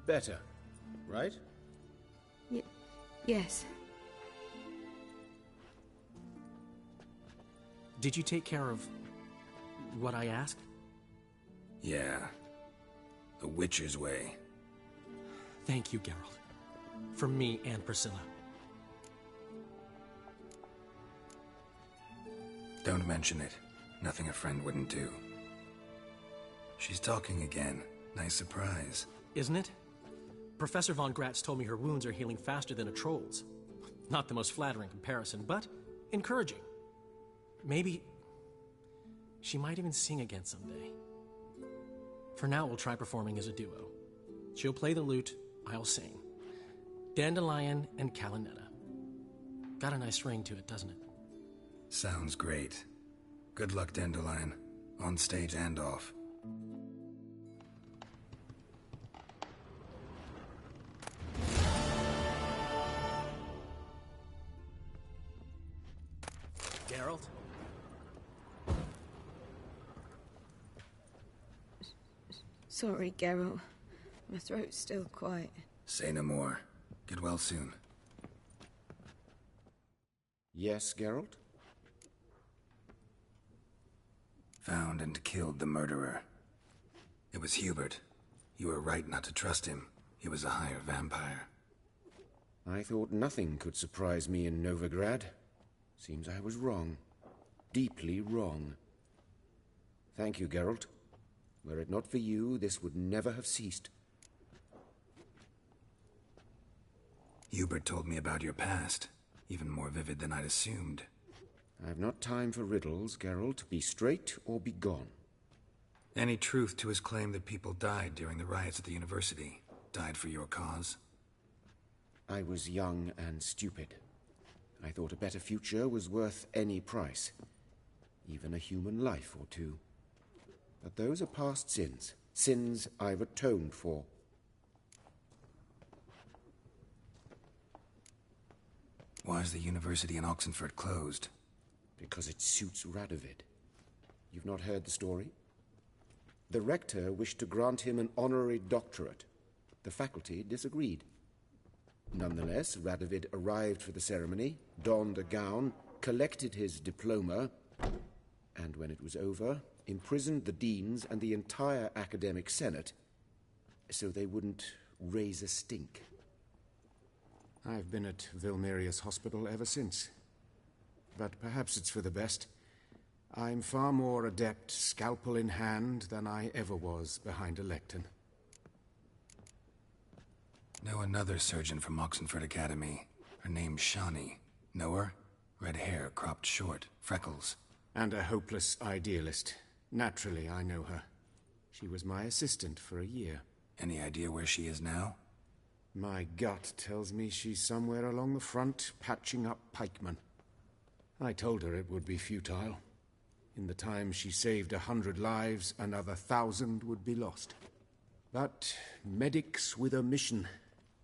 Better, right? Yes. Did you take care of what I asked? Yeah. The Witcher's way. Thank you, Geralt. From me and Priscilla. Don't mention it. Nothing a friend wouldn't do. She's talking again. Nice surprise. Isn't it? Professor von Gratz told me her wounds are healing faster than a troll's. Not the most flattering comparison, but encouraging. Maybe she might even sing again someday. For now, we'll try performing as a duo. She'll play the lute, I'll sing. Dandelion and Calinetta. Got a nice ring to it, doesn't it? Sounds great. Good luck, Dandelion. On stage and off. Geralt? Sorry, Geralt. My throat's still quite... Say no more. Get well soon. Yes, Geralt? Found and killed the murderer. It was Hubert. You were right not to trust him. He was a higher vampire. I thought nothing could surprise me in Novigrad. Seems I was wrong. Deeply wrong. Thank you, Geralt. Were it not for you, this would never have ceased. Hubert told me about your past. Even more vivid than I'd assumed. I've not time for riddles, Geralt. Be straight or be gone. Any truth to his claim that people died during the riots at the university? Died for your cause? I was young and stupid. I thought a better future was worth any price. Even a human life or two. But those are past sins. Sins I've atoned for. Why is the university in Oxenford closed? Because it suits Radovid. You've not heard the story? The rector wished to grant him an honorary doctorate. The faculty disagreed. Nonetheless, Radovid arrived for the ceremony, donned a gown, collected his diploma, and when it was over, imprisoned the deans and the entire academic senate so they wouldn't raise a stink. I've been at Vilmerius Hospital ever since. But perhaps it's for the best. I'm far more adept, scalpel in hand, than I ever was behind a lectern. Know another surgeon from Oxenford Academy. Her name's Shani. Know her? Red hair, cropped short, freckles. And a hopeless idealist. Naturally, I know her. She was my assistant for a year. Any idea where she is now? My gut tells me she's somewhere along the front, patching up pikemen. I told her it would be futile. In the time she saved 100 lives, another 1,000 would be lost. But medics with a mission,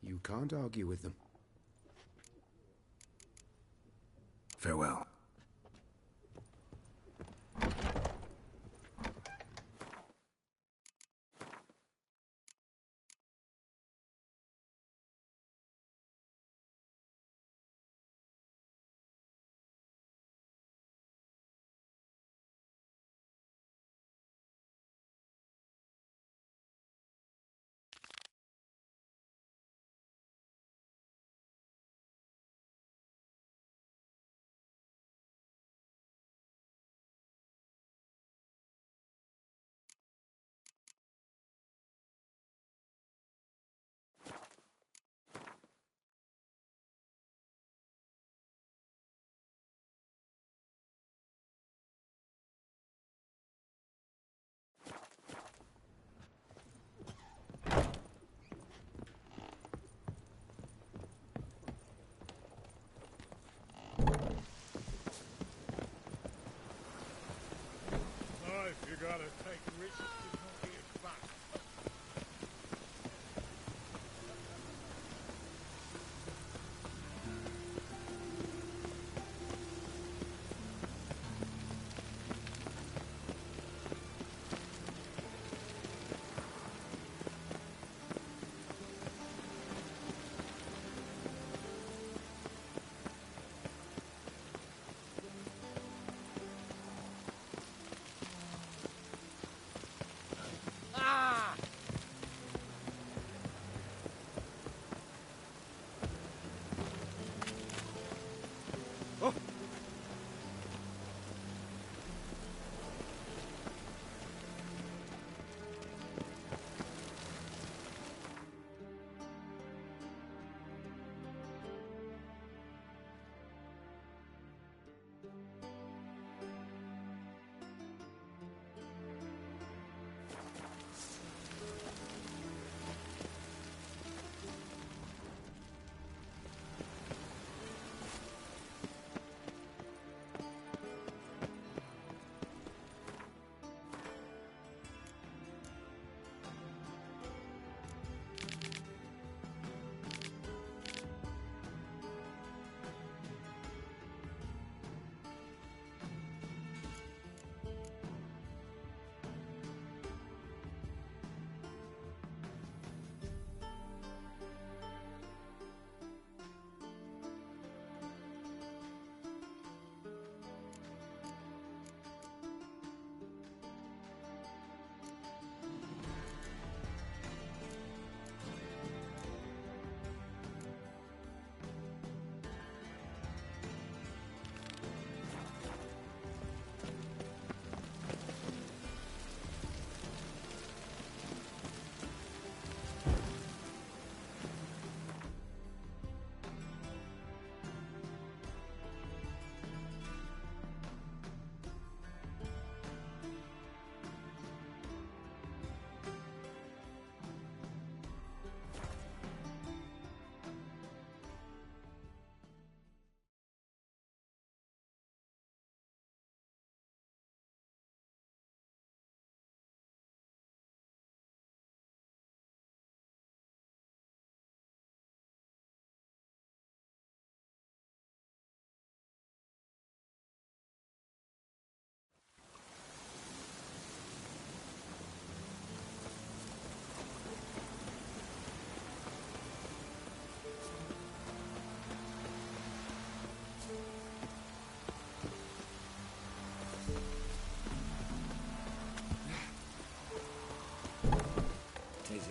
you can't argue with them. Farewell. You gotta take risks to not get back.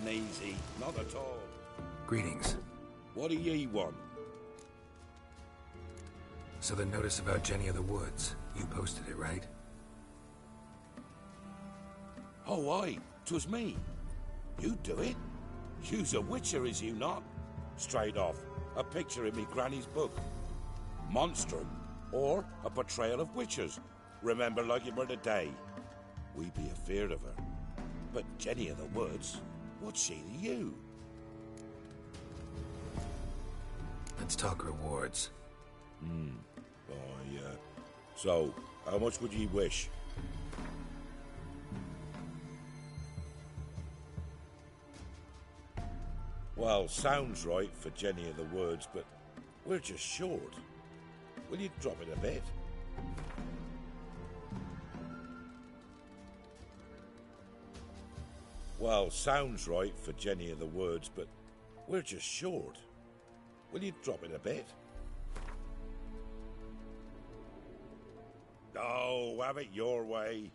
and easy. Not at all. Greetings. What do ye want? So the notice about Jenny of the Woods, you posted it, right? Oh, aye. 'Twas me. You do it? You's a witcher, is you not? Straight off. A picture in me granny's book. Monstrum, or a portrayal of witches. Remember like it were the day. We be afeard of her. But Jenny of the Woods, what's she to you? Let's talk rewards. Oh, yeah. So, how much would ye wish? Well, sounds right for Jenny of the Woods, but we're just short. Will you drop it a bit? Well, sounds right for Jenny of the Woods, but we're just short. Will you drop it a bit? Oh, have it your way.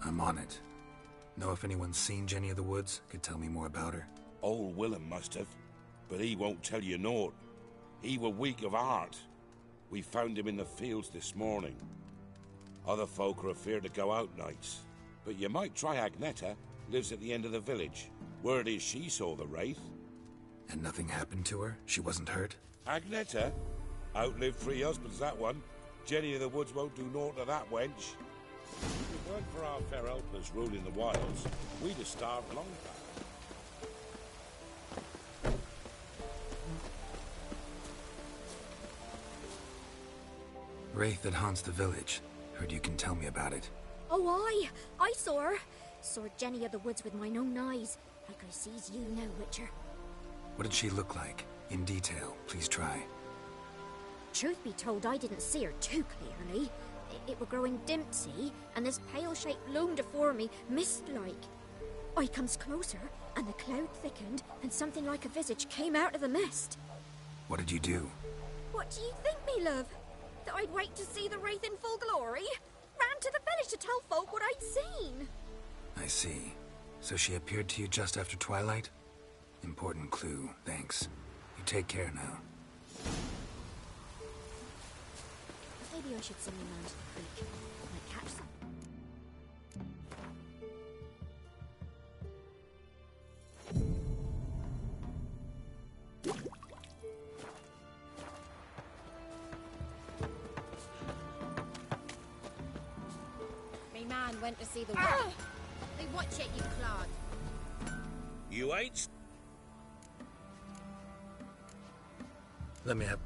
I'm on it. Know if anyone's seen Jenny of the Woods? Could tell me more about her. Old Willem must have, but he won't tell you naught. He were weak of heart. We found him in the fields this morning. Other folk are afeard to go out nights. But you might try Agneta, lives at the end of the village. Word is she saw the wraith. And nothing happened to her? She wasn't hurt? Agneta? Outlived 3 husbands, that one. Jenny of the Woods won't do naught to that wench. If it weren't for our fair helpers ruling the wilds, we'd have starved long back. Wraith that haunts the village. Heard you can tell me about it. Oh, aye. I saw her. Saw Jenny of the Woods with mine own eyes. Like I sees you now, Witcher. What did she look like? In detail, please try. Truth be told, I didn't see her too clearly. It were growing dim, see, and this pale shape loomed afore me, mist-like. I comes closer, and the cloud thickened, and something like a visage came out of the mist. What did you do? What do you think, me love? That I'd wait to see the wraith in full glory? Ran to the village to tell folk what I'd seen. I see. So she appeared to you just after twilight? Important clue, thanks. You take care now. Maybe I should send you man to the creek. Might catch some. Me man went to see the witch. Hey, watch it, you clod. You ain't... Let me have...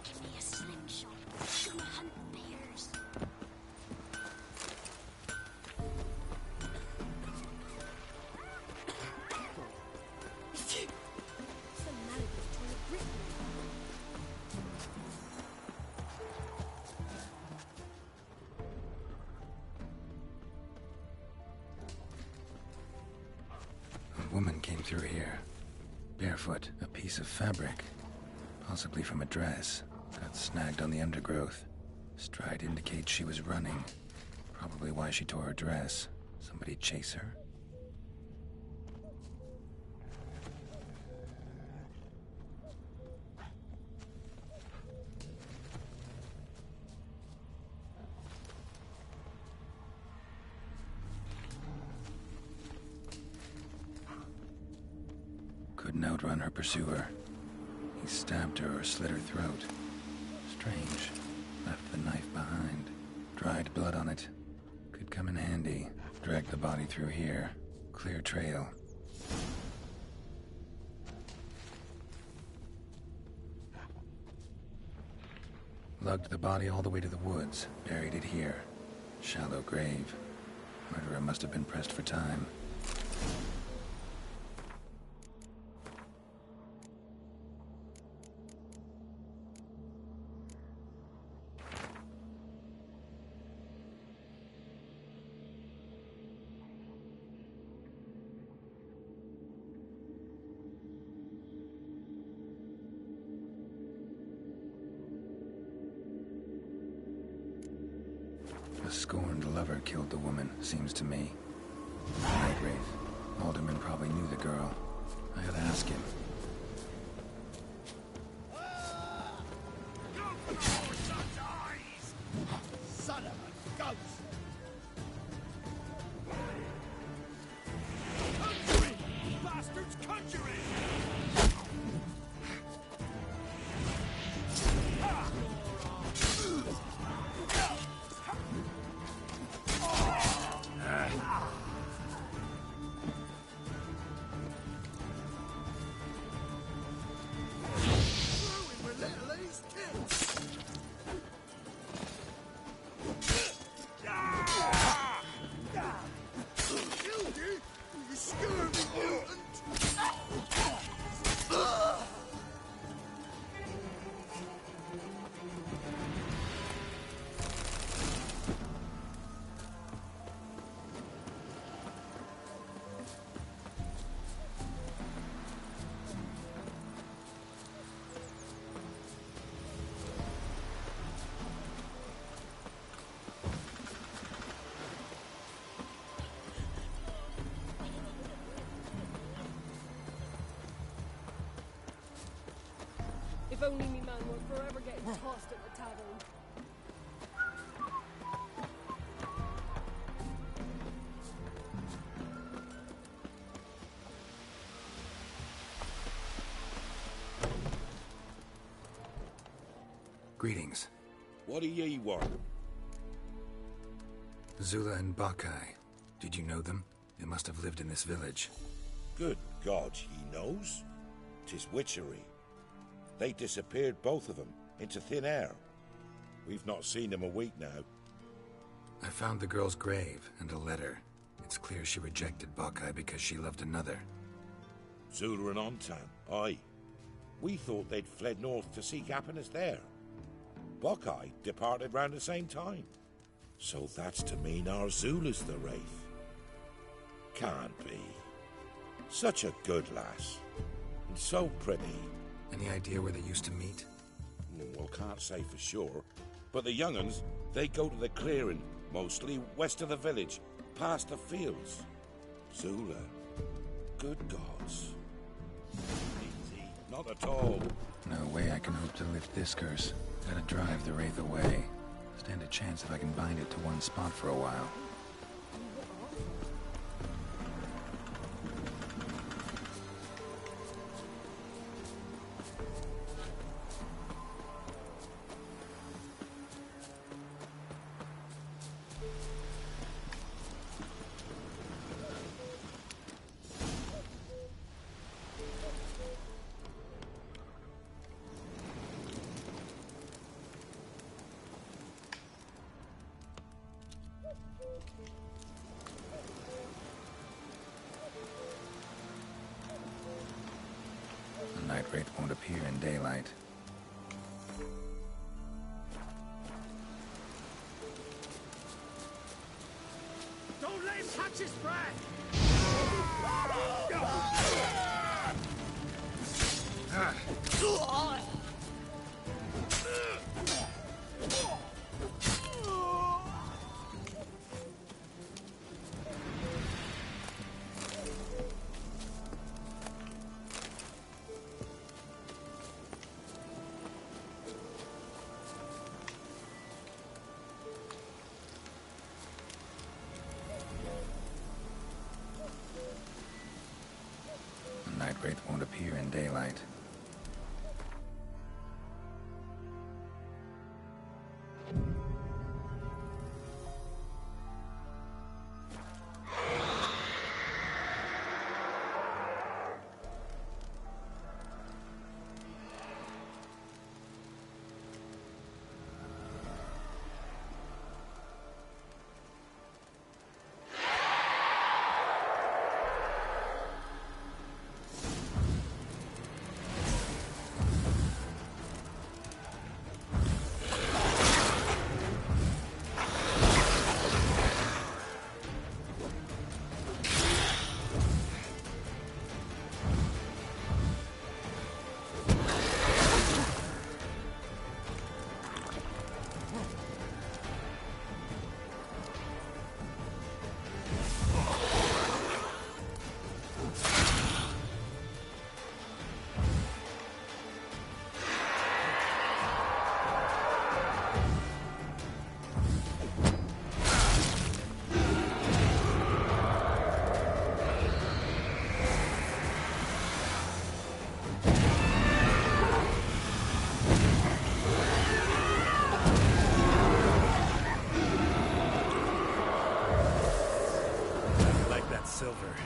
Give me a slingshot. Gonna hunt bears. Some maladies trying to grip me. A woman came through here. Barefoot, a piece of fabric. Possibly from a dress. Got snagged on the undergrowth. Stride indicates she was running. Probably why she tore her dress. Somebody chase her? Couldn't outrun her pursuer. He stabbed her or slit her throat. Strange. Left the knife behind. Dried blood on it. Could come in handy. Drag the body through here. Clear trail. Lugged the body all the way to the woods. Buried it here. Shallow grave. Murderer must have been pressed for time. A scorned lover killed the woman, seems to me. Night Wraith. Alderman probably knew the girl. I gotta ask him. Son of a ghost! Conjuring! Bastards conjuring! If only me man were forever getting tossed at the tavern. Greetings. What do ye want? Zula and Bakai. Did you know them? They must have lived in this village. Good God, he knows? 'Tis witchery. They disappeared, both of them, into thin air. We've not seen them a week now. I found the girl's grave and a letter. It's clear she rejected Bakai because she loved another. Zula and Ontan, aye. We thought they'd fled north to seek happiness there. Bakai departed round the same time. So that's to mean our Zula's the Wraith. Can't be. Such a good lass. And so pretty. Any idea where they used to meet? Well, can't say for sure. But the young'uns, they go to the clearing, mostly west of the village, past the fields. Zula. Good gods. Easy. Not at all. No way I can hope to lift this curse. Gotta drive the Wraith away. Stand a chance if I can bind it to one spot for a while. The Night Wraith won't appear in daylight. Don't let him touch his breath! silver.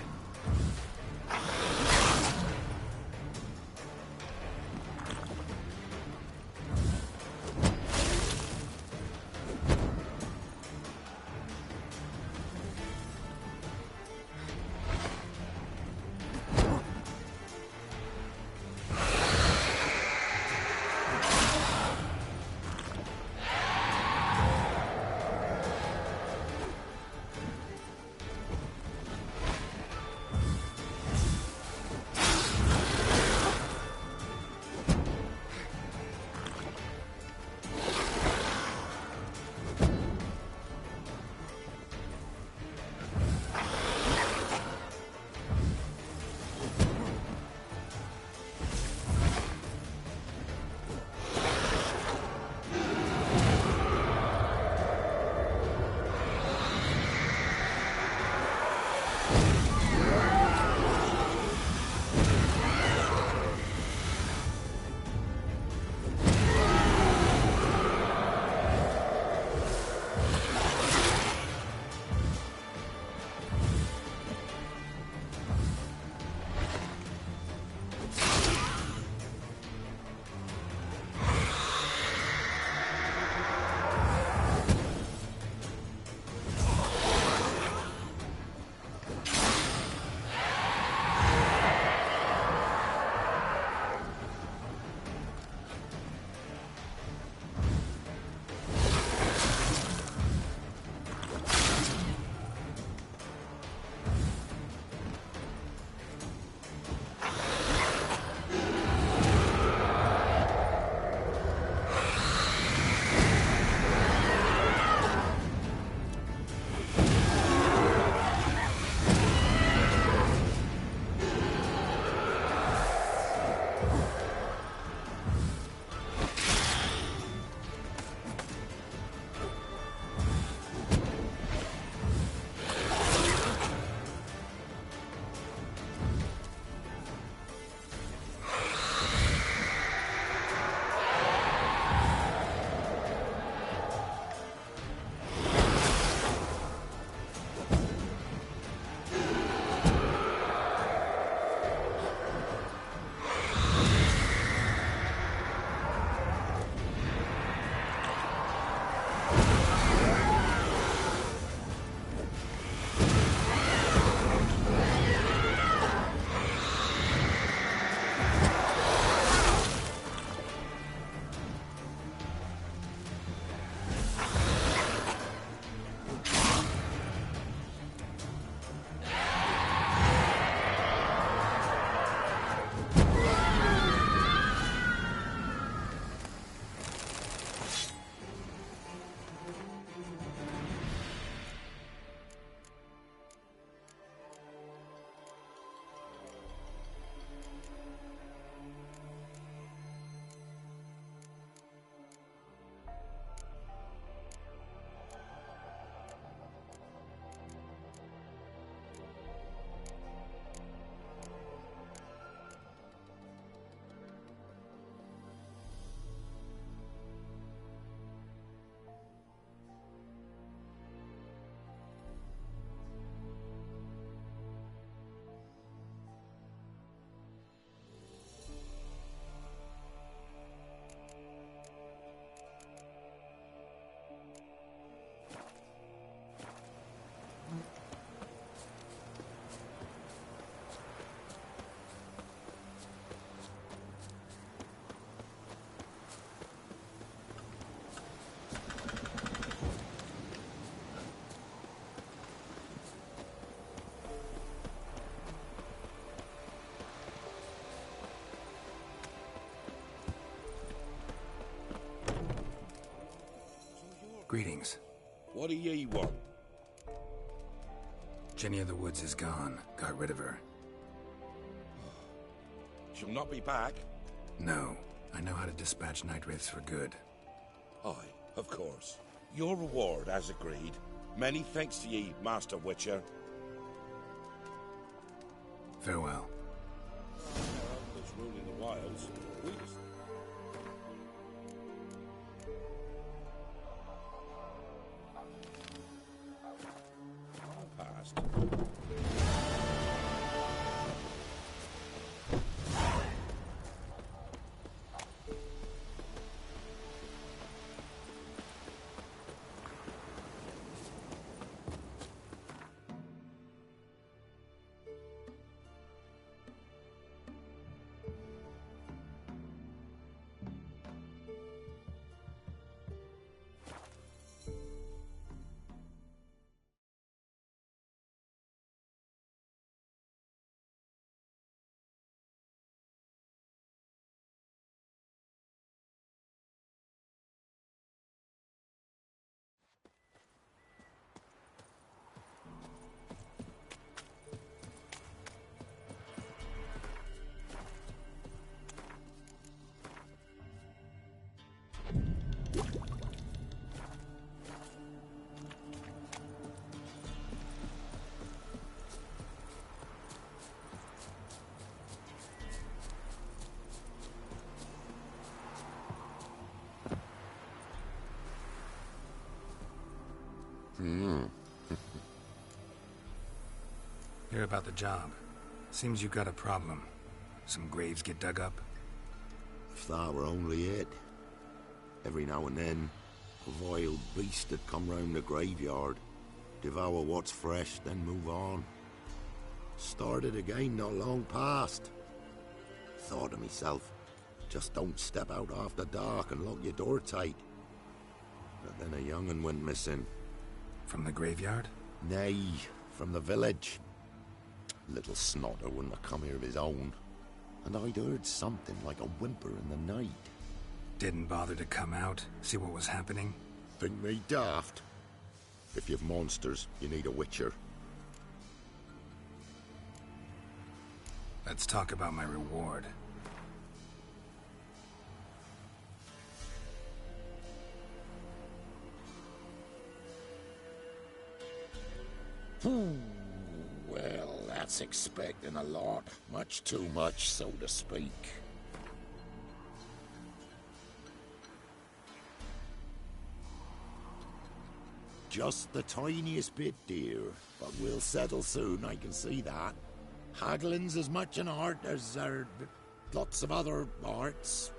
Greetings. What do ye want? Jenny of the Woods is gone. Got rid of her. She'll not be back. No. I know how to dispatch night wraiths for good. Aye, of course. Your reward, as agreed. Many thanks to ye, Master Witcher. Farewell. That's ruling the wilds. We just... Past. Hear about the job. Seems you got a problem. Some graves get dug up. If that were only it. Every now and then, a vile beast would come round the graveyard, devour what's fresh, then move on. Started again not long past. Thought to myself, just don't step out after dark and lock your door tight. But then a young'un went missing. From the graveyard? Nay, from the village. Little snotter wouldn't have come here of his own. And I'd heard something like a whimper in the night. Didn't bother to come out, see what was happening? Think me daft? If you've monsters, you need a witcher. Let's talk about my reward. Well, that's expecting a lot. Much too much, so to speak. Just the tiniest bit, dear. But we'll settle soon, I can see that. Haggling's as much an art as lots of other arts.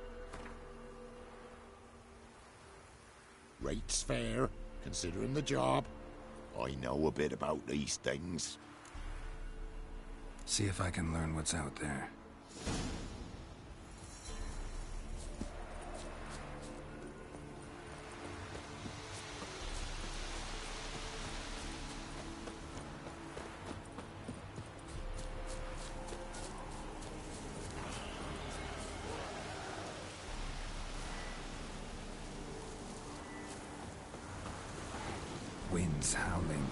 Rate's fair, considering the job. I know a bit about these things. See if I can learn what's out there. Winds howling.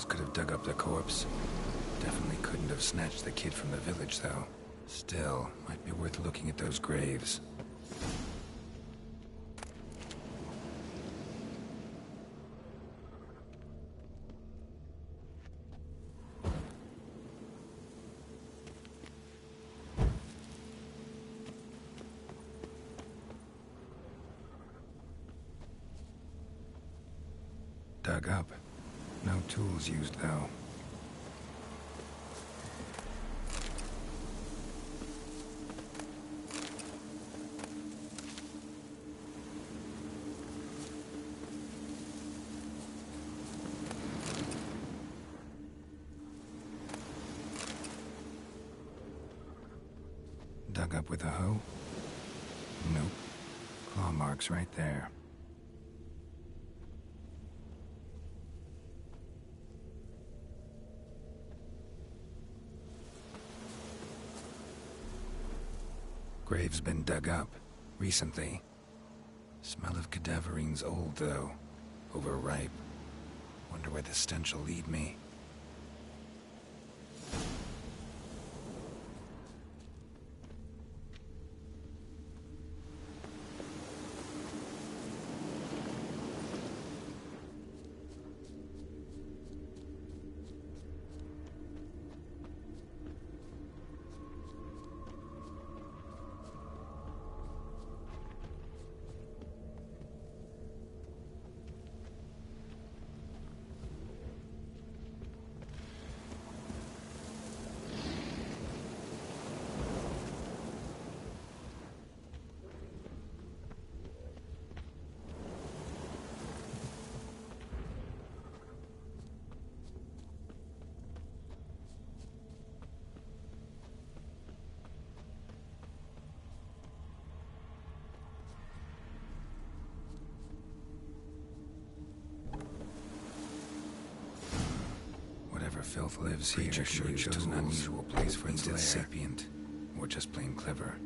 Could have dug up the corpse. Definitely couldn't have snatched the kid from the village, though. Still, might be worth looking at those graves. Dug up. No tools used, though. Dug up with a hoe? Nope. Claw marks right there. Grave's been dug up, recently. Smell of cadaverine's old, though. Overripe. Wonder where the stench will lead me. Filth lives here. Sure chose an unusual place for its lair. Sapient, or just plain clever.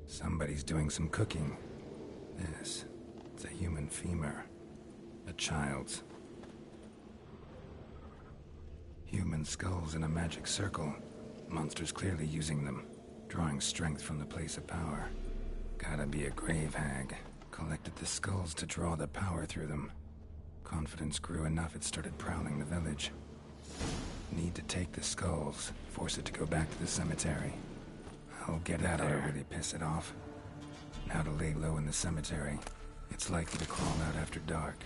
Somebody's doing some cooking. This It's a human femur. A child's. Human skulls in a magic circle. Monsters clearly using them, drawing strength from the place of power. Gotta be a grave hag. Collected the skulls to draw the power through them. Confidence grew enough it started prowling the village. Need to take the skulls, force it to go back to the cemetery. I'll get out there. That'll really piss it off. Now to lay low in the cemetery. It's likely to crawl out after dark.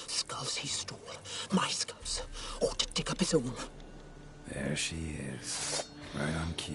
Skulls he stole. My skulls. Ought to dig up his own. There she is. Right on cue.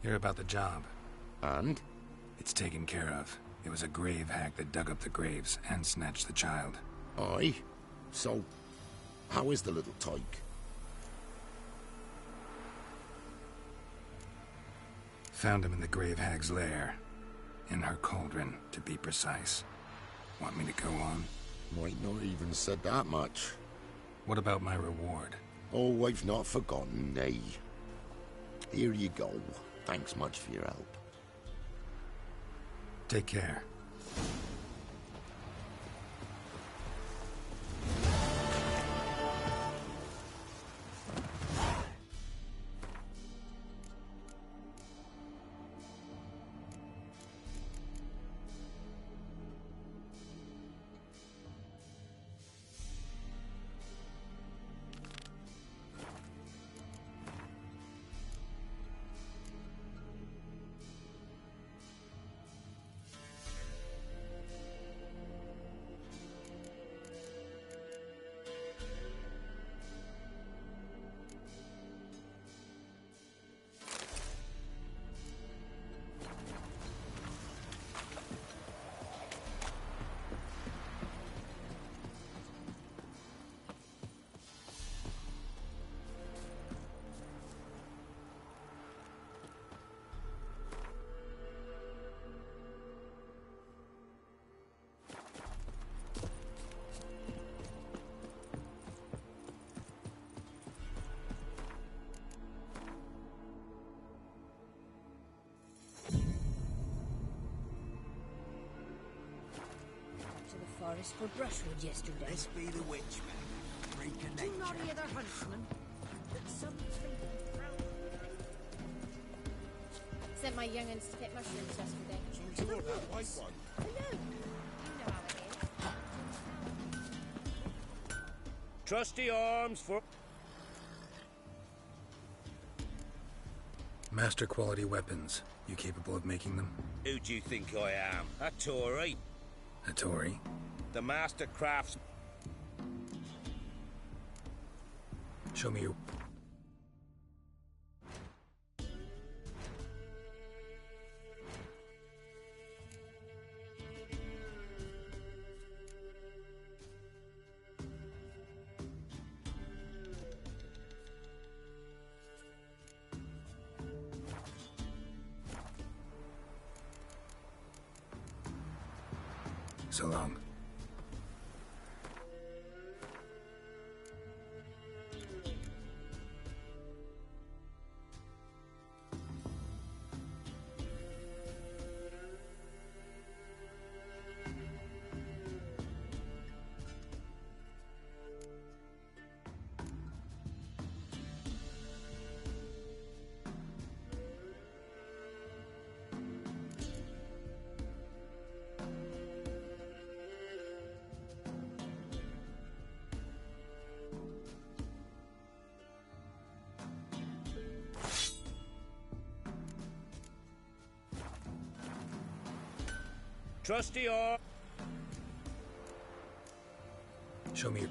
Hear about the job. And? It's taken care of. It was a grave hag that dug up the graves and snatched the child. Aye? So, how is the little tyke? Found him in the grave hag's lair. In her cauldron, to be precise. Want me to go on? Might not even said that much. What about my reward? Oh, I've not forgotten, nay. Here you go. Thanks much for your help. Take care. forest for brushwood yesterday. This be the witch, man. Freak of Do not nature. other huntsman. Sent my young'uns to pick mushrooms yesterday. So you're that white one. Hello. You know how it is. Trusty arms for... Master quality weapons. You capable of making them? Who do you think I am? A Tory? A Tory? The master crafts... Show me your... So long. Trusty arms... Show me your...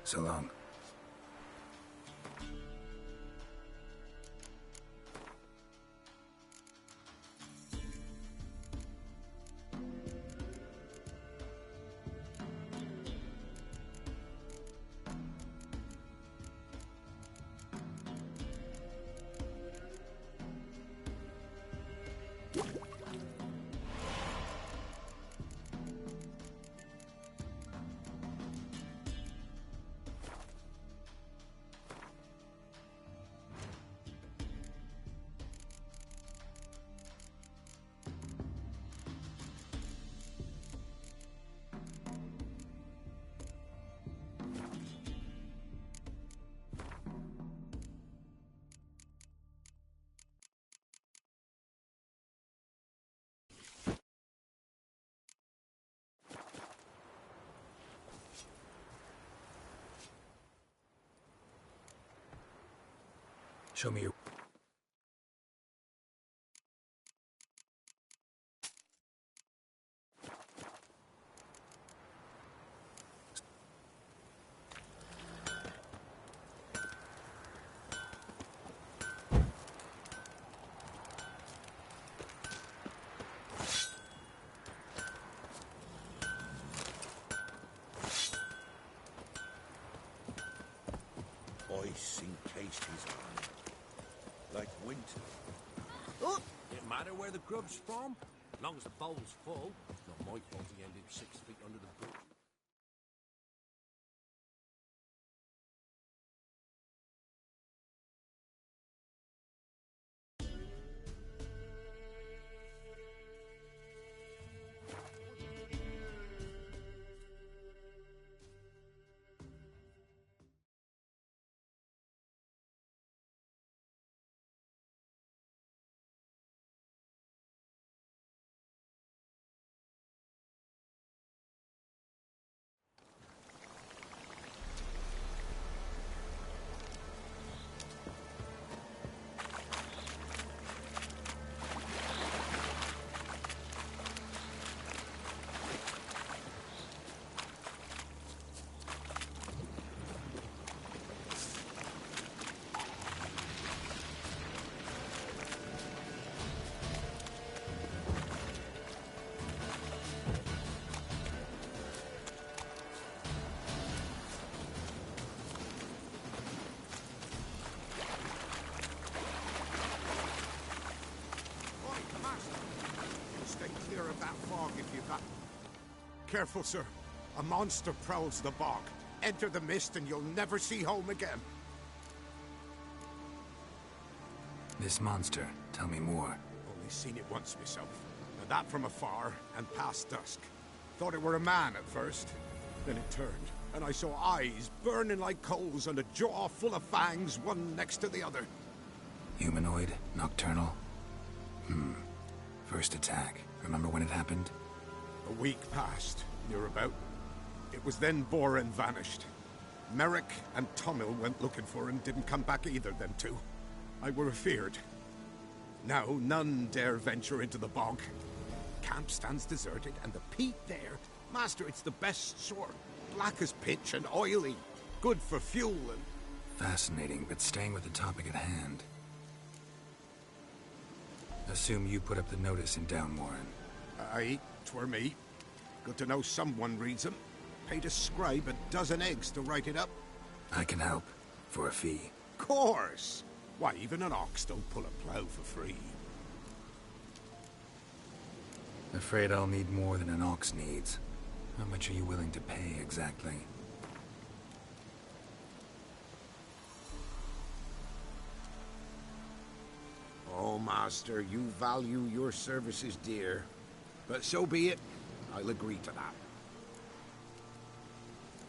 So long. Show me your... Ice encased his hand. Like winter. Oh! Didn't matter where the grub's from, as long as the bowl's full. Not my fault he ended 6 feet under the boot. Careful, sir. A monster prowls the bog. Enter the mist and you'll never see home again. This monster, tell me more. Only seen it once myself. And that from afar and past dusk. Thought it were a man at first. Then it turned, and I saw eyes burning like coals and a jaw full of fangs, one next to the other. Humanoid? Nocturnal? First attack. Remember when it happened? A week passed, near about. It was then Boren vanished. Merrick and Tummel went looking for him, didn't come back either, them two. I were afeard. Now none dare venture into the bog. Camp stands deserted, and the peat there, Master, it's the best sort. Black as pitch and oily. Good for fuel and... Fascinating, but staying with the topic at hand. Assume you put up the notice in Downwarren. Aye, 'twere me. Good to know someone reads 'em. Paid a scribe a dozen eggs to write it up. I can help. For a fee. Course! Why, even an ox don't pull a plough for free. Afraid I'll need more than an ox needs. How much are you willing to pay, exactly? Oh, Master, you value your services dear. But so be it. I'll agree to that.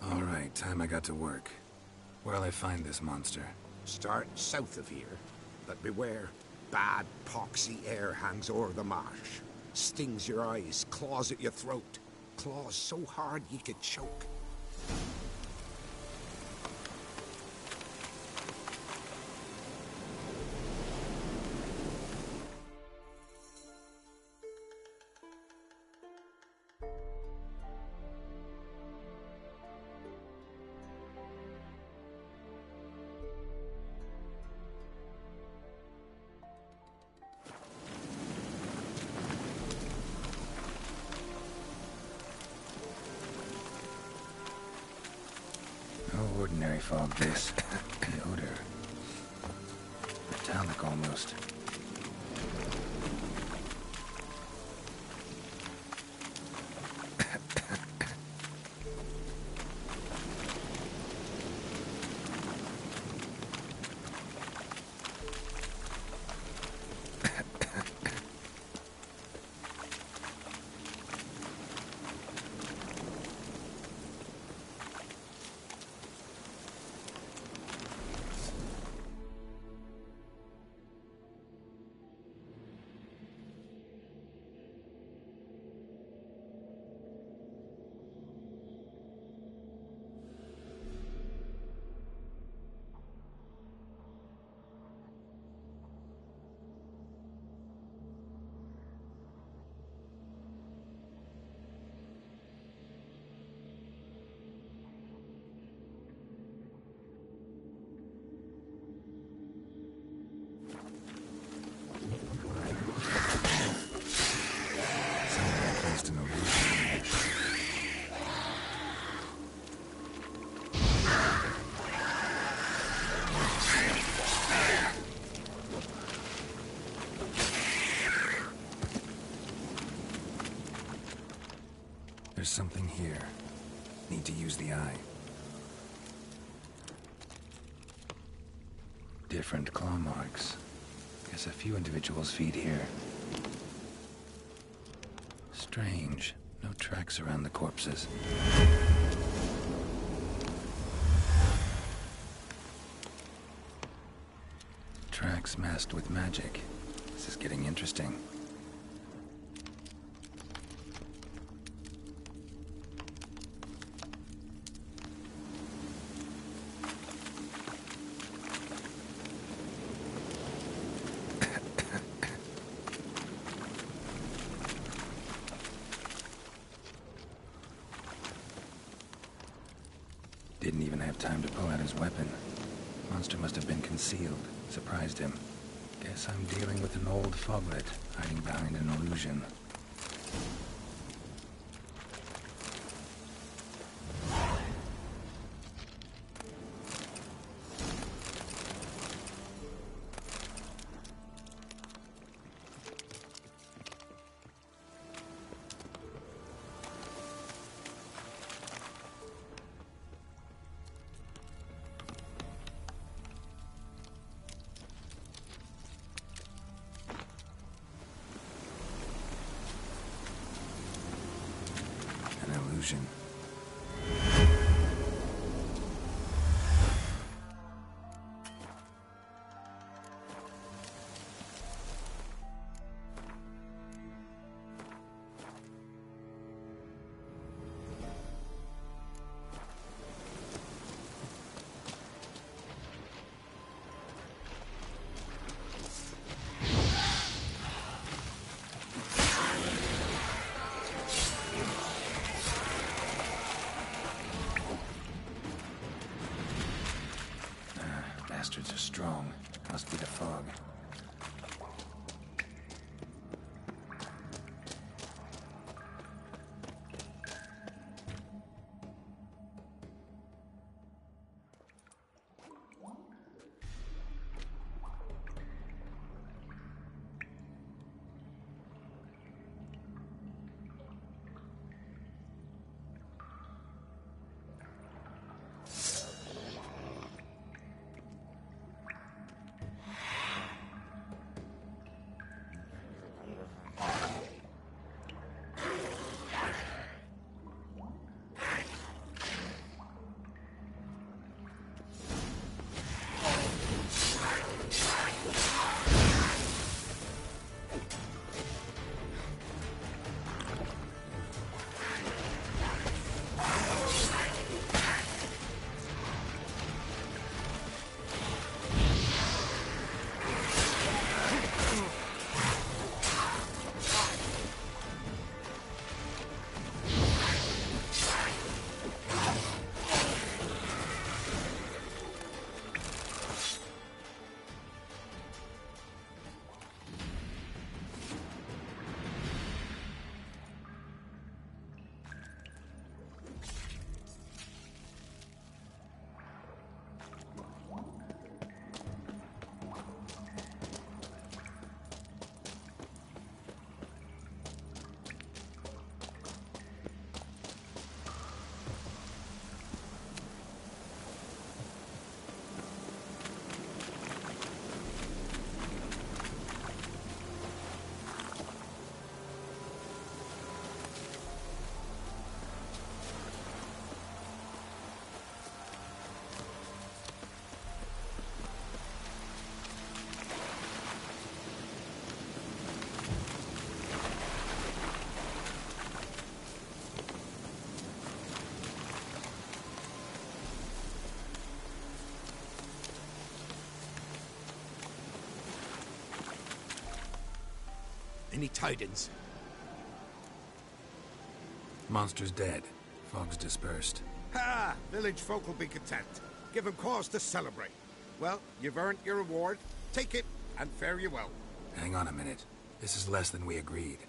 All right, time I got to work. Where'll I find this monster? Start south of here. But beware. Bad, poxy air hangs o'er the marsh. Stings your eyes, claws at your throat. Claws so hard ye could choke. No ordinary fog, this. The odor. Metallic almost. There's something here. Need to use the eye. Different claw marks. Guess a few individuals feed here. Strange. No tracks around the corpses. Tracks masked with magic. This is getting interesting. Didn't even have time to pull out his weapon. Monster must have been concealed. Surprised him. Guess I'm dealing with an old foglet, hiding behind an illusion. direction. Bastards are strong. Must be the fog. Any tidings? Monster's dead. Fog's dispersed. Ha! Village folk will be content. Give 'em cause to celebrate. Well, you've earned your reward. Take it, and fare you well. Hang on a minute. This is less than we agreed.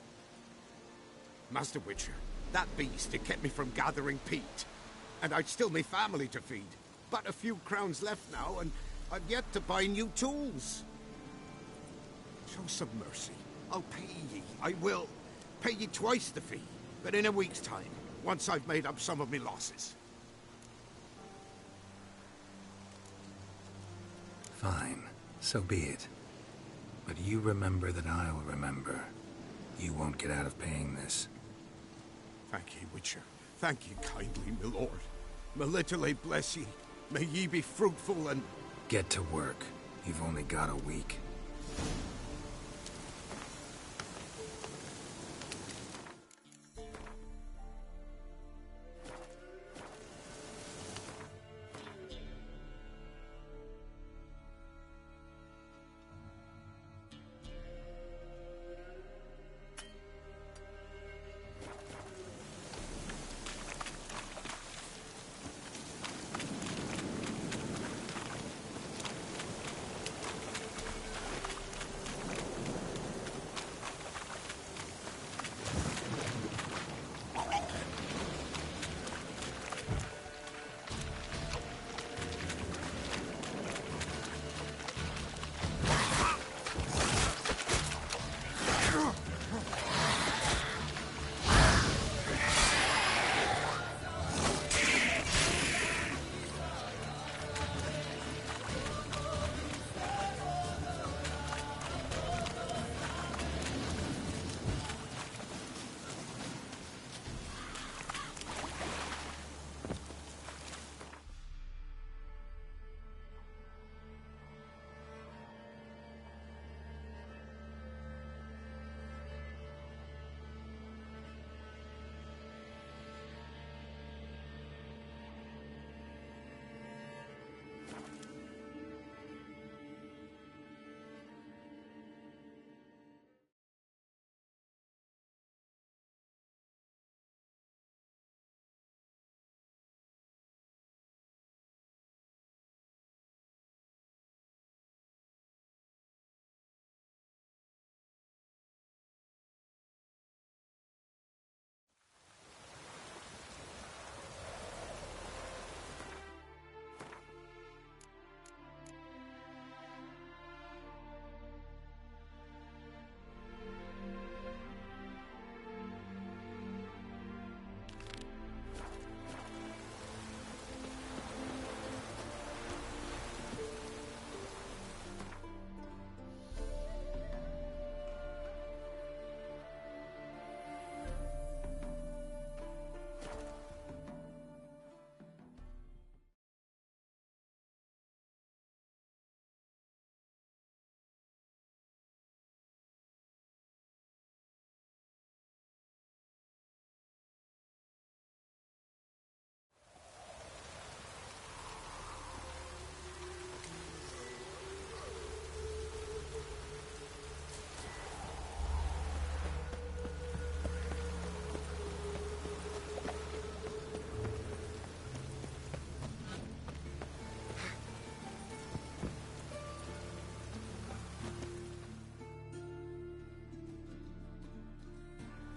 Master Witcher, that beast, it kept me from gathering peat. And I'd still me family to feed. But a few crowns left now, and I've yet to buy new tools. Show some mercy. I'll pay ye. I will. Pay ye twice the fee. But in a week's time, once I've made up some of me losses. Fine. So be it. But you remember that I'll remember. You won't get out of paying this. Thank ye, Witcher. Thank ye kindly, my lord. Melitele bless ye. May ye be fruitful and... Get to work. You've only got a week.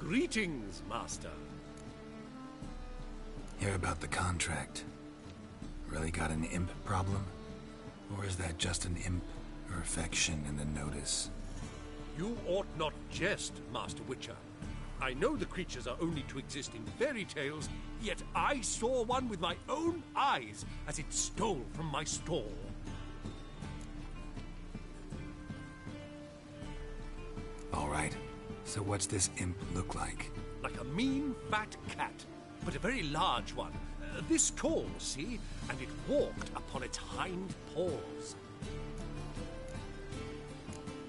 Greetings, Master. Hear about the contract. Really got an imp problem? Or is that just an imp perfection in the notice? You ought not jest, Master Witcher. I know the creatures are only to exist in fairy tales, yet I saw one with my own eyes as it stole from my stall. All right. So what's this imp look like? Like a mean, fat cat, but a very large one. This tall, see? And it walked upon its hind paws.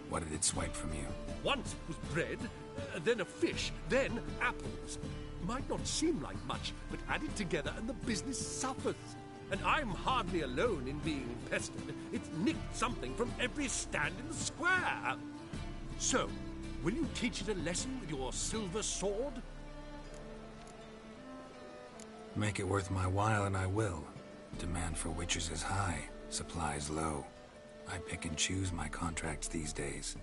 What did it swipe from you? Once it was bread, then a fish, then apples. Might not seem like much, but add it together and the business suffers. And I'm hardly alone in being pestered. It's nicked something from every stand in the square. So, will you teach it a lesson with your silver sword? Make it worth my while and I will. Demand for witches is high, supplies low. I pick and choose my contracts these days.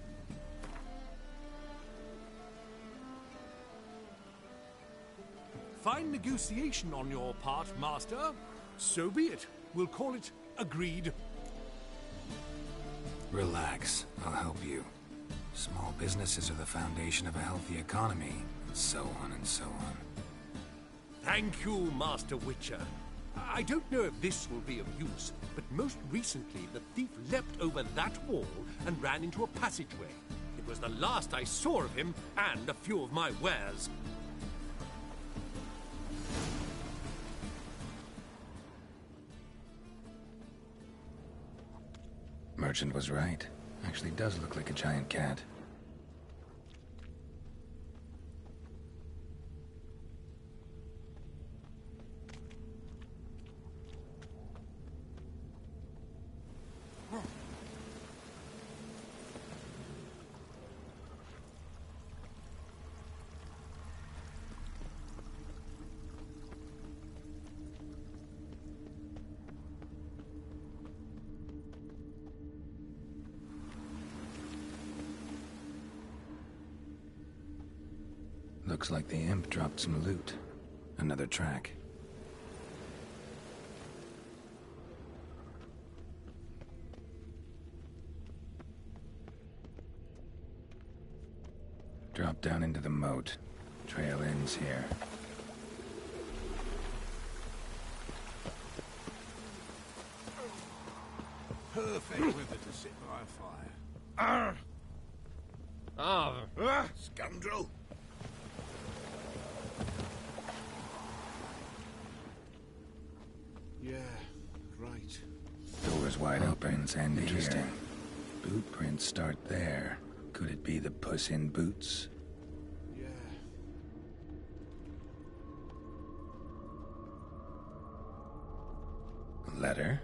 Fine negotiation on your part, Master. So be it. We'll call it agreed. Relax, I'll help you. Small businesses are the foundation of a healthy economy, and so on and so on. Thank you, Master Witcher. I don't know if this will be of use, but most recently the thief leapt over that wall and ran into a passageway. It was the last I saw of him and a few of my wares. Merchant was right. Actually does look like a giant cat. Looks like the imp dropped some loot. Another track. Drop down into the moat. Trail ends here. Perfect weather to sit by a fire. Scoundrel! Yeah, right. Doors wide open, and interesting. Boot prints start there. Could it be the Puss in Boots? Yeah. Letter?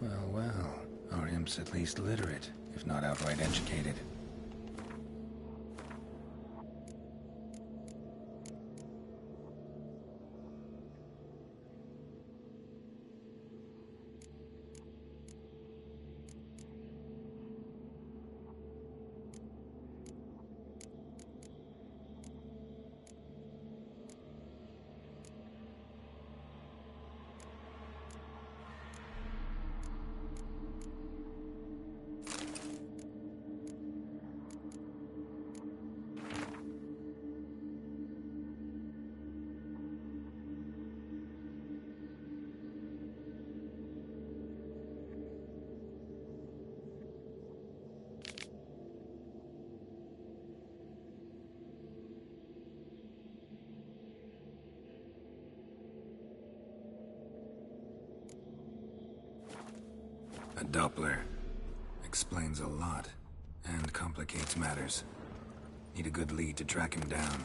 Well, well. Our imp's at least literate, if not outright educated. A Doppler. Explains a lot, and complicates matters. Need a good lead to track him down.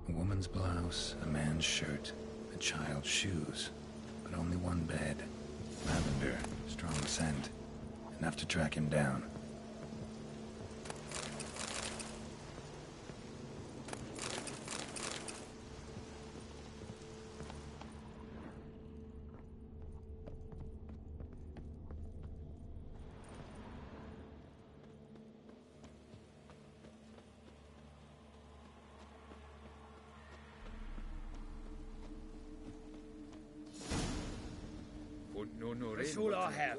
A woman's blouse, a man's shirt, A child's shoes, but only one bed. Lavender, strong scent. Enough to track him down. That's all I have.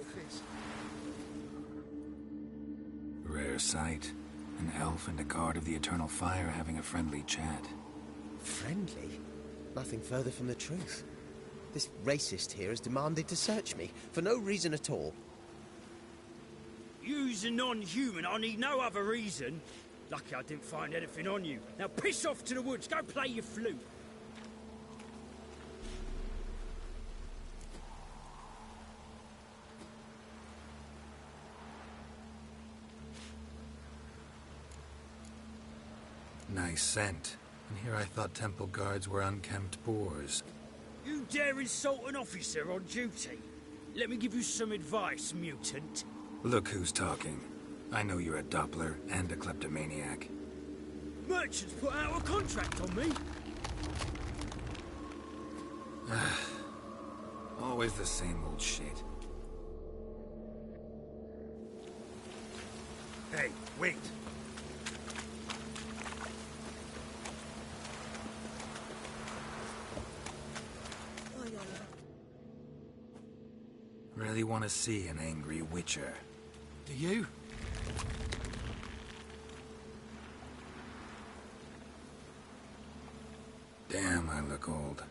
Rare sight. An elf and a guard of the Eternal Fire having a friendly chat. Friendly? Nothing further from the truth. This racist here has demanded to search me, for no reason at all. You's a non-human, I need no other reason. Lucky I didn't find anything on you. Now piss off to the woods, go play your flute. Nice scent. And here I thought temple guards were unkempt boors. You dare insult an officer on duty? Let me give you some advice, mutant. Look who's talking. I know you're a Doppler and a kleptomaniac. Merchants put out a contract on me. Always the same old shit. Hey, wait. Really want to see an angry witcher. Do you? Damn, I look old.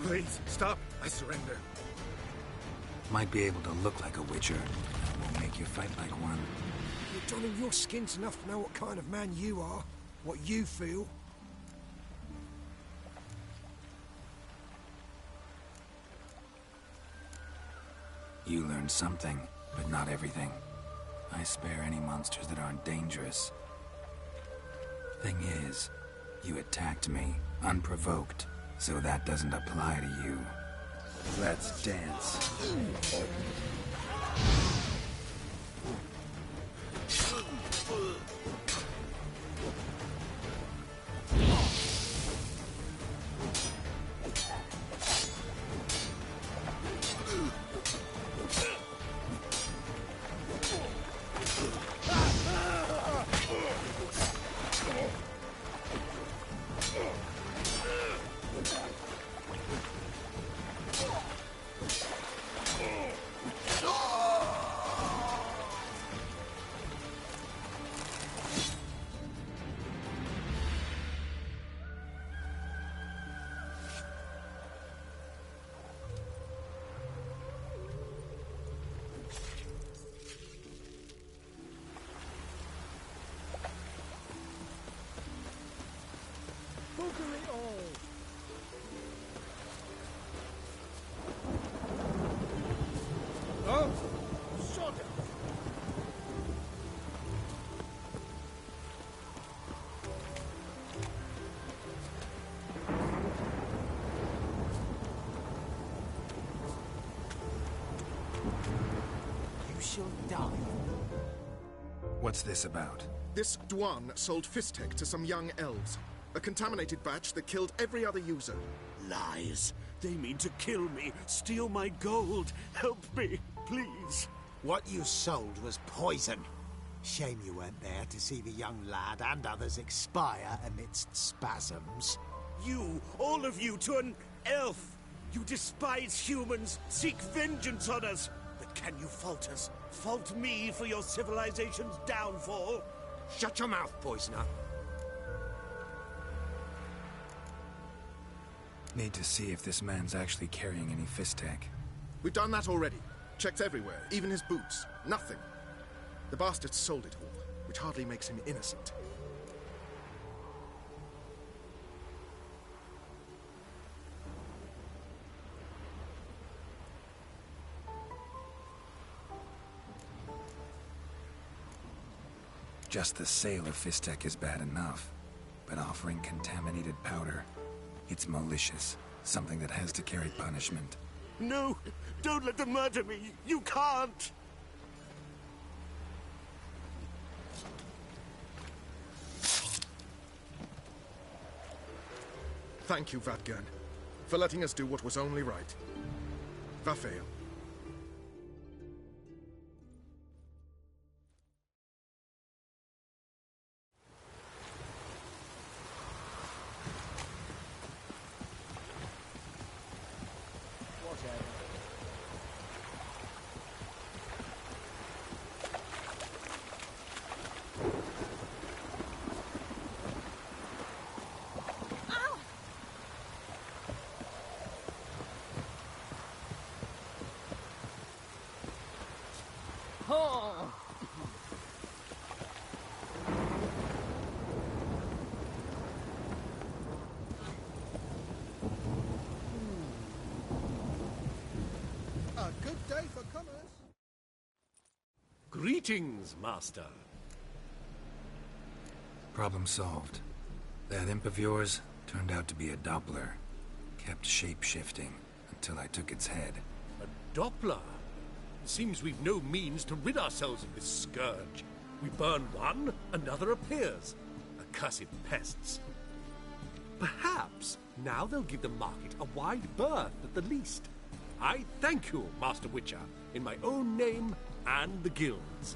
Please, stop. I surrender. Might be able to look like a witcher. Won't make you fight like one. You're donning your skin's enough to know what kind of man you are. What you feel. You learned something, but not everything. I spare any monsters that aren't dangerous. Thing is, you attacked me, unprovoked, so that doesn't apply to you. Let's dance. Oh, sod it. You shall die. What's this about? This Dwan sold Fistek to some young elves. A contaminated batch that killed every other user. Lies. They mean to kill me, steal my gold. Help me, please. What you sold was poison. Shame you weren't there to see the young lad and others expire amidst spasms. You, all of you, to an elf. You despise humans, seek vengeance on us. But can you fault us? Fault me for your civilization's downfall? Shut your mouth, poisoner. Need to see if this man's actually carrying any Fistek. We've done that already. Checked everywhere, even his boots. Nothing. The bastard sold it all, which hardly makes him innocent. Just the sale of Fistek is bad enough, but offering contaminated powder, it's malicious. Something that has to carry punishment. No! Don't let them murder me! You can't! Thank you, Vatgern, for letting us do what was only right. Vafael. A good day for commerce. Greetings, Master. Problem solved. That imp of yours turned out to be a Doppler. Kept shape-shifting until I took its head. A Doppler? Seems we've no means to rid ourselves of this scourge. We burn one, another appears. Accursed pests. Perhaps now they'll give the market a wide berth at the least. I thank you, Master Witcher, in my own name and the guild's.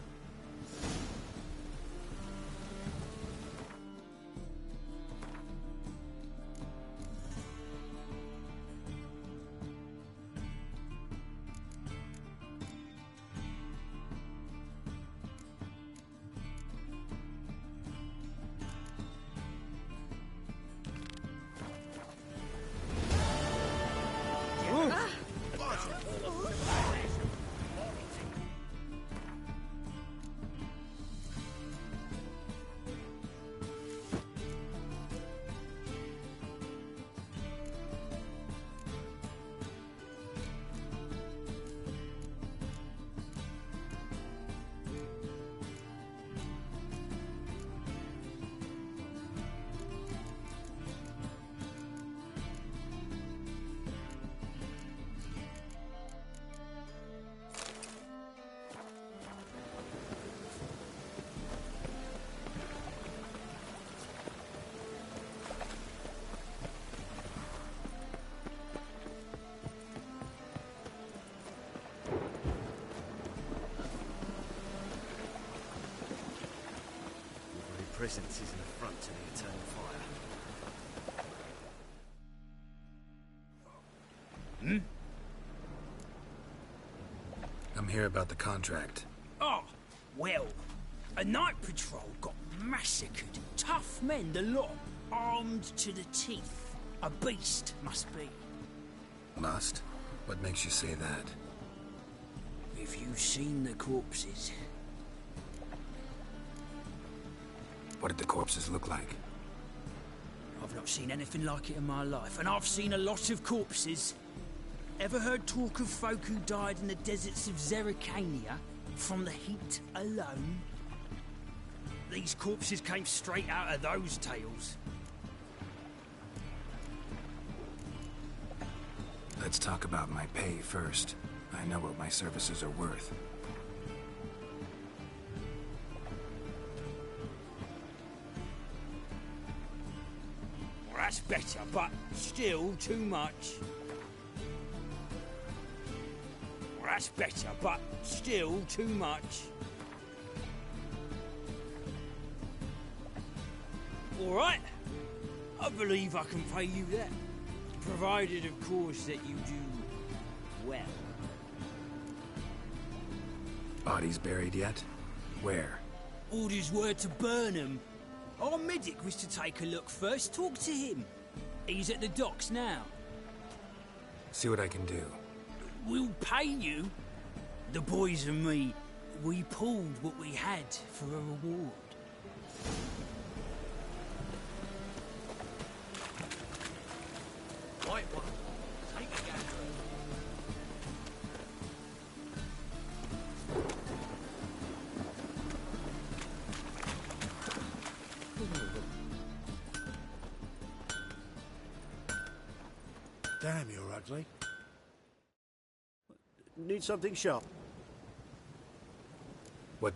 Presence is an affront to the eternal fire. Hmm? I'm here about the contract. Oh, well, a night patrol got massacred. Tough men, the lot, armed to the teeth. A beast, must be. Must? What makes you say that? If you've seen the corpses... What did the corpses look like? I've not seen anything like it in my life, and I've seen a lot of corpses. Ever heard talk of folk who died in the deserts of Zerrikania from the heat alone? These corpses came straight out of those tales. Let's talk about my pay first. I know what my services are worth. That's better, but still too much. That's better, but still too much. All right. I believe I can pay you that. Provided, of course, that you do well. Bodies buried yet? Where? Orders were to burn them. Our medic was to take a look first. Talk to him. He's at the docks now. See what I can do. We'll pay you. The boys and me, we pulled what we had for a reward. Right one. Take a gander. Damn, you're ugly. Need something sharp? What?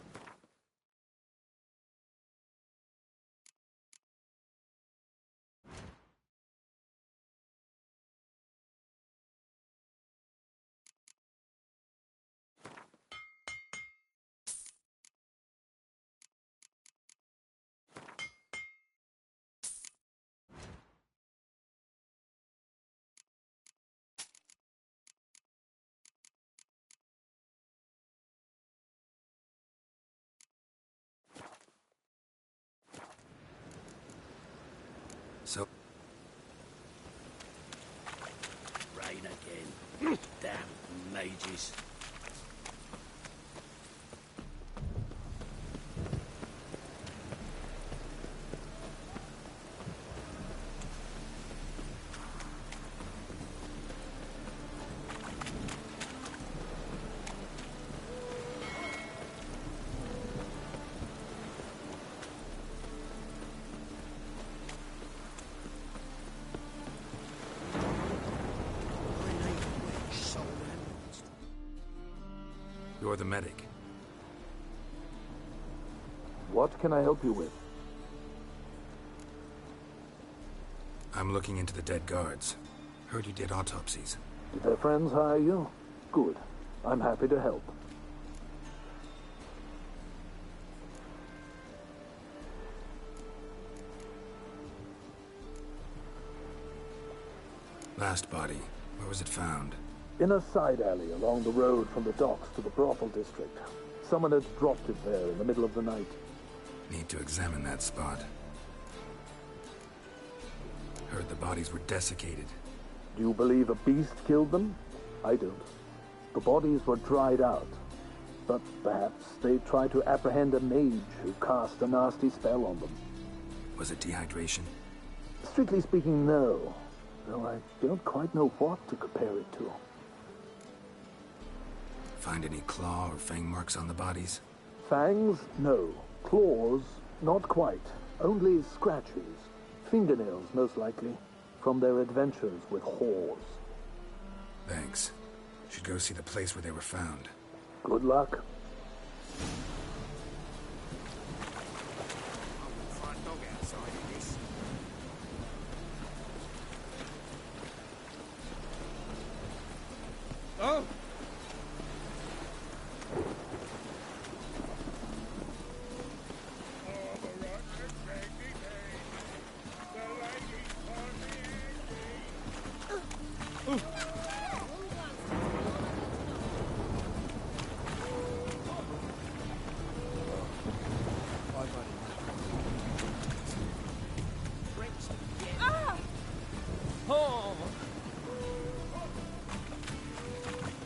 So... Rain again. Damn mages. You're the medic. What can I help you with? I'm looking into the dead guards. Heard you did autopsies. Did their friends hire you? Good. I'm happy to help. Last body. Where was it found? In a side alley along the road from the docks to the brothel district. Someone had dropped it there in the middle of the night. Need to examine that spot. Heard the bodies were desiccated. Do you believe a beast killed them? I don't. The bodies were dried out. But perhaps they tried to apprehend a mage who cast a nasty spell on them. Was it dehydration? Strictly speaking, no. Though I don't quite know what to compare it to. Find any claw or fang marks on the bodies? Fangs? No. Claws? Not quite. Only scratches. Fingernails, most likely. From their adventures with whores. Thanks. Should go see the place where they were found. Good luck. Oh!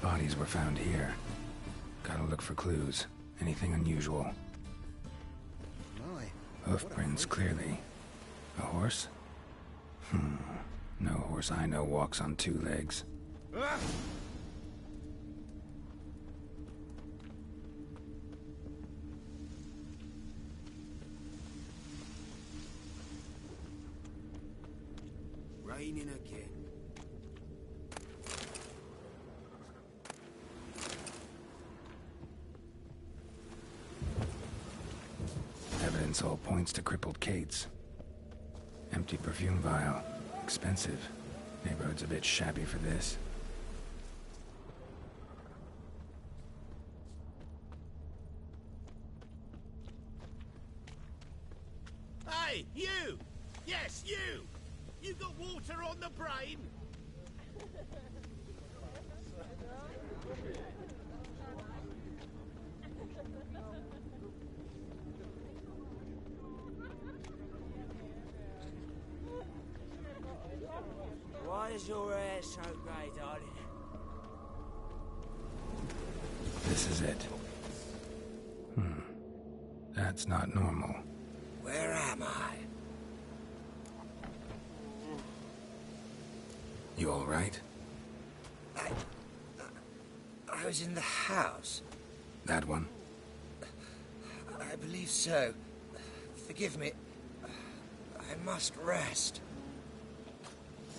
Bodies were found here. Gotta look for clues. Anything unusual. Hoof prints, clearly. A horse? No horse I know walks on two legs. Raining again. Evidence all points to crippled Kate's. Empty perfume vial. Expensive. Neighborhood's a bit shabby for this. Hey, you! Yes, you! You got water on the brain? Why is your hair so grey, darling? This is it. That's not normal. Where am I? You all right? I was in the house. That one? I believe so. Forgive me. I must rest.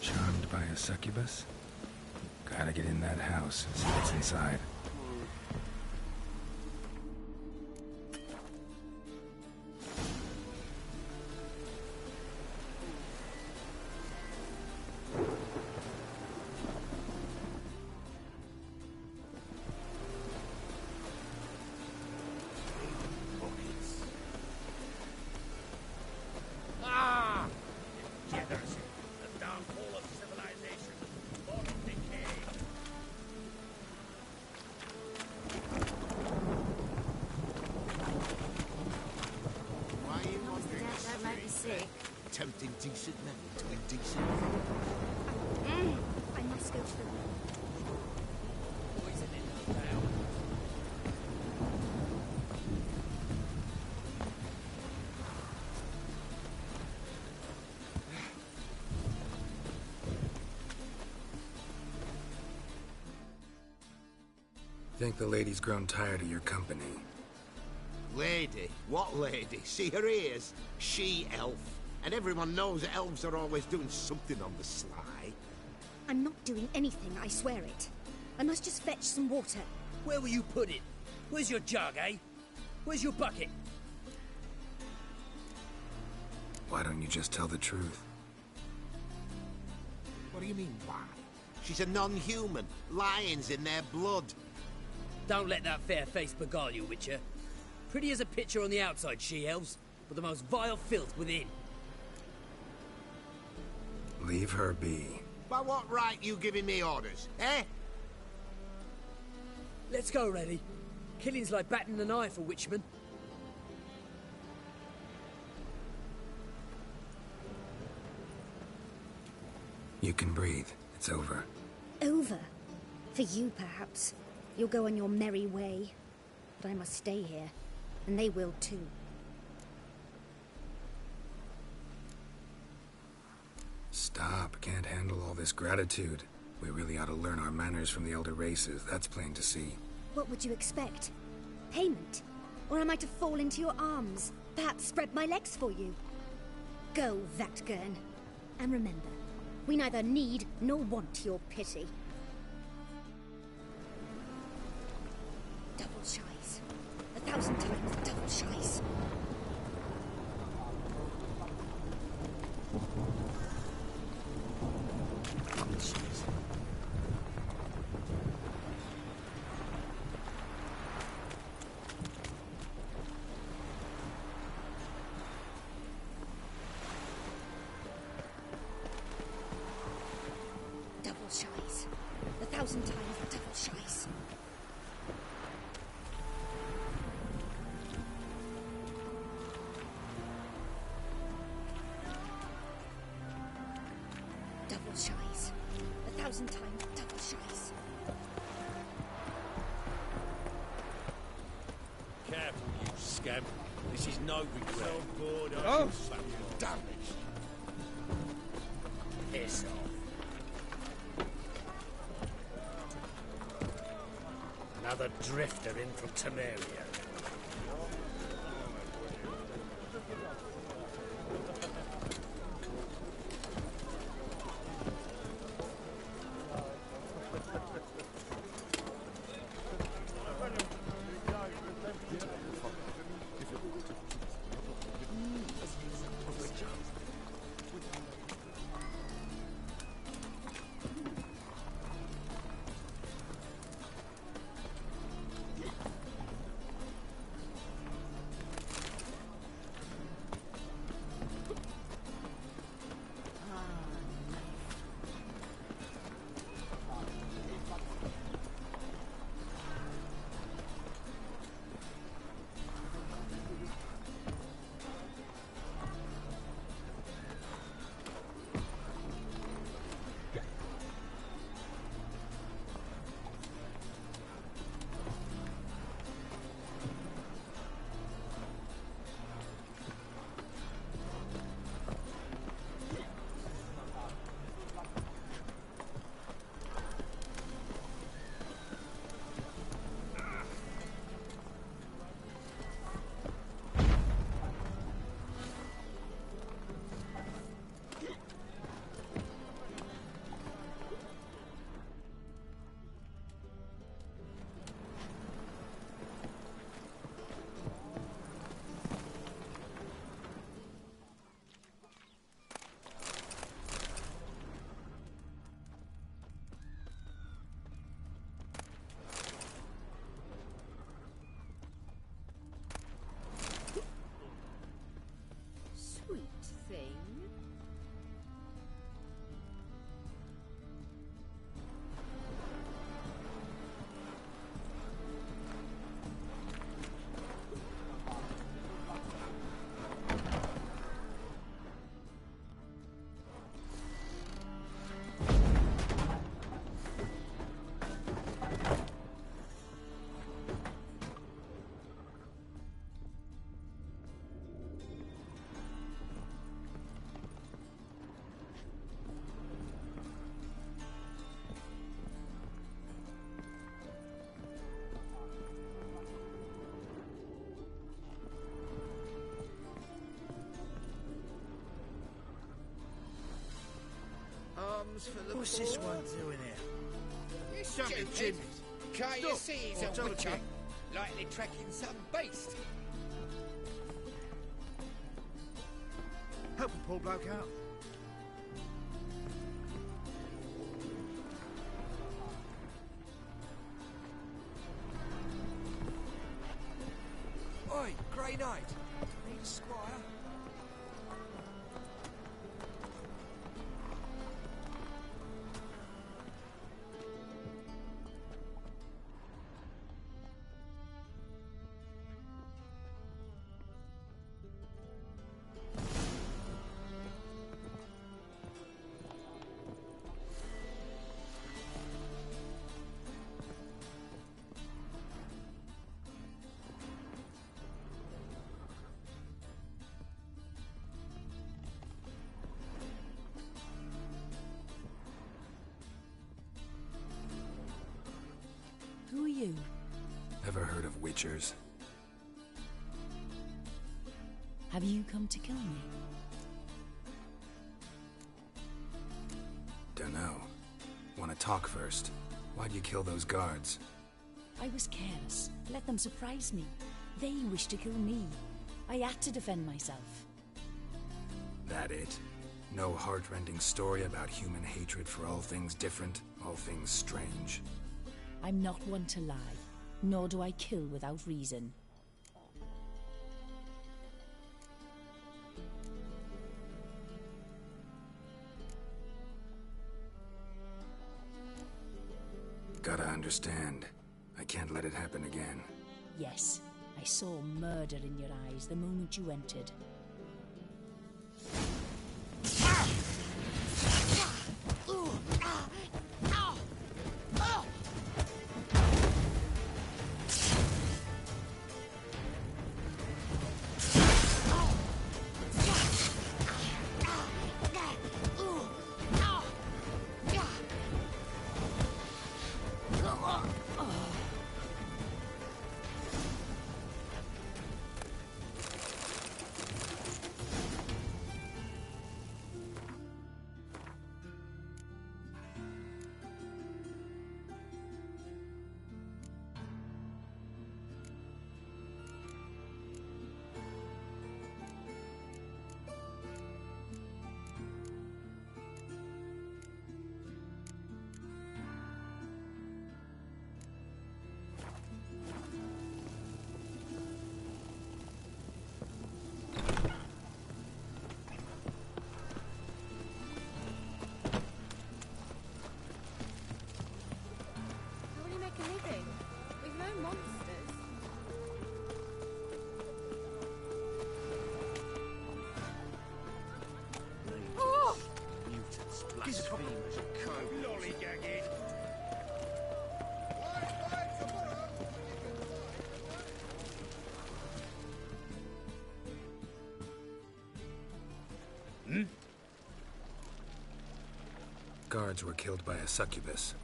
Charmed by a succubus? Gotta get in that house, see what's inside. Tempting decent men into indecent. I must go to the room. Poison in the bow. Think the lady's grown tired of your company. Lady? What lady? See her ears? She-elf. And everyone knows that elves are always doing something on the sly. I'm not doing anything, I swear it. I must just fetch some water. Where will you put it? Where's your jug, eh? Where's your bucket? Why don't you just tell the truth? What do you mean, why? She's a non-human. Lions in their blood. Don't let that fair face beguile you, Witcher. Pretty as a picture on the outside, she-elves, but the most vile filth within. Leave her be. By what right you giving me orders, eh? Let's go, Reddy. Killing's like batting an eye for witchmen. You can breathe. It's over. Over? For you, perhaps. You'll go on your merry way. But I must stay here. And they will too. Stop. Can't handle all this gratitude. We really ought to learn our manners from the elder races. That's plain to see. What would you expect? Payment? Or am I to fall into your arms? Perhaps spread my legs for you? Go, Vatgern. And remember, we neither need nor want your pity. Double shies. 1,000 times double shies. Double shies. 1,000 times double shies. Double shies. 1,000 times double shies. Careful, you scamp. This is Novigrad. So bored, Oh! Damaged. Piss off. Another drifter in from Temeria. What's this one doing here? Jumping chimneys. Can't you Stop, see he's or a tell the witcher? king. Likely tracking some beast. Help the poor bloke out. Oi, Grey Knight. Need a squire? Who are you? Ever heard of witchers? Have you come to kill me? Dunno. Want to talk first? Why'd you kill those guards? I was careless. Let them surprise me. They wished to kill me. I had to defend myself. That it? No heart-rending story about human hatred for all things different, all things strange? I'm not one to lie, nor do I kill without reason. Gotta understand. I can't let it happen again. Yes, I saw murder in your eyes the moment you entered. Guards were killed by a succubus.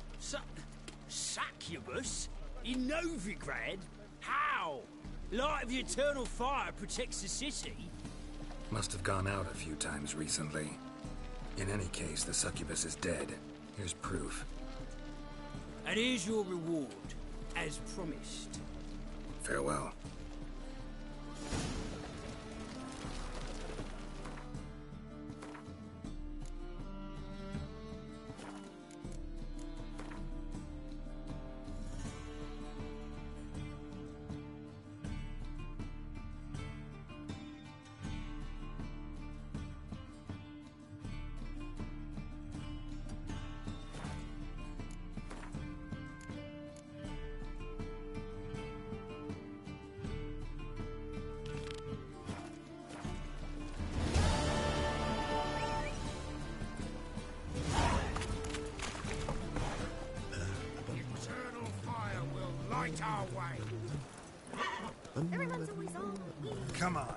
Succubus? In Novigrad? How? Light of the eternal fire protects the city? Must have gone out a few times recently. In any case, the succubus is dead. Here's proof. And here's your reward, as promised. Farewell. Our way. Everyone's always on. Come on.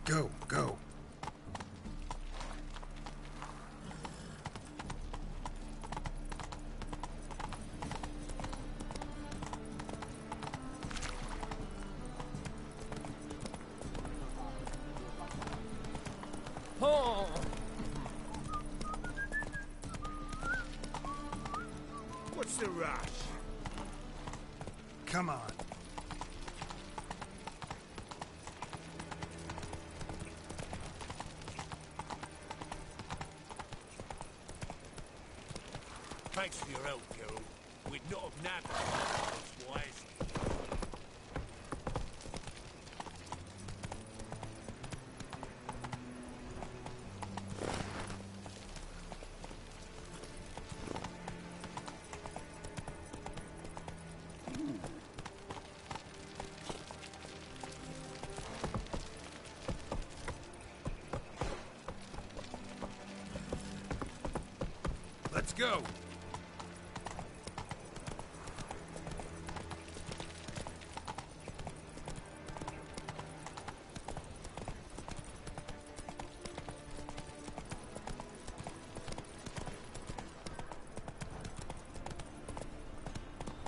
Go, go. Come on. Thanks for your help, Geralt. We'd not have nabbed the wisely. Let's go.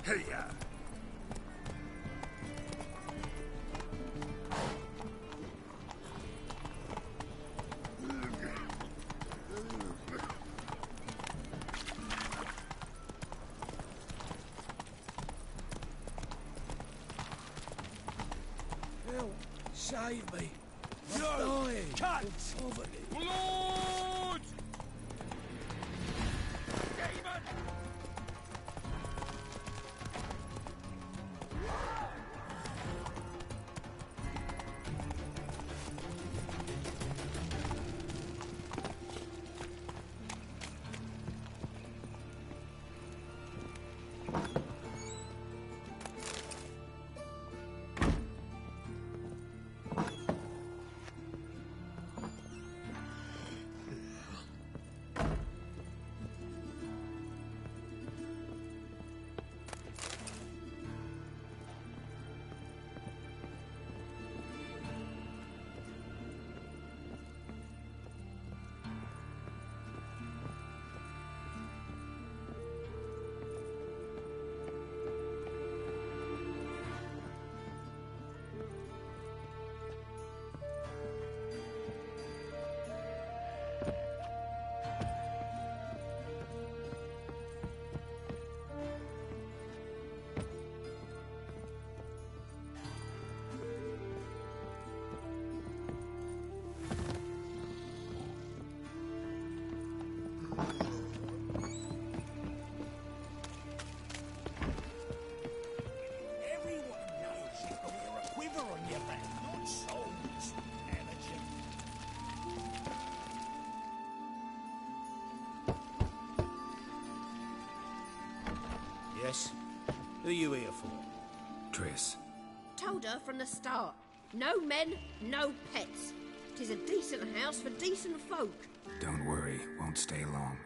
Hey-ya! Help! Save me! I'm No! dying! Cut! Of poverty! Lord! Yes? Who are you here for? Triss. Told her from the start. No men, no pets. 'Tis a decent house for decent folk. Don't worry, won't stay long.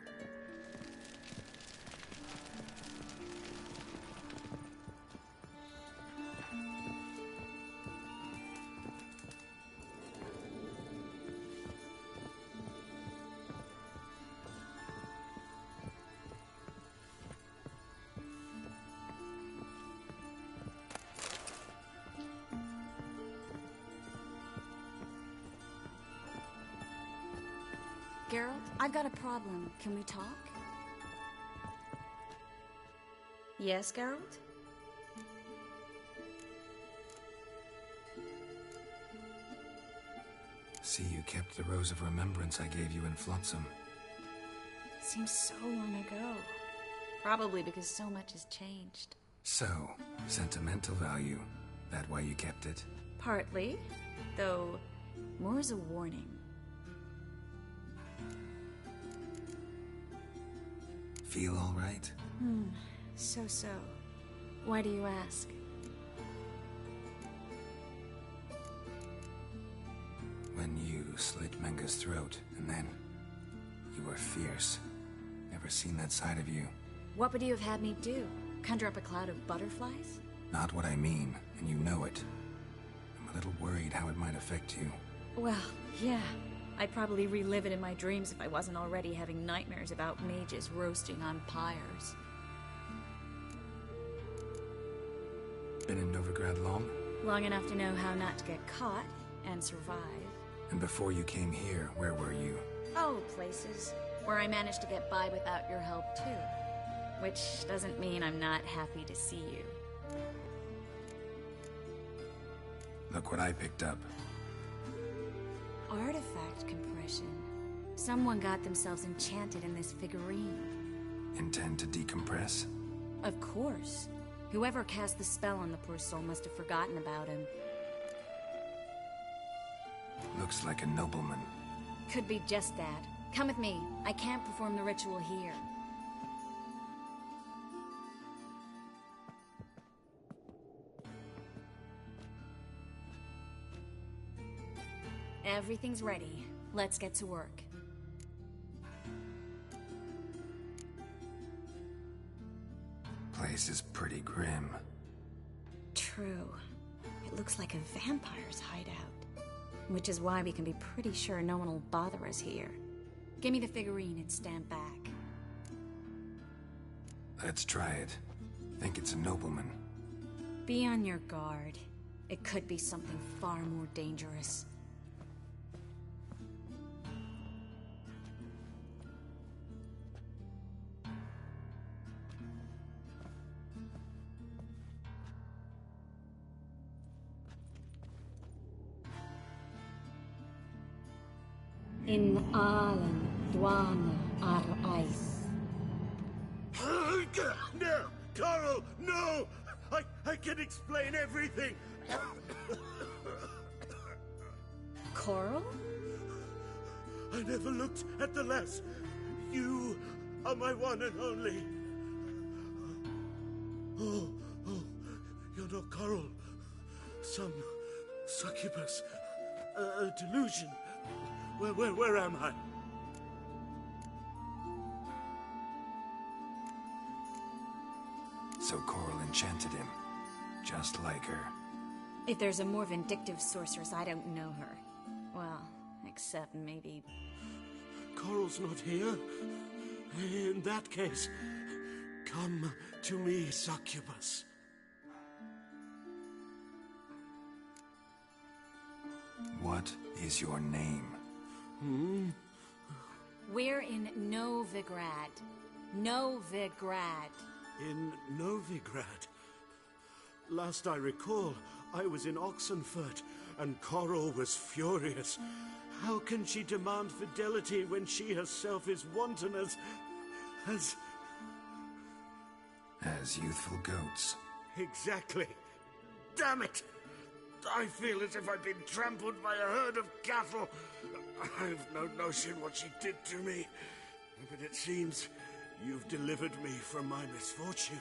Geralt, I've got a problem. Can we talk? Yes, Geralt? See, you kept the Rose of Remembrance I gave you in Flotsam. Seems so long ago. Probably because so much has changed. So, sentimental value. That why you kept it? Partly, though more as a warning. Feel all right? So. Why do you ask? When you slit Menga's throat, and then you were fierce. Never seen that side of you. What would you have had me do? Conjure up a cloud of butterflies? Not what I mean, and you know it. I'm a little worried how it might affect you. Well, yeah. I'd probably relive it in my dreams if I wasn't already having nightmares about mages roasting on pyres. Been in Novigrad long? Long enough to know how not to get caught and survive. And before you came here, where were you? Oh, places where I managed to get by without your help, too. Which doesn't mean I'm not happy to see you. Look what I picked up. Artifact compression. Someone got themselves enchanted in this figurine. Intend to decompress? Of course. Whoever cast the spell on the poor soul must have forgotten about him. Looks like a nobleman. Could be just that. Come with me. I can't perform the ritual here. Everything's ready. Let's get to work. Place is pretty grim. True. It looks like a vampire's hideout. Which is why we can be pretty sure no one will bother us here. Give me the figurine and stand back. Let's try it. Think it's a nobleman. Be on your guard. It could be something far more dangerous. In Alan Dwana ar Ice. No! Coral, no! I can explain everything! Coral? I never looked at the lass. You are my one and only. Oh, you're not Coral. Some succubus. A delusion. Where am I? So Coral enchanted him, just like her. If there's a more vindictive sorceress, I don't know her. Well, except maybe... Coral's not here. In that case, come to me, succubus. What is your name? We're in Novigrad. Novigrad. In Novigrad? Last I recall, I was in Oxenfurt, and Coral was furious. How can she demand fidelity when she herself is wanton as youthful goats. Exactly. Damn it! I feel as if I've been trampled by a herd of cattle. I've no notion what she did to me, but it seems you've delivered me from my misfortune.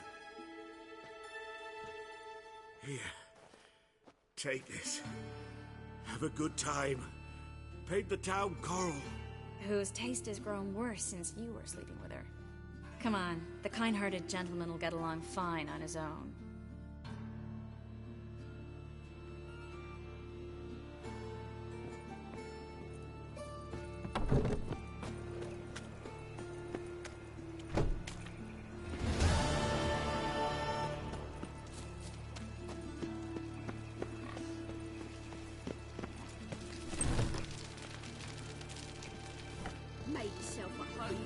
Here, take this. Have a good time. Paint the town Coral. Whose taste has grown worse since you were sleeping with her. Come on, the kind-hearted gentleman will get along fine on his own. Made yourself at home.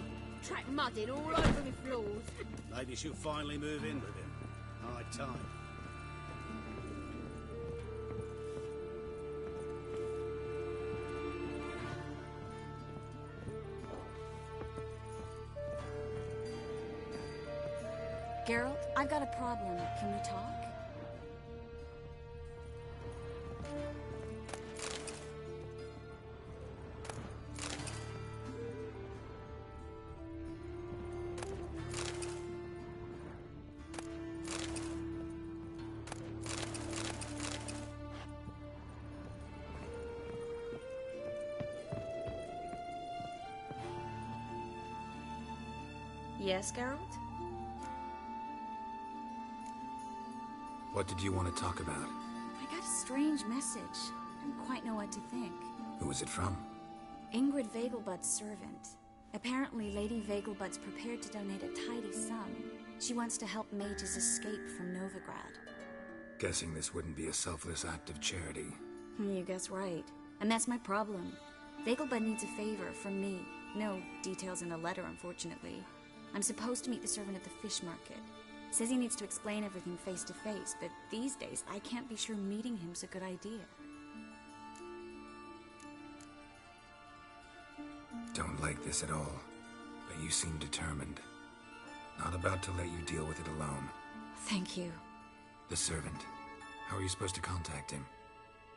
Track mud in all over my floors. Maybe she'll finally move in with him. High time. Geralt, I've got a problem. Can we talk? Yes, Geralt? What did you want to talk about? I got a strange message. I don't quite know what to think. Who was it from? Ingrid Vegelbud's servant. Apparently, Lady Vegelbud's prepared to donate a tidy sum. She wants to help mages escape from Novigrad. Guessing this wouldn't be a selfless act of charity. You guess right. And that's my problem. Vegelbud needs a favor from me. No details in the letter, unfortunately. I'm supposed to meet the servant at the fish market. Says he needs to explain everything face to face, but these days I can't be sure meeting him's a good idea. Don't like this at all, but you seem determined. Not about to let you deal with it alone. Thank you. The servant. How are you supposed to contact him?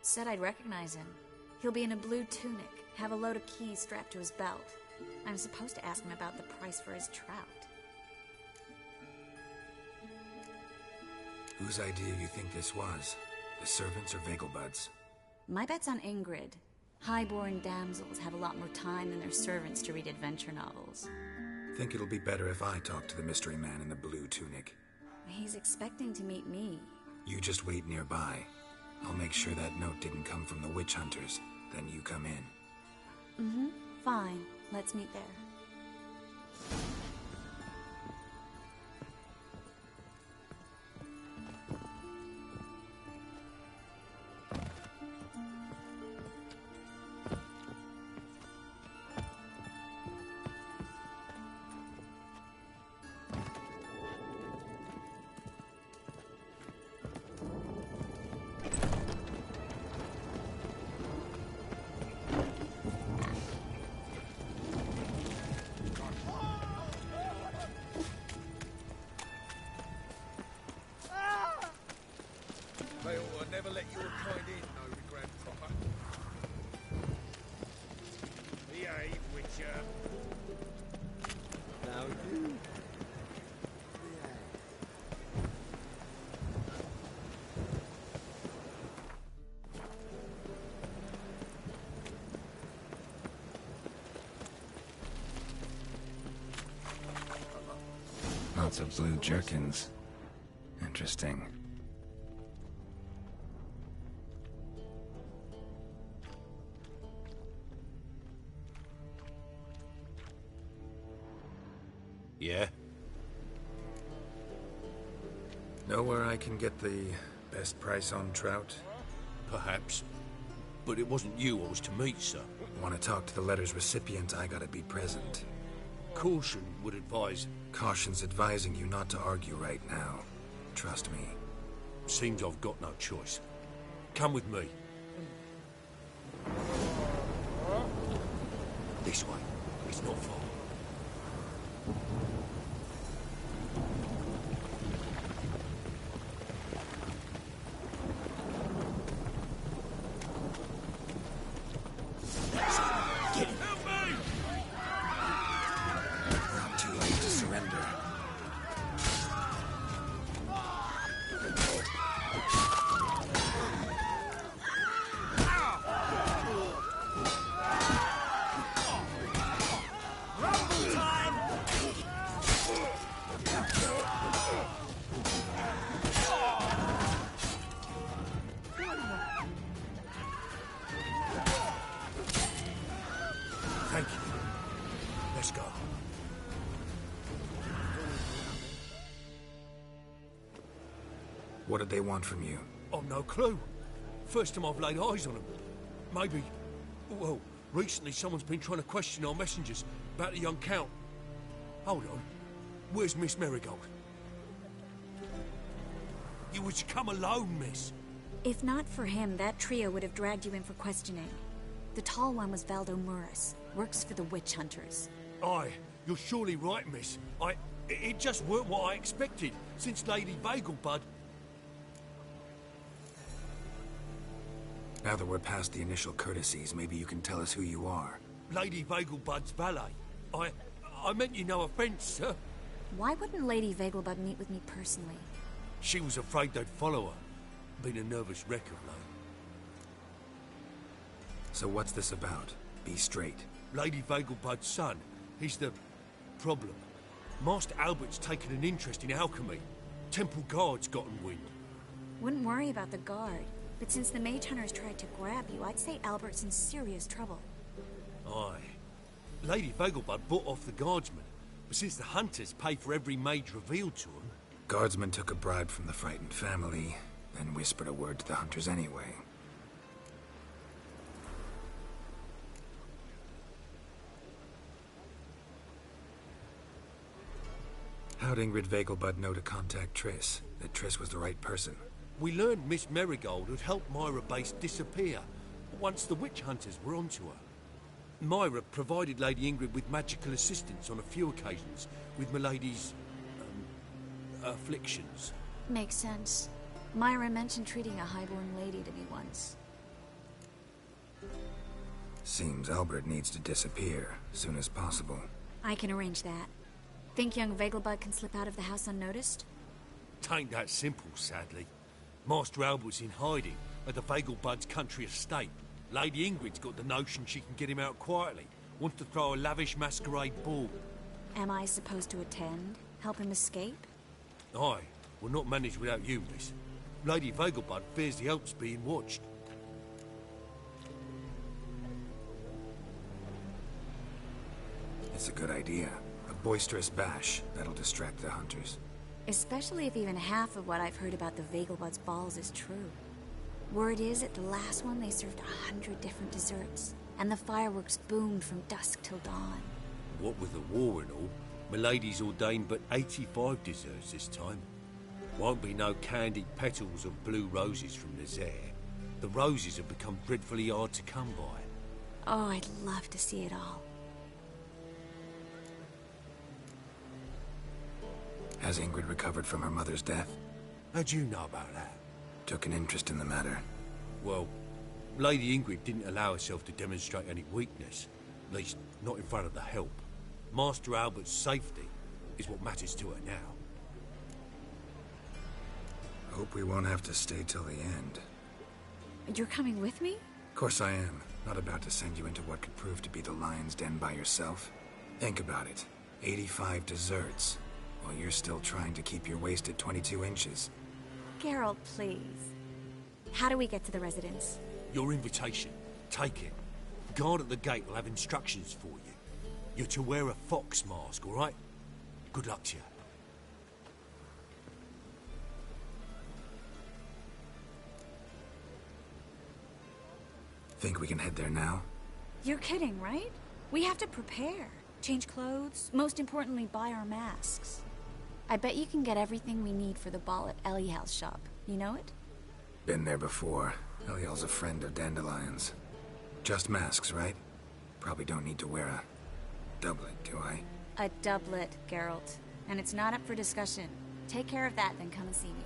Said I'd recognize him. He'll be in a blue tunic, have a load of keys strapped to his belt. I'm supposed to ask him about the price for his trout. Whose idea you think this was? The servants or Vegelbud's? My bet's on Ingrid. High-born damsels have a lot more time than their servants to read adventure novels. Think it'll be better if I talk to the mystery man in the blue tunic. He's expecting to meet me. You just wait nearby. I'll make sure that note didn't come from the witch hunters. Then you come in. Mm-hmm. Fine. Let's meet there. They ought to never let your kind in, Novigrad proper. Behave, Witcher. Now you. Lots of blue jerkins. Interesting. Yeah? Know where I can get the best price on trout? Perhaps. But it wasn't you I was to meet, sir. Want to talk to the letter's recipient, I gotta be present. Caution would advise... Caution's advising you not to argue right now. Trust me. Seems I've got no choice. Come with me. This way. It's not far. Thank you. Let's go. What did they want from you? I've no clue. First time I've laid eyes on them. Maybe... Well, recently someone's been trying to question our messengers about the young Count. Hold on. Where's Miss Marigold? You was to come alone, miss. If not for him, that trio would have dragged you in for questioning. The tall one was Valdo Murris. Works for the witch hunters. Aye, you're surely right, miss. It just weren't what I expected, since Lady Vegelbud... Now that we're past the initial courtesies, maybe you can tell us who you are. Lady Vegelbud's valet. I meant you no offence, sir. Why wouldn't Lady Vegelbud meet with me personally? She was afraid they'd follow her. Been a nervous wreck of late. So what's this about? Be straight. Lady Vegelbud's son. He's the... problem. Master Albert's taken an interest in alchemy. Temple Guard's gotten wind. Wouldn't worry about the guard. But since the mage hunters tried to grab you, I'd say Albert's in serious trouble. Aye. Lady Vegelbud bought off the guardsmen. But since the hunters pay for every mage revealed to them... Guardsmen took a bribe from the frightened family, then whispered a word to the hunters anyway. How'd Ingrid Vegelbud know to contact Triss? That Triss was the right person? We learned Miss Marigold had helped Myra Base disappear once the witch hunters were onto her. Myra provided Lady Ingrid with magical assistance on a few occasions with Milady's afflictions. Makes sense. Myra mentioned treating a highborn lady to me once. Seems Albert needs to disappear soon as possible. I can arrange that. Think young Vegelbud can slip out of the house unnoticed? Tain't that simple, sadly. Master Albert's in hiding at the Vegelbud's country estate. Lady Ingrid's got the notion she can get him out quietly. Wants to throw a lavish masquerade ball. Am I supposed to attend? Help him escape? Aye, we'll not manage without you, miss. Lady Vegelbud fears the Alps being watched. It's a good idea. A boisterous bash. That'll distract the hunters. Especially if even half of what I've heard about the Vegelbud's balls is true. Word is, at the last one they served 100 different desserts, and the fireworks boomed from dusk till dawn. What with the war and all, Milady's ordained but 85 desserts this time. Won't be no candied petals of blue roses from Nazaire. The roses have become dreadfully hard to come by. Oh, I'd love to see it all. Has Ingrid recovered from her mother's death? How'd you know about that? Took an interest in the matter. Well, Lady Ingrid didn't allow herself to demonstrate any weakness. At least, not in front of the help. Master Albert's safety is what matters to her now. Hope we won't have to stay till the end. You're coming with me? Of course I am. Not about to send you into what could prove to be the lion's den by yourself. Think about it. 85 desserts, while you're still trying to keep your waist at 22 inches. Geralt, please. How do we get to the residence? Your invitation. Take it. Guard at the gate will have instructions for you. You're to wear a fox mask, all right? Good luck to you. Think we can head there now? You're kidding, right? We have to prepare. Change clothes. Most importantly, buy our masks. I bet you can get everything we need for the ball at Eliel's shop. You know it? Been there before. Eliel's a friend of Dandelion's. Just masks, right? Probably don't need to wear a doublet, do I? A doublet, Geralt. And it's not up for discussion. Take care of that, then come and see me.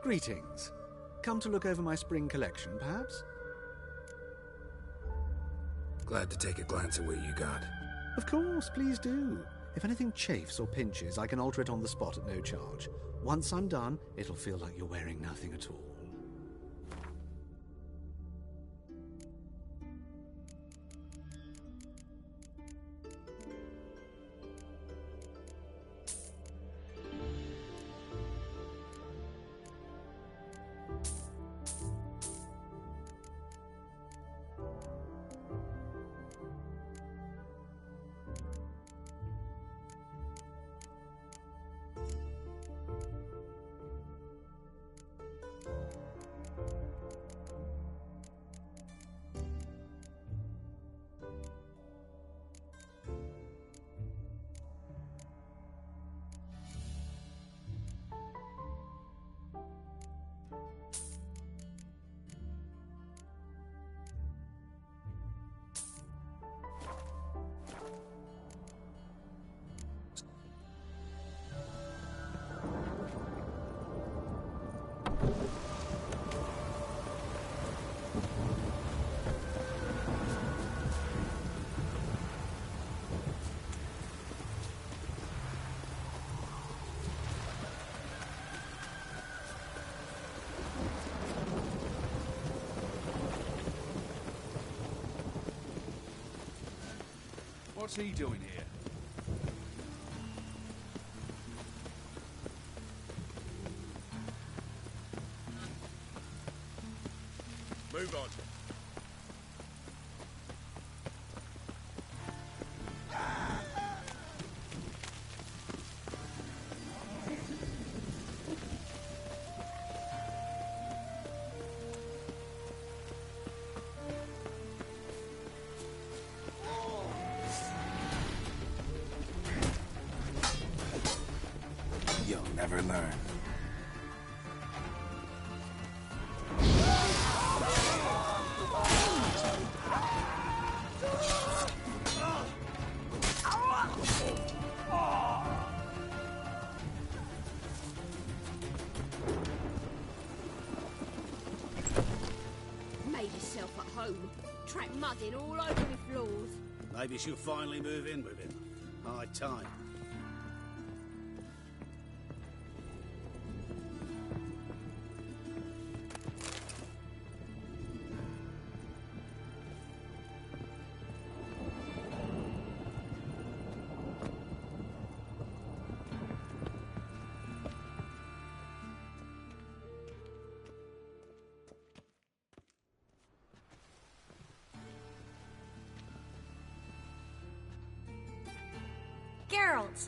Greetings. Come to look over my spring collection, perhaps? Glad to take a glance at what you got. Of course, please do. If anything chafes or pinches, I can alter it on the spot at no charge. Once I'm done, it'll feel like you're wearing nothing at all. What's he doing here? Move on. You'll never learn. Made yourself at home. Track mud in all over the floors. Maybe she'll finally move in with him. High time. Geralt!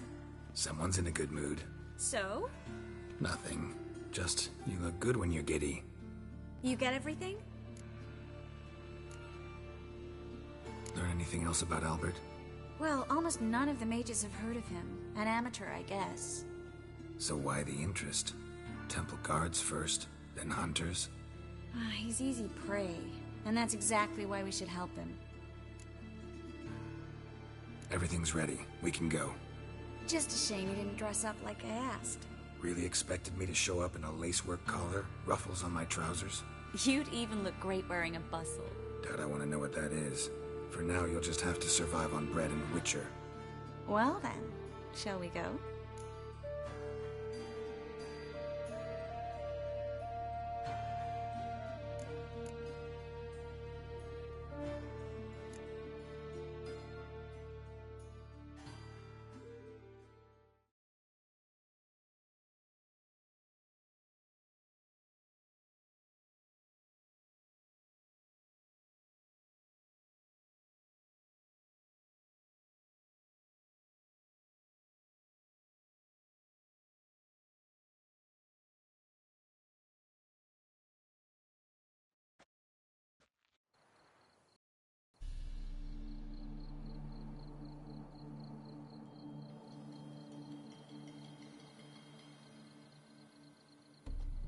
Someone's in a good mood. So? Nothing. Just, you look good when you're giddy. You get everything? Learn anything else about Albert? Well, almost none of the mages have heard of him. An amateur, I guess. So why the interest? Temple guards first, then hunters? He's easy prey, and that's exactly why we should help him. Everything's ready. We can go. Just a shame he didn't dress up like I asked. Really expected me to show up in a lacework collar, ruffles on my trousers? You'd even look great wearing a bustle. Doubt I want to know what that is. For now, you'll just have to survive on bread and Witcher. Well then, shall we go?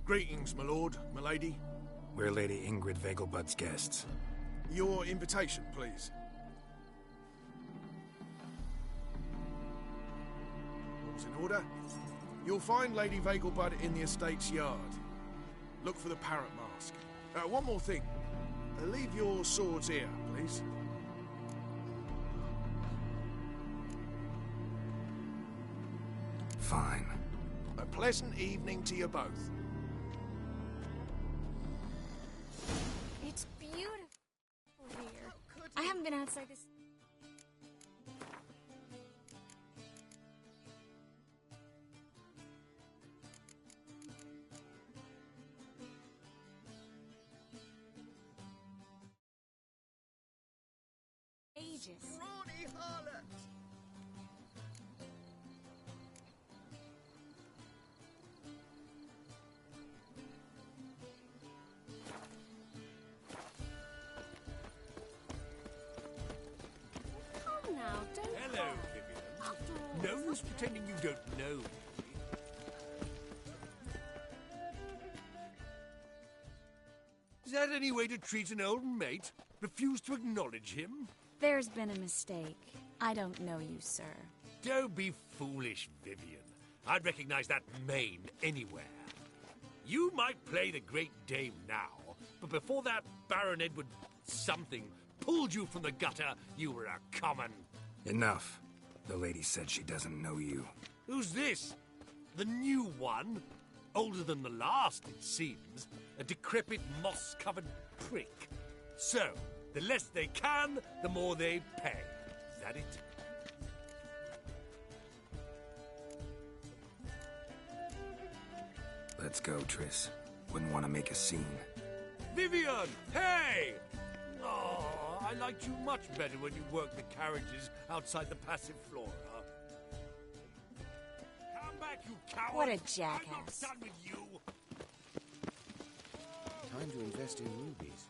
Greetings, my lord, my lady. We're Lady Ingrid Vegelbud's guests. Your invitation, please. All's in order. You'll find Lady Vegelbud in the estate's yard. Look for the parrot mask. One more thing. Leave your swords here, please. Fine. A pleasant evening to you both. It's beautiful here. I haven't been outside this... ages. Scrawny harlot! Come now, don't Hello, cry. Vivian. After all, No there's use pretending you don't know. Is that any way to treat an old mate? Refuse to acknowledge him? There's been a mistake. I don't know you, sir. Don't be foolish, Vivian. I'd recognize that mane anywhere. You might play the Great Dame now, but before that Baron Edward something pulled you from the gutter, you were a common... Enough. The lady said she doesn't know you. Who's this? The new one? Older than the last, it seems. A decrepit, moss-covered prick. So, the less they can, the more they pay. Is that it? Let's go, Triss. Wouldn't want to make a scene. Vivian! Hey! Oh, I liked you much better when you worked the carriages outside the passive flora. Come back, you coward! What a I'm not jackass. done with you! Time to invest in rubies.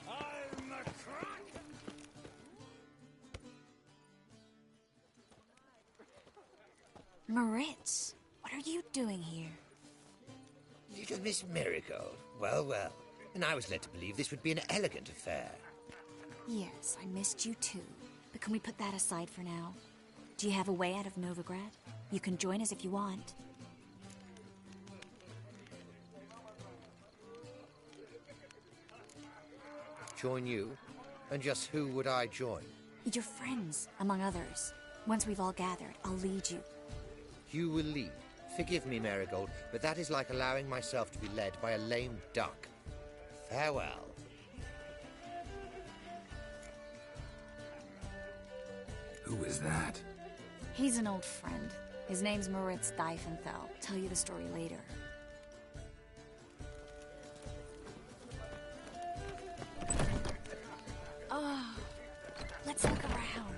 I'm a crack! Moritz, what are you doing here? Little Miss Marigold. Well, well. And I was led to believe this would be an elegant affair. Yes, I missed you too. But can we put that aside for now? Do you have a way out of Novigrad? You can join us if you want. Join you? And just who would I join? Your friends, among others. Once we've all gathered, I'll lead you. You will lead. Forgive me, Marigold, but that is like allowing myself to be led by a lame duck. Farewell. Who is that? He's an old friend. His name's Moritz Diefenthal. Tell you the story later. Oh, let's look around.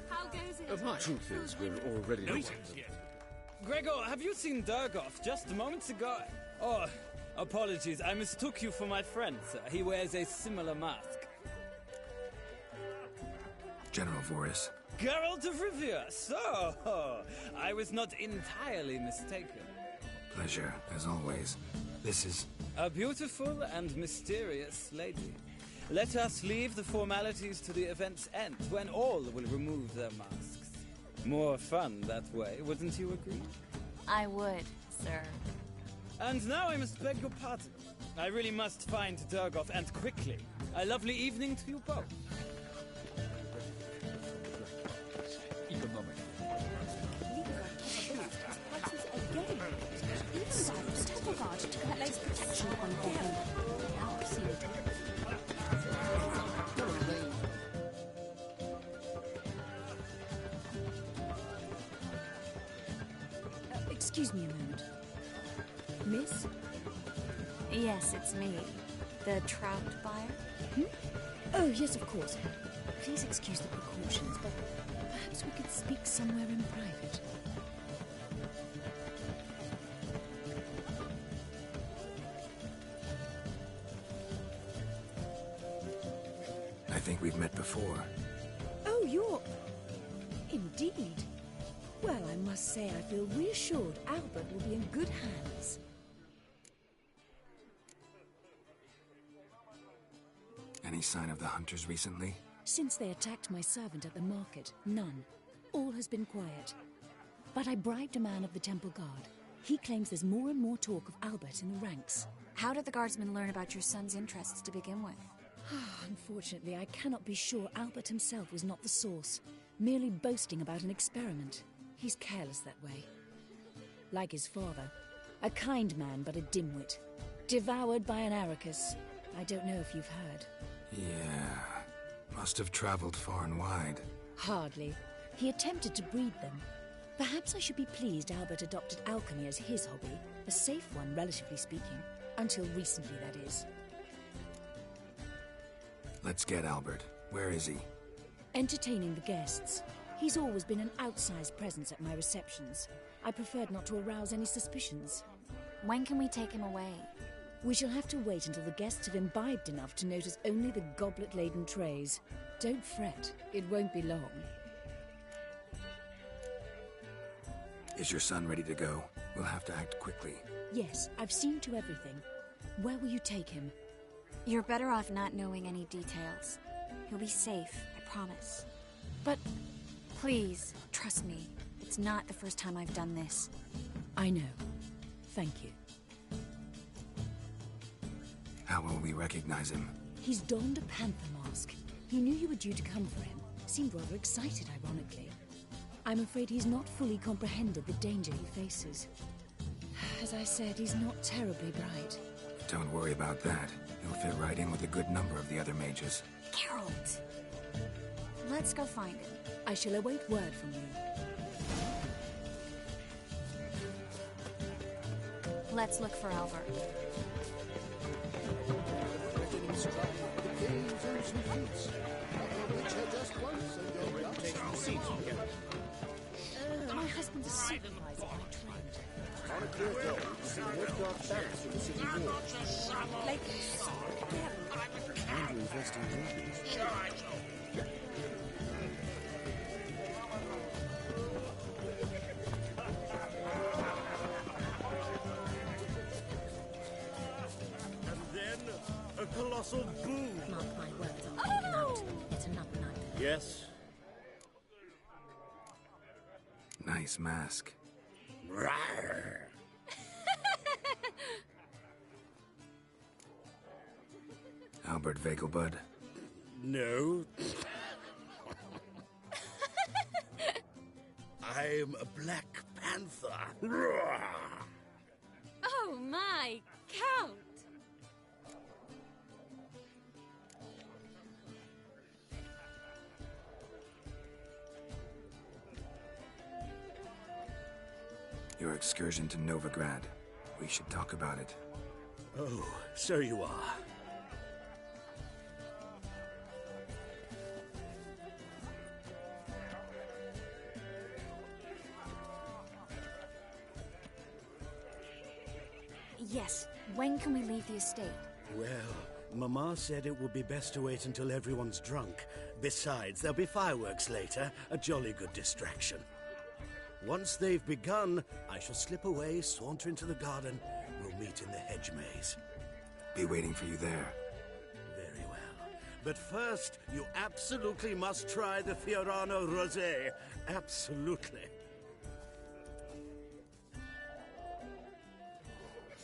How goes it? The truth is, we're already... Gregor, have you seen Durgoff just moments ago? Oh, apologies. I mistook you for my friend, sir. He wears a similar mask. General Voris. Geralt of Rivia. So, I was not entirely mistaken. Pleasure, as always. This is... A beautiful and mysterious lady. Let us leave the formalities to the event's end, when all will remove their masks. More fun that way, wouldn't you agree? I would, sir. And now I must beg your pardon. I really must find Durgoff, and quickly. A lovely evening to you both. Excuse me a moment. Miss? Yes, it's me. The trout buyer? Hmm? Oh, yes, of course. Please excuse the precautions, but perhaps we could speak somewhere in private. I think we've met before. Oh, you're... Indeed. Well, I must say I feel reassured Albert will be in good hands. Any sign of the hunters recently? Since they attacked my servant at the market, none. All has been quiet. But I bribed a man of the Temple Guard. He claims there's more and more talk of Albert in the ranks. How did the guardsmen learn about your son's interests to begin with? Unfortunately, I cannot be sure Albert himself was not the source, merely boasting about an experiment. He's careless that way. Like his father. A kind man, but a dimwit. Devoured by an Arrakis. I don't know if you've heard. Yeah. Must have traveled far and wide. Hardly. He attempted to breed them. Perhaps I should be pleased Albert adopted alchemy as his hobby. A safe one, relatively speaking. Until recently, that is. Let's get Albert. Where is he? Entertaining the guests. He's always been an outsized presence at my receptions. I preferred not to arouse any suspicions. When can we take him away? We shall have to wait until the guests have imbibed enough to notice only the goblet-laden trays. Don't fret, it won't be long. Is your son ready to go? We'll have to act quickly. Yes, I've seen to everything. Where will you take him? You're better off not knowing any details. He'll be safe, I promise. But... Please, trust me. It's not the first time I've done this. I know. Thank you. How will we recognize him? He's donned a panther mask. He knew you were due to come for him. Seemed rather excited, ironically. I'm afraid he's not fully comprehended the danger he faces. As I said, he's not terribly bright. Don't worry about that. He'll fit right in with a good number of the other mages. Geralt! Let's go find him. I shall await word from you. Let's look for Albert. My husband's a supervisor by trade. On a clear day, you see red dark barracks from the city wall. Lately, so And you invest in rubies. A colossal boom. Mark my words, I'll take him out. It's another night. Yes. Nice mask. Rawr. Albert Vegelbud? No. I'm a Black Panther. Rawr. Oh my, Count! Your excursion to Novigrad. We should talk about it. Oh, so you are. Yes, when can we leave the estate? Well, Mama said it would be best to wait until everyone's drunk. Besides, there'll be fireworks later, a jolly good distraction. Once they've begun, I shall slip away, saunter into the garden. We'll meet in the hedge maze. Be waiting for you there. Very well. But first, you absolutely must try the Fiorano Rosé. Absolutely.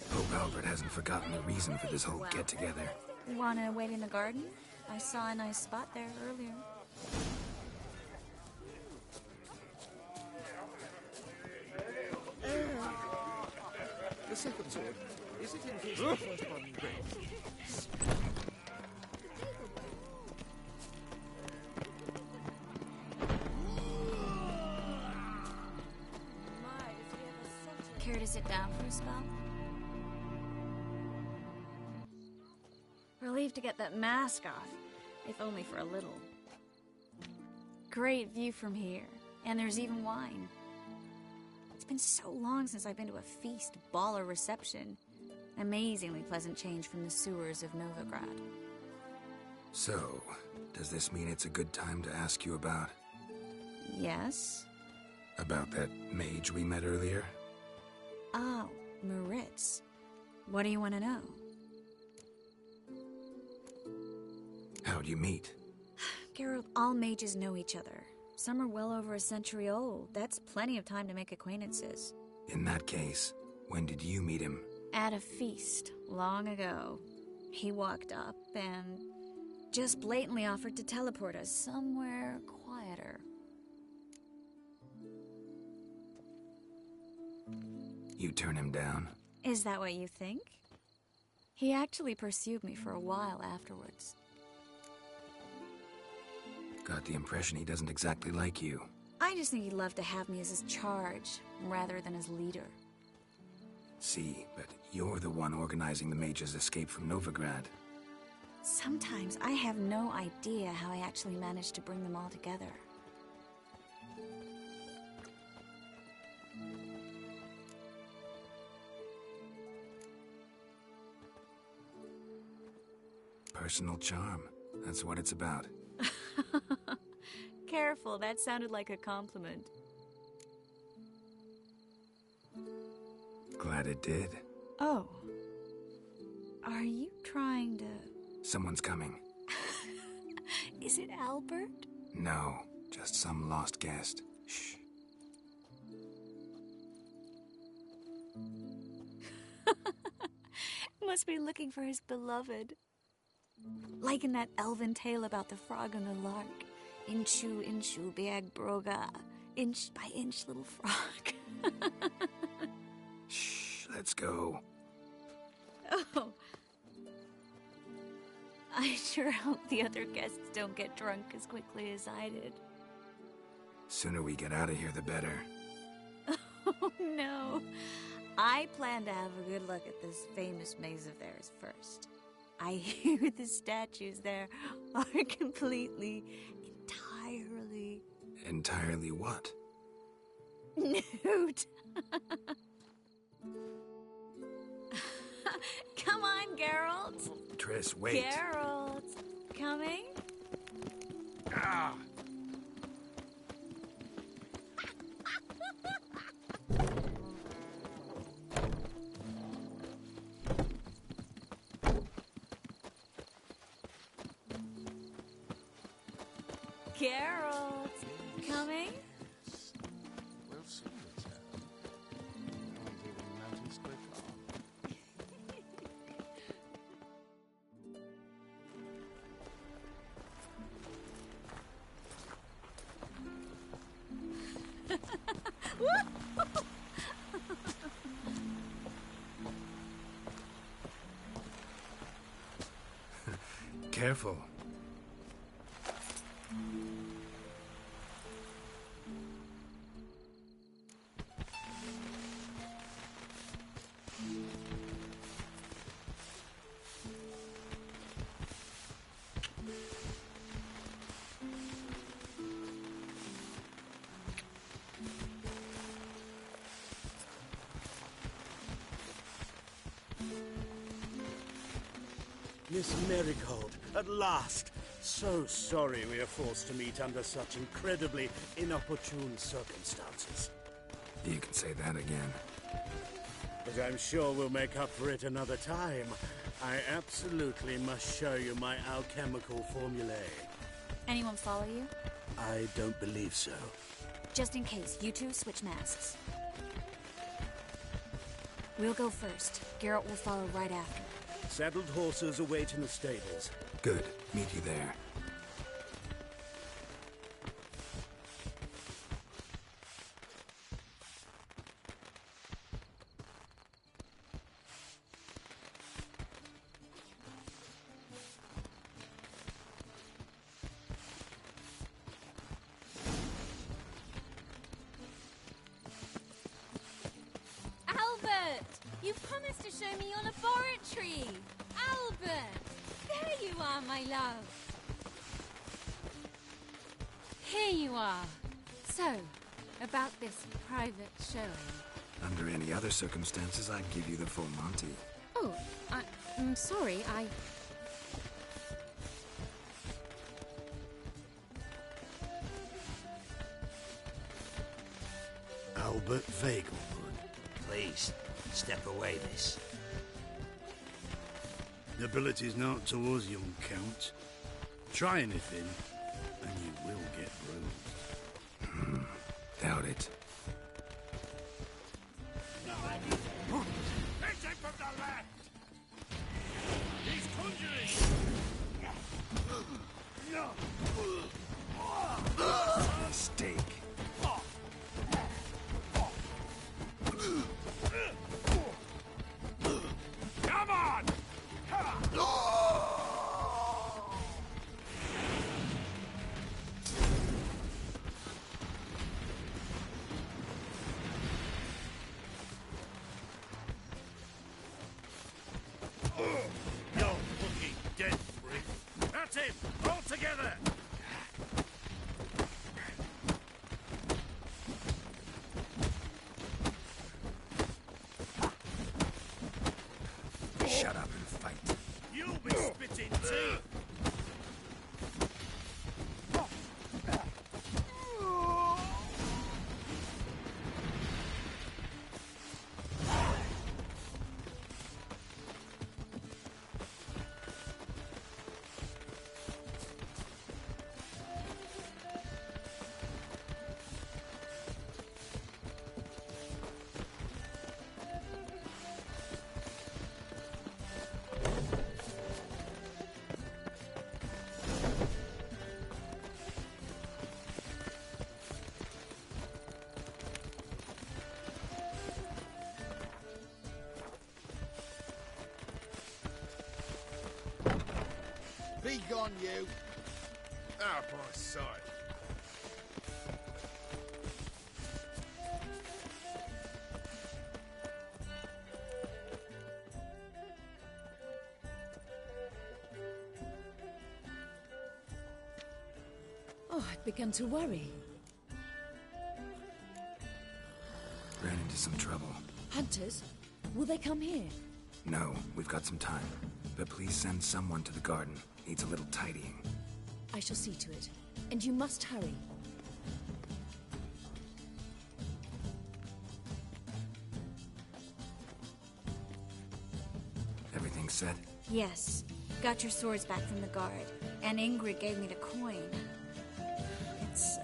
Hope Albert hasn't forgotten the reason for this whole get-together. Wanna wait in the garden? I saw a nice spot there earlier. The second sword. Is it in case the first one breaks? Care to sit down for a spell? Relieved to get that mask off, if only for a little. Great view from here, and there's even wine. It's been so long since I've been to a feast, ball, or reception. Amazingly pleasant change from the sewers of Novigrad. So, does this mean it's a good time to ask you about... Yes? About that mage we met earlier? Oh, Maritz. What do you want to know? How'd you meet? Geralt, all mages know each other. Some are well over a century old. That's plenty of time to make acquaintances. In that case, when did you meet him? At a feast, long ago. He walked up and just blatantly offered to teleport us somewhere quieter. You turn him down? Is that what you think? He actually pursued me for a while afterwards. Got the impression he doesn't exactly like you. I just think he'd love to have me as his charge, rather than his leader. See, but you're the one organizing the mage's escape from Novigrad. Sometimes I have no idea how I actually managed to bring them all together. Personal charm. That's what it's about. Careful, that sounded like a compliment. Glad it did. Oh. Are you trying to... Someone's coming. Is it Albert? No, just some lost guest. Shh. Must be looking for his beloved. Like in that elven tale about the frog and the lark. Inchu, inchu, beag broga. Inch by inch, little frog. Shh, let's go. Oh. I sure hope the other guests don't get drunk as quickly as I did. Sooner we get out of here, the better. Oh, no. I plan to have a good look at this famous maze of theirs first. I hear the statues there are completely, entirely... Entirely what? nude. Come on, Geralt. Triss, wait. Geralt. Coming? Ah! Geralt. Coming? We'll soon return. Can't even notice quick Careful. Miss Marigold, at last! So sorry we are forced to meet under such incredibly inopportune circumstances. You can say that again. But I'm sure we'll make up for it another time. I absolutely must show you my alchemical formulae. Anyone follow you? I don't believe so. Just in case, you two switch masks. We'll go first. Geralt will follow right after. Saddled horses await in the stables. Good. Meet you there. Albert! You promised to show me your laboratory! Albert! There you are, my love! Here you are. So, about this private showing. Under any other circumstances, I'd give you the full Monty. Oh, I'm sorry, Albert Vagelwood. Please, step away, miss. Nobility's not towards young Count. Try anything, and you will get bruised. Doubt it. Hit him from the left! He's conjuring! Mistake. Come on! You're fucking dead, Rick. That's him! All together! Shut up and fight. You'll be spitting teeth! Be gone, you! Out of my sight. Oh, I'd begun to worry. Ran into some trouble. Hunters? Will they come here? No, we've got some time. But please send someone to the garden. Needs a little tidying. I shall see to it. And you must hurry. Everything set? Yes. Got your swords back from the guard. And Ingrid gave me the coin. It's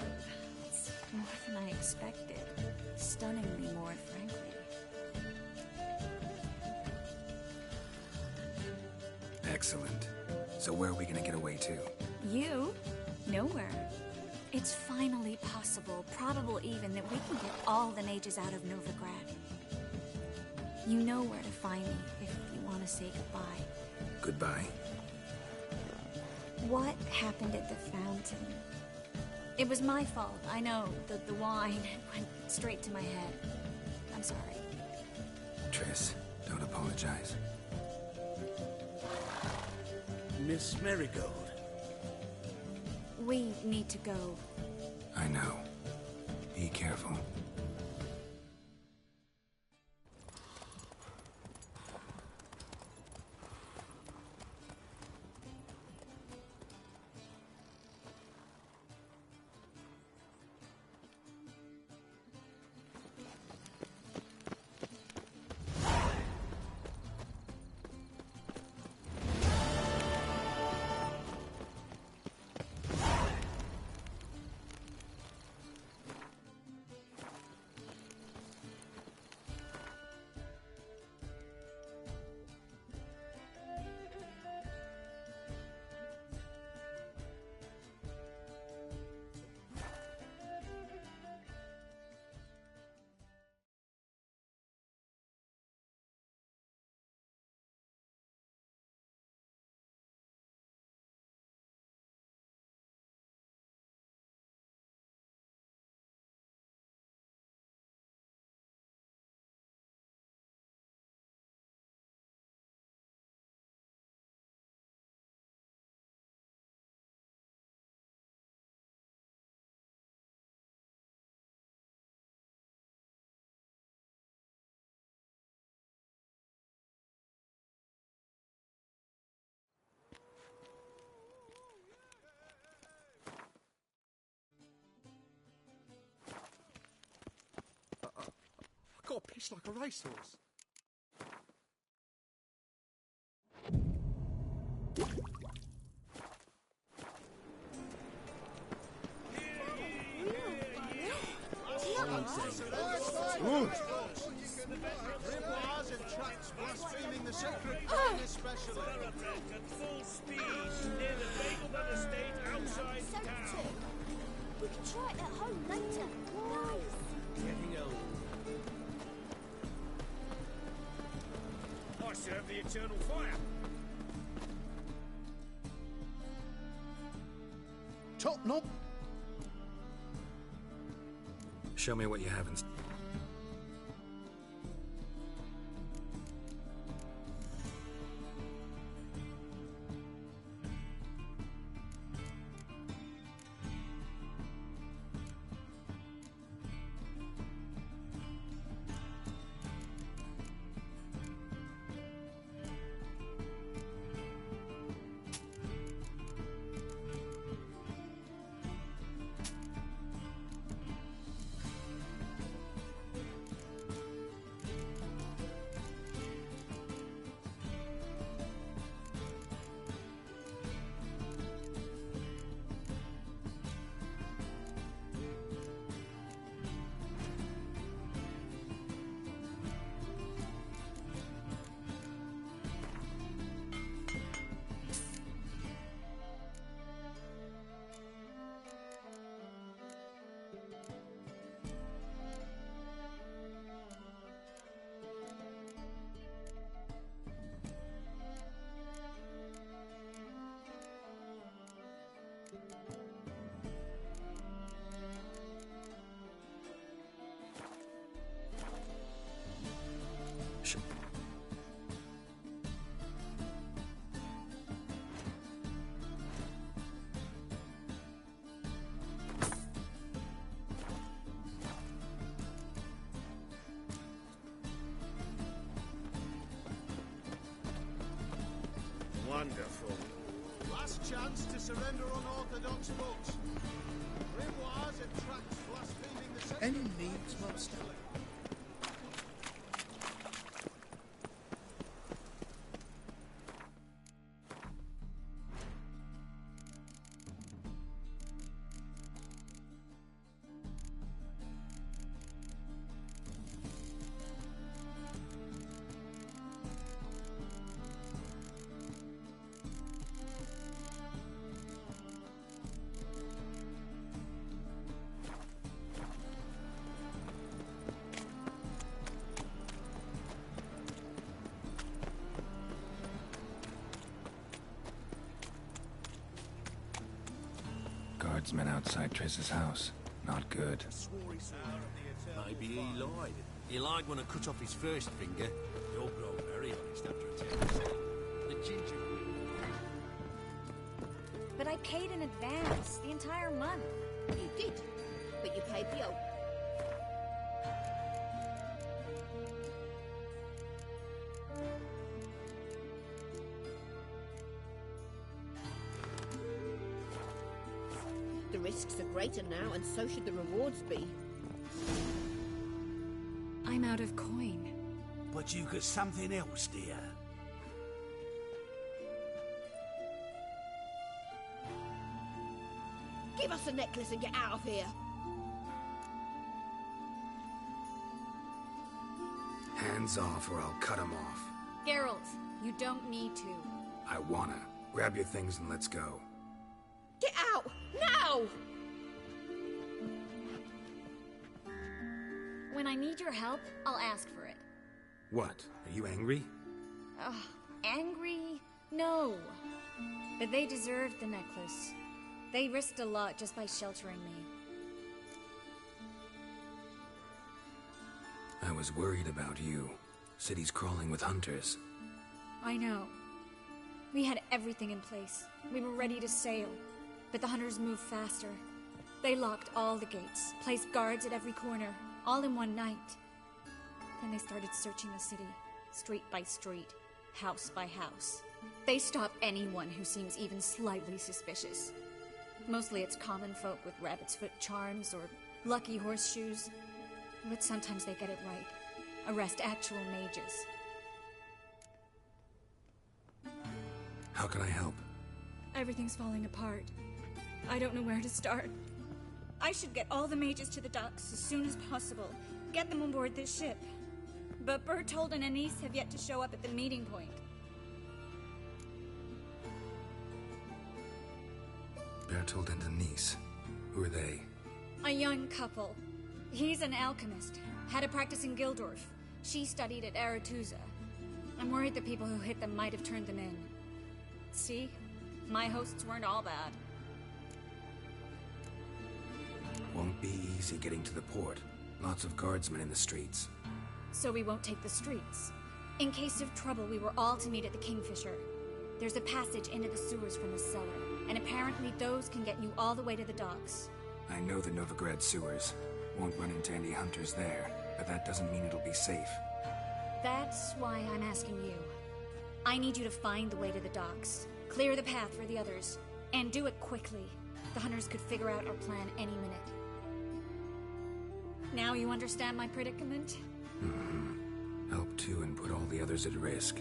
more than I expected. Stunningly more, frankly. Excellent. So where are we gonna get away to? You? Nowhere. It's finally possible, probable even, that we can get all the mages out of Novigrad. You know where to find me if you want to say goodbye. Goodbye? What happened at the fountain? It was my fault, I know. The wine went straight to my head. I'm sorry. Triss, don't apologize. Miss Marigold. We need to go. I know. Be careful. I got pissed like a racehorse. Blaspheming the sacred especially. At full speed near the Nagelman estate outside town. We can try it at home later. Nice. Getting old. I serve the eternal fire. Top knob. Show me what you have in... Wonderful. Last chance to surrender unorthodox books. Grimoires and tracts blaspheming the Any needs, Master? Guardsmen outside Triss's house. Not good. Maybe he lied. He lied when I cut off his first finger. He'll grow very honest after a time. The ginger. But I paid in advance, the entire month. You did, but you paid the old. The risks are greater now, and so should the rewards be. I'm out of coin. But you got something else, dear. Give us the necklace and get out of here. Hands off or I'll cut him off. Geralt, you don't need to. I wanna. Grab your things and let's go. Get out! Now! When I need your help, I'll ask for it. What? Are you angry? Angry? No. But they deserved the necklace. They risked a lot just by sheltering me. I was worried about you. City's crawling with hunters. I know. We had everything in place. We were ready to sail. But the hunters moved faster. They locked all the gates, placed guards at every corner, all in one night. Then they started searching the city, street by street, house by house. They stop anyone who seems even slightly suspicious. Mostly it's common folk with rabbit's foot charms or lucky horseshoes. But sometimes they get it right. Arrest actual mages. How can I help? Everything's falling apart. I don't know where to start. I should get all the mages to the docks as soon as possible. Get them on board this ship. But Bertold and Anise have yet to show up at the meeting point. Bertold and Anise. Who are they? A young couple. He's an alchemist. Had a practice in Gildorf. She studied at Aretuza. I'm worried the people who hit them might have turned them in. See? My hosts weren't all bad. Won't be easy getting to the port. Lots of guardsmen in the streets. So we won't take the streets. In case of trouble, we were all to meet at the Kingfisher. There's a passage into the sewers from the cellar, and apparently those can get you all the way to the docks. I know the Novigrad sewers. Won't run into any hunters there, but that doesn't mean it'll be safe. That's why I'm asking you. I need you to find the way to the docks, clear the path for the others, and do it quickly. The hunters could figure out our plan any minute. Now you understand my predicament? Help two and put all the others at risk.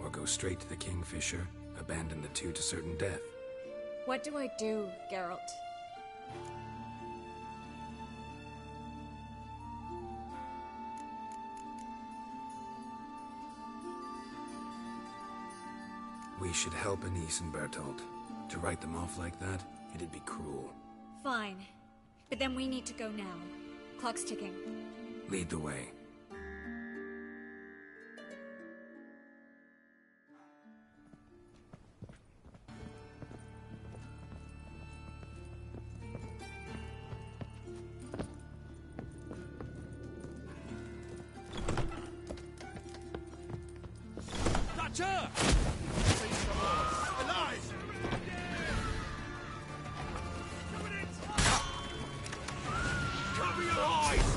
Or go straight to the Kingfisher, abandon the two to certain death. What do I do, Geralt? We should help Anise and Bertold. To write them off like that, it'd be cruel. Fine. But then we need to go now. Clock's ticking. Lead the way. That's her! Alive! Cover your eyes!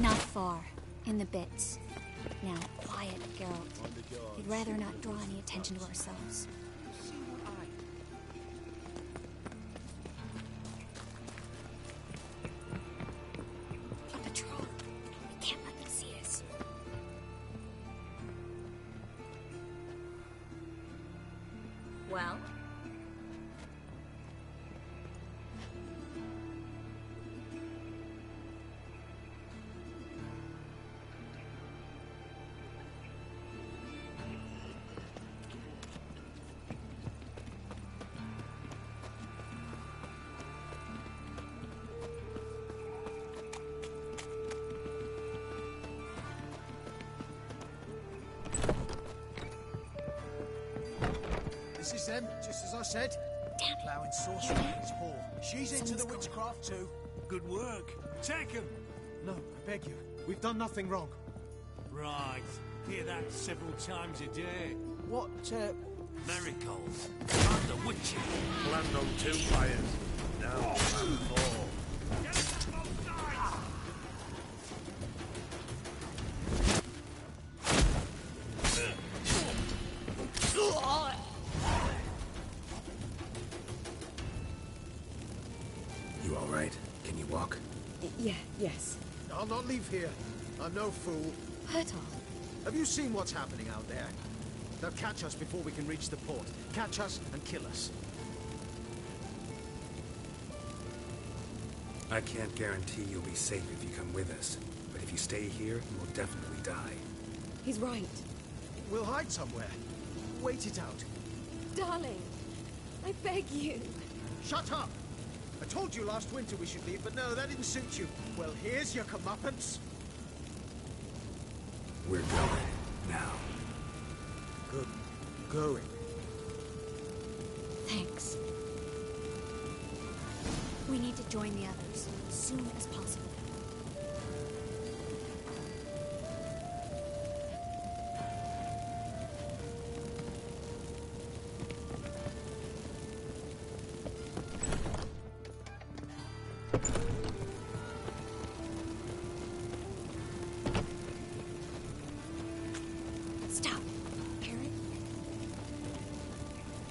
Not far. In the bits. Now, quiet, Geralt. We'd rather not draw any attention to ourselves. A patrol. We can't let them see us. Well? This is them, just as I said. Ploughing sorcery in its hall. She's into the witchcraft too. Good work. Take him. No, I beg you. We've done nothing wrong. Right. Hear that several times a day. What, Miracles. I'm the Witcher. Planned on 2 players. Now plan 4. You all right? Can you walk? Yeah, yes. I'll not leave here. I'm no fool. Hurt all. Have you seen what's happening out there? They'll catch us before we can reach the port. Catch us and kill us. I can't guarantee you'll be safe if you come with us. But if you stay here, you will definitely die. He's right. We'll hide somewhere. Wait it out. Darling, I beg you. Shut up! I told you last winter we should leave, but no, that didn't suit you. Well, here's your comeuppance. We're going. Now. Good. Going. Thanks. We need to join the others as soon as possible. Stop. Karen?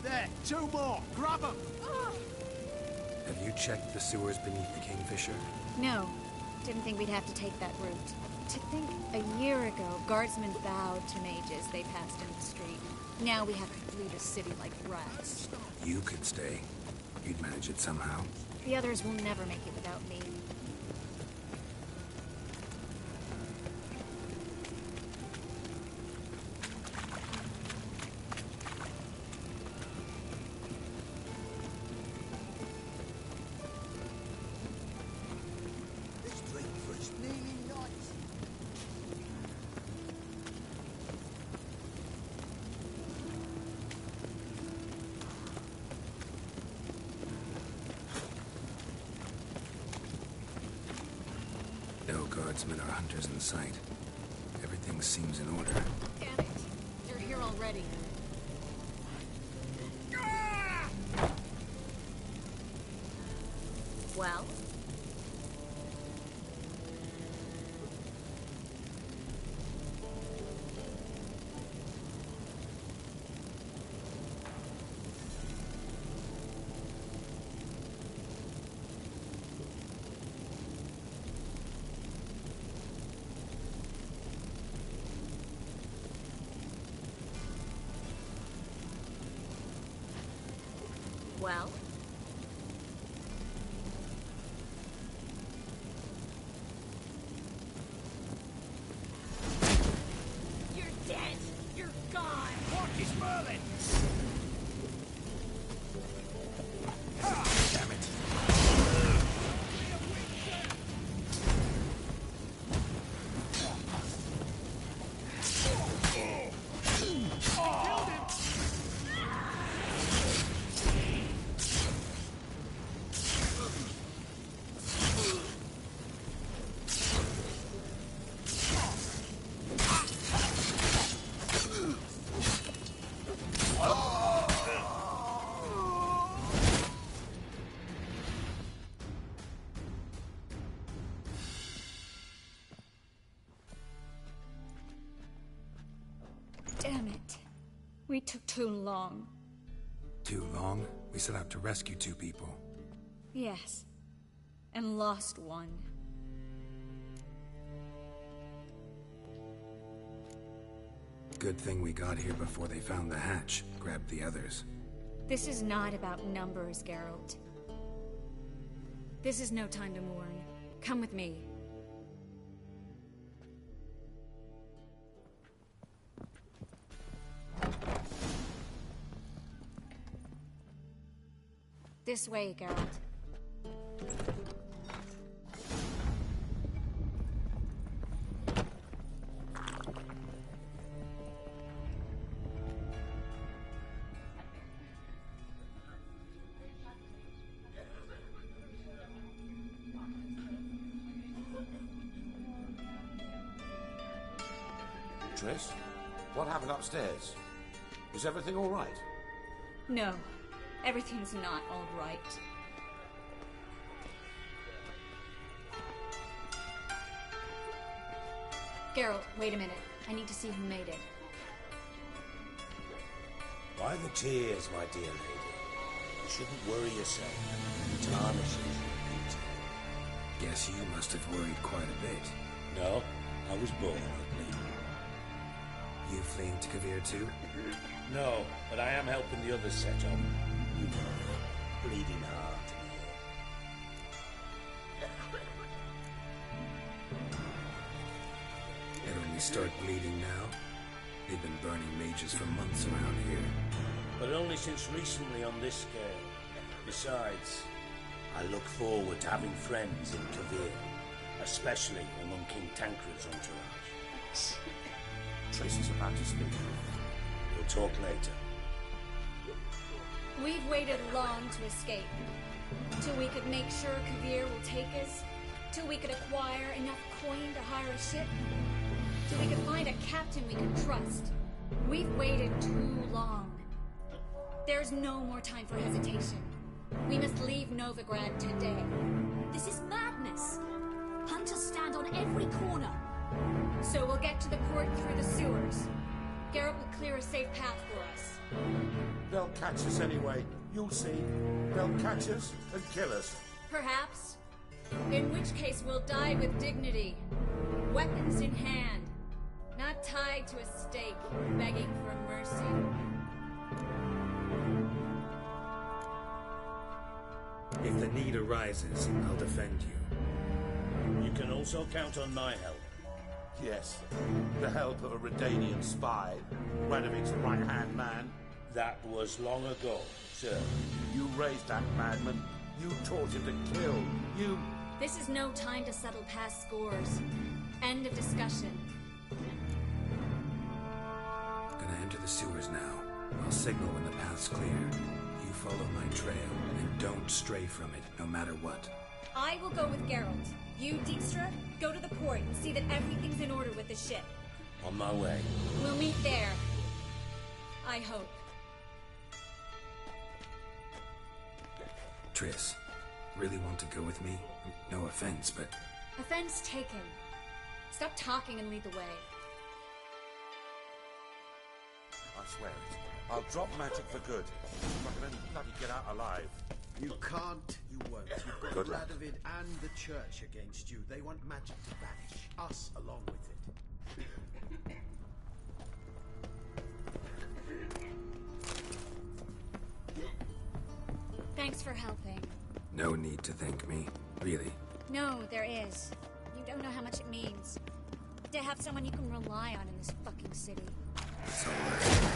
There, 2 more. Grab them. Have you checked the sewers beneath the Kingfisher? No. Didn't think we'd have to take that route. To think a year ago, guardsmen bowed to mages they passed in the street. Now we have to flee the city like rats. You could stay. You'd manage it somehow. The others will never make it without me. This breakfast nearly nice. No guardsmen or hunters in sight. Everything seems in order. Damn it. You're here already. Well? Well? We took too long. Too long? We set out to rescue 2 people. Yes. And lost one. Good thing we got here before they found the hatch, grabbed the others. This is not about numbers, Geralt. This is no time to mourn. Come with me. This way, Geralt. Triss, what happened upstairs? Is everything all right? No, everything's not all right. Geralt, wait a minute. I need to see who made it. Why the tears, my dear lady? You shouldn't worry yourself. Tarnishes your beauty. Guess you must have worried quite a bit. No, I was born ugly. You fleeing to Kavir too? No, but I am helping the others set up. You know, bleeding heart in here. It only start bleeding now? They've been burning mages for months around here. But only since recently on this scale. Besides, I look forward to having friends in Kavir, especially among King Tancred's entourage. Triss is about to speak. We'll talk later. We've waited long to escape. Till we could make sure Kavir will take us. Till we could acquire enough coin to hire a ship. Till we could find a captain we could trust. We've waited too long. There's no more time for hesitation. We must leave Novigrad today. This is madness. Hunters stand on every corner. So we'll get to the port through the sewers. Geralt will clear a safe path for us. They'll catch us anyway. You'll see. They'll catch us and kill us. Perhaps. In which case we'll die with dignity. Weapons in hand. Not tied to a stake, begging for mercy. If the need arises, I'll defend you. You can also count on my help. Yes, the help of a Redanian spy, Radovic's right-hand man. That was long ago, sir. You raised that madman. You taught him to kill. You... This is no time to settle past scores. End of discussion. Gonna enter the sewers now. I'll signal when the path's clear. You follow my trail, and don't stray from it, no matter what. I will go with Geralt. You, Dijkstra, go to the port and see that everything's in order with the ship. On my way. We'll meet there. I hope. Triss, really want to go with me? No offense, but... Offense taken. Stop talking and lead the way. I swear it. I'll drop magic for good. If I can only bloody get out alive. You can't, you won't. You've got Good luck. Radovid and the church against you. They want magic to vanish. Us along with it. Thanks for helping. No need to thank me. Really. No, there is. You don't know how much it means. To have someone you can rely on in this fucking city. It's all right.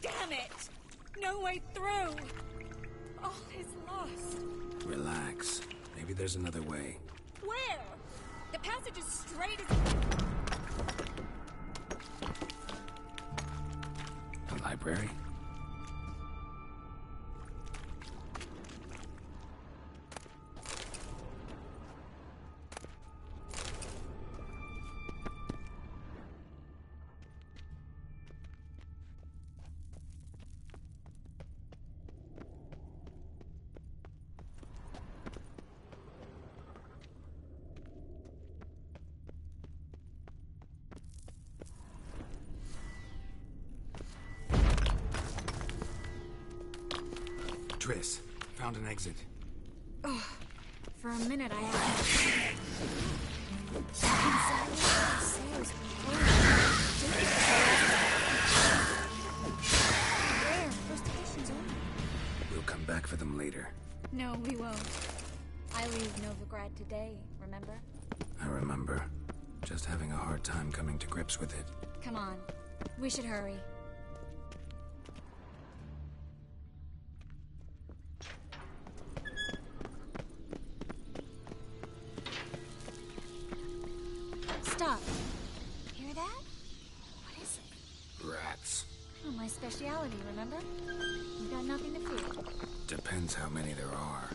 Damn it! No way through! All is lost. Relax. Maybe there's another way. Where? The passage is straight as... The library? Triss, found an exit. Oh, for a minute I had... First edition's only. We'll come back for them later. No, we won't. I leave Novigrad today, remember? I remember. Just having a hard time coming to grips with it. Come on. We should hurry. Stop. Hear that? What is it? Rats. Oh, my speciality, remember? You've got nothing to fear. Depends how many there are.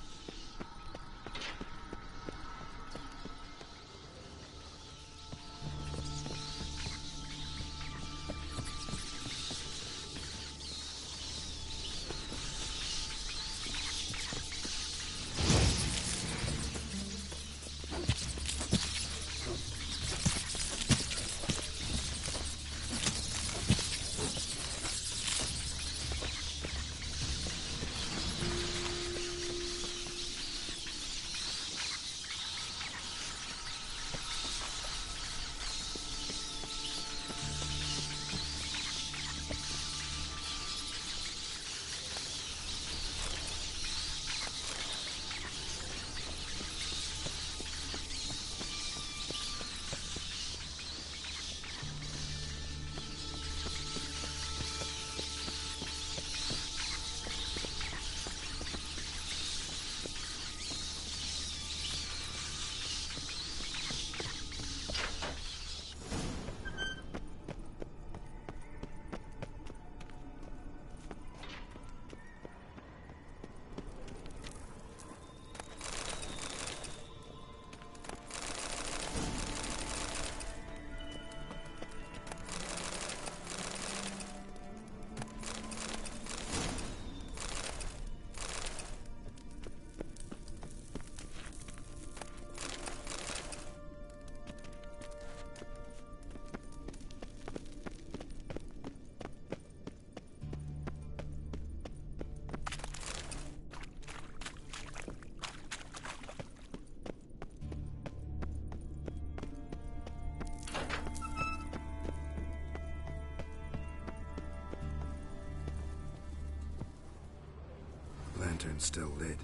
Lantern's still lit.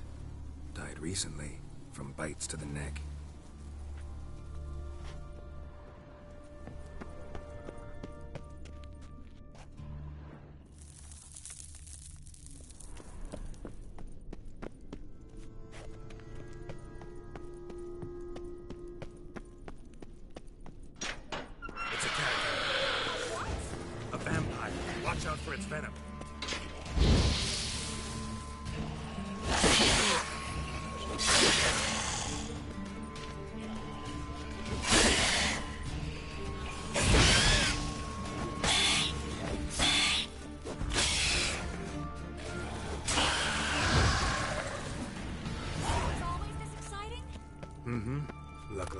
Died recently, from bites to the neck. It's a cat. A vampire. Watch out for its venom.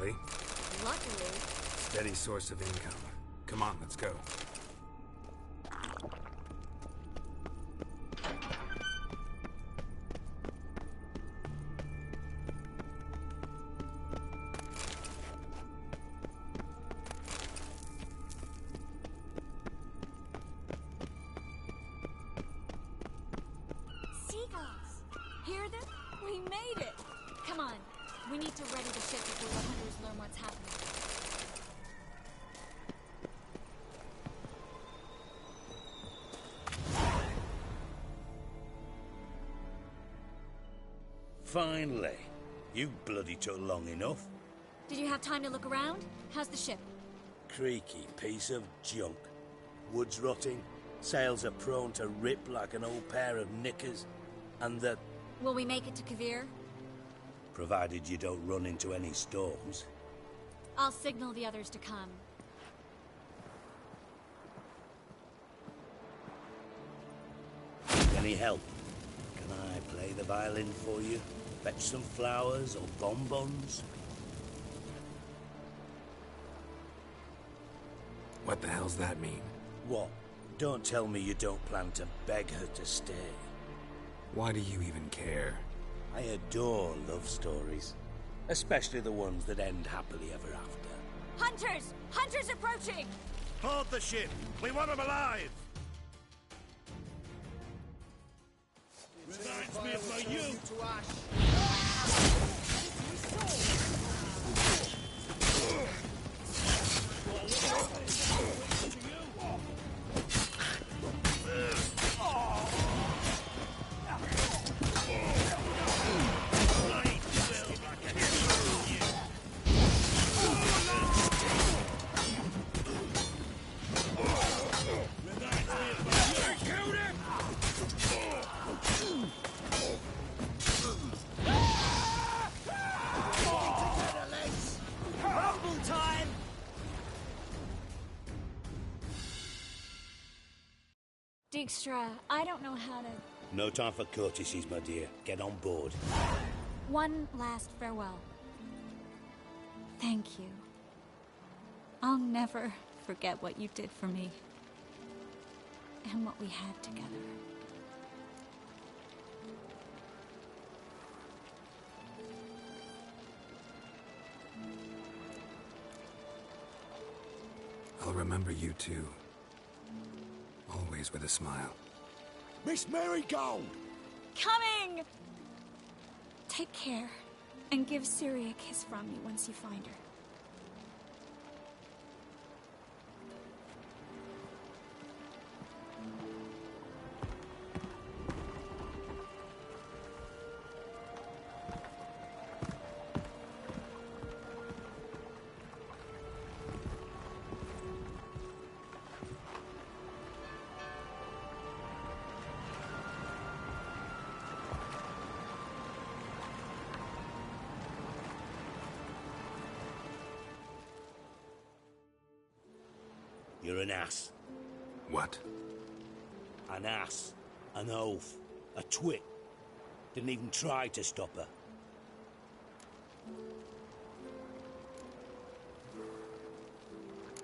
luckily. Luckily. Steady source of income. Come on, let's go. Seagulls! Hear them? We made it! Come on, we need to ready the ship before the hunters learn what's happening. Finally. You bloody took long enough. Did you have time to look around? How's the ship? Creaky piece of junk. Wood's rotting, sails are prone to rip like an old pair of knickers, and the... Will we make it to Kavir? Provided you don't run into any storms. I'll signal the others to come. Any help? Can I play the violin for you? Fetch some flowers or bonbons? What the hell's that mean? What? Don't tell me you don't plan to beg her to stay. Why do you even care? I adore love stories. Especially the ones that end happily ever after. Hunters! Hunters approaching! Hold the ship! We want them alive! Reminds me of my youth. To ash. Dijkstra, I don't know how to... No time for courtesies, my dear. Get on board. One last farewell. Thank you. I'll never forget what you did for me. And what we had together. I'll remember you too. Always with a smile. Miss Marigold! Coming! Take care, and give Ciri a kiss from me once you find her. You're an ass. What? An ass. An oaf. A twit. Didn't even try to stop her.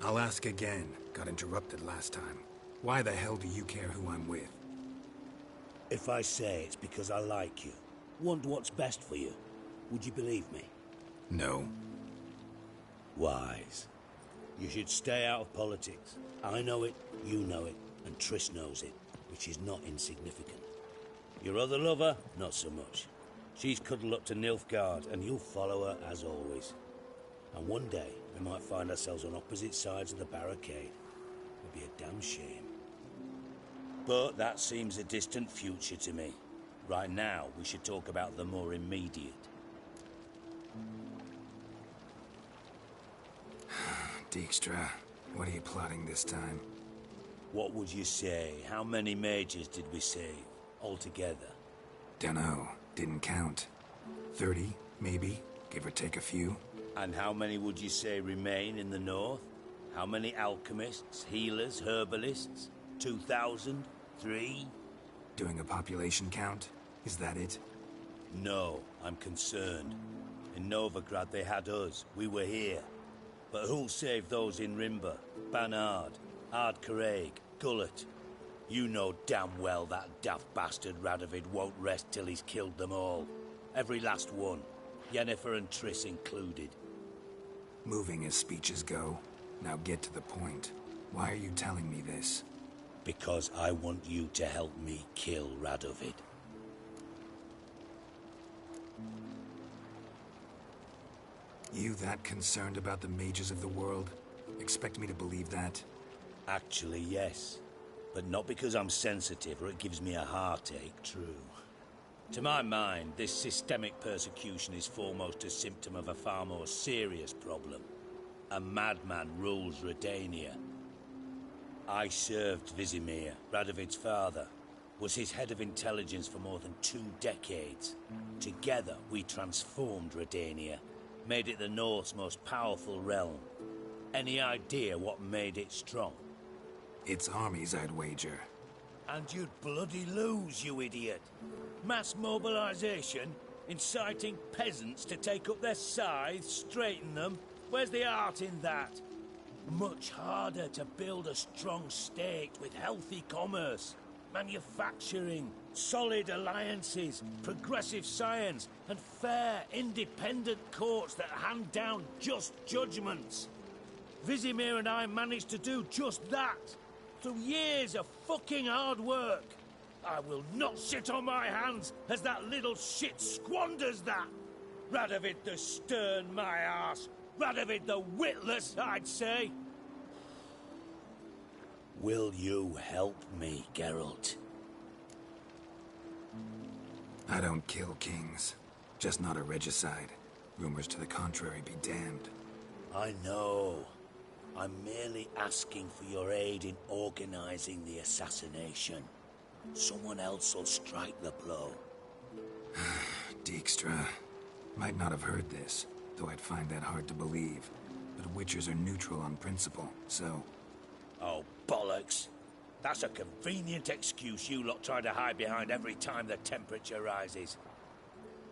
I'll ask again. Got interrupted last time. Why the hell do you care who I'm with? If I say it's because I like you, want what's best for you, would you believe me? No. Wise. You should stay out of politics. I know it, you know it, and Triss knows it, which is not insignificant. Your other lover, not so much. She's cuddled up to Nilfgaard, and you'll follow her as always. And one day, we might find ourselves on opposite sides of the barricade. It'd be a damn shame. But that seems a distant future to me. Right now, we should talk about the more immediate. Dijkstra, what are you plotting this time? What would you say? How many mages did we save, altogether? Dunno. Didn't count. 30, maybe, give or take a few. And how many would you say remain in the north? How many alchemists, healers, herbalists? 2,000? 3? Doing a population count? Is that it? No, I'm concerned. In Novigrad they had us. We were here. But who'll save those in Rimba? Banard, Ardcaraig, Gullet. You know damn well that daft bastard Radovid won't rest till he's killed them all. Every last one. Yennefer and Triss included. Moving as speeches go. Now get to the point. Why are you telling me this? Because I want you to help me kill Radovid. You that concerned about the mages of the world? Expect me to believe that? Actually, yes. But not because I'm sensitive or it gives me a heartache, true. To my mind, this systemic persecution is foremost a symptom of a far more serious problem. A madman rules Redania. I served Vizimir, Radovid's father, was his head of intelligence for more than 2 decades. Together, we transformed Redania, made it the North's most powerful realm. Any idea what made it strong? Its armies, I'd wager. And you'd bloody lose, you idiot. Mass mobilization, inciting peasants to take up their scythes, straighten them. Where's the art in that? Much harder to build a strong state with healthy commerce, manufacturing, solid alliances, progressive science, and fair, independent courts that hand down just judgments. Vizimir and I managed to do just that, through years of fucking hard work. I will not sit on my hands as that little shit squanders that. Radovid the stern, my arse. Radovid the witless, I'd say. Will you help me, Geralt? I don't kill kings. Just not a regicide. Rumors to the contrary be damned. I know. I'm merely asking for your aid in organizing the assassination. Someone else will strike the blow. Dijkstra. Might not have heard this, though I'd find that hard to believe. But Witchers are neutral on principle, so... Oh, bollocks. That's a convenient excuse you lot try to hide behind every time the temperature rises.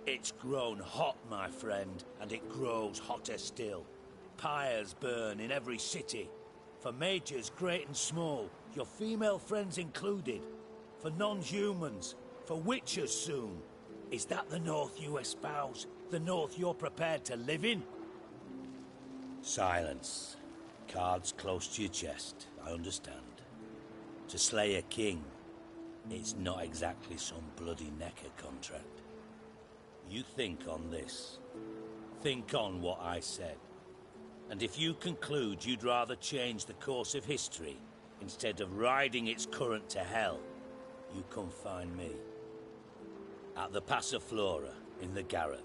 It's grown hot, my friend, and it grows hotter still. Pyres burn in every city. For mages great and small, your female friends included. For non-humans, for witchers soon. Is that the North you espouse? The North you're prepared to live in? Silence. Cards close to your chest, I understand. To slay a king, it's not exactly some bloody necker contract. You think on this. Think on what I said. And if you conclude you'd rather change the course of history instead of riding its current to hell, you come find me. At the Passiflora, in the garret.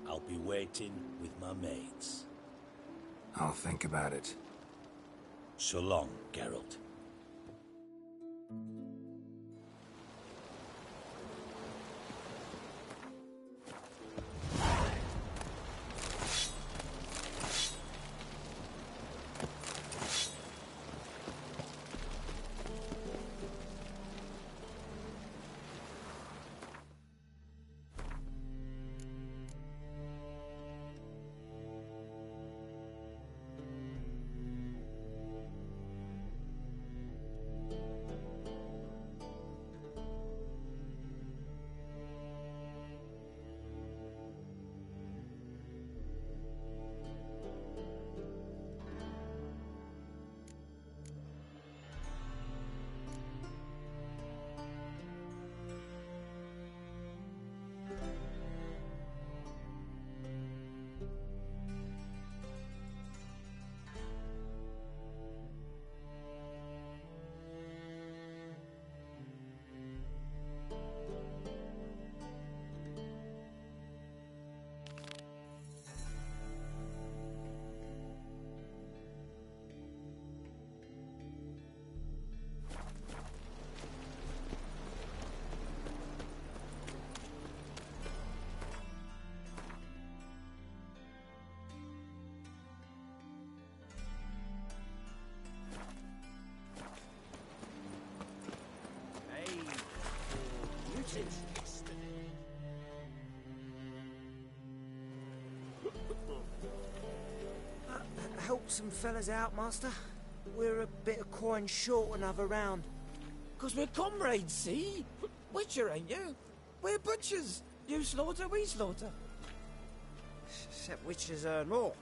I'll be waiting with my mates. I'll think about it. So long, Geralt. some fellas out, Master. We're a bit of coin short another round. 'Cause we're comrades, see? Witcher, ain't you? We're butchers. You slaughter, we slaughter. Except witches earn more.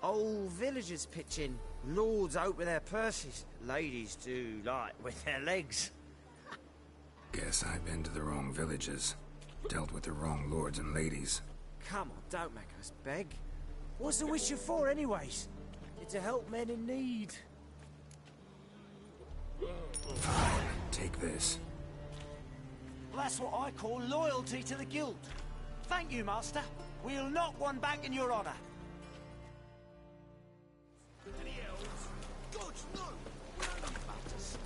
Old villagers pitch in. Lords out with their purses. Ladies do like with their legs. Guess I've been to the wrong villages. Dealt with the wrong lords and ladies. Come on, don't make us beg. What's the Witcher for, anyways? It's to help men in need. Fine, take this. Well, that's what I call loyalty to the guild. Thank you, Master. We'll knock one back in your honour. Any elves? God, no! We're only butters.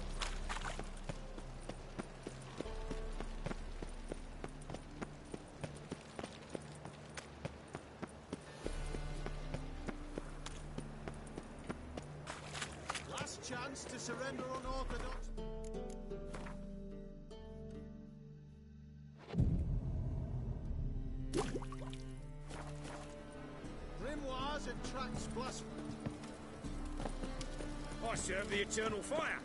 Last chance to surrender unorthodox. Grimoires and tracts blasphemy. I serve the eternal fire.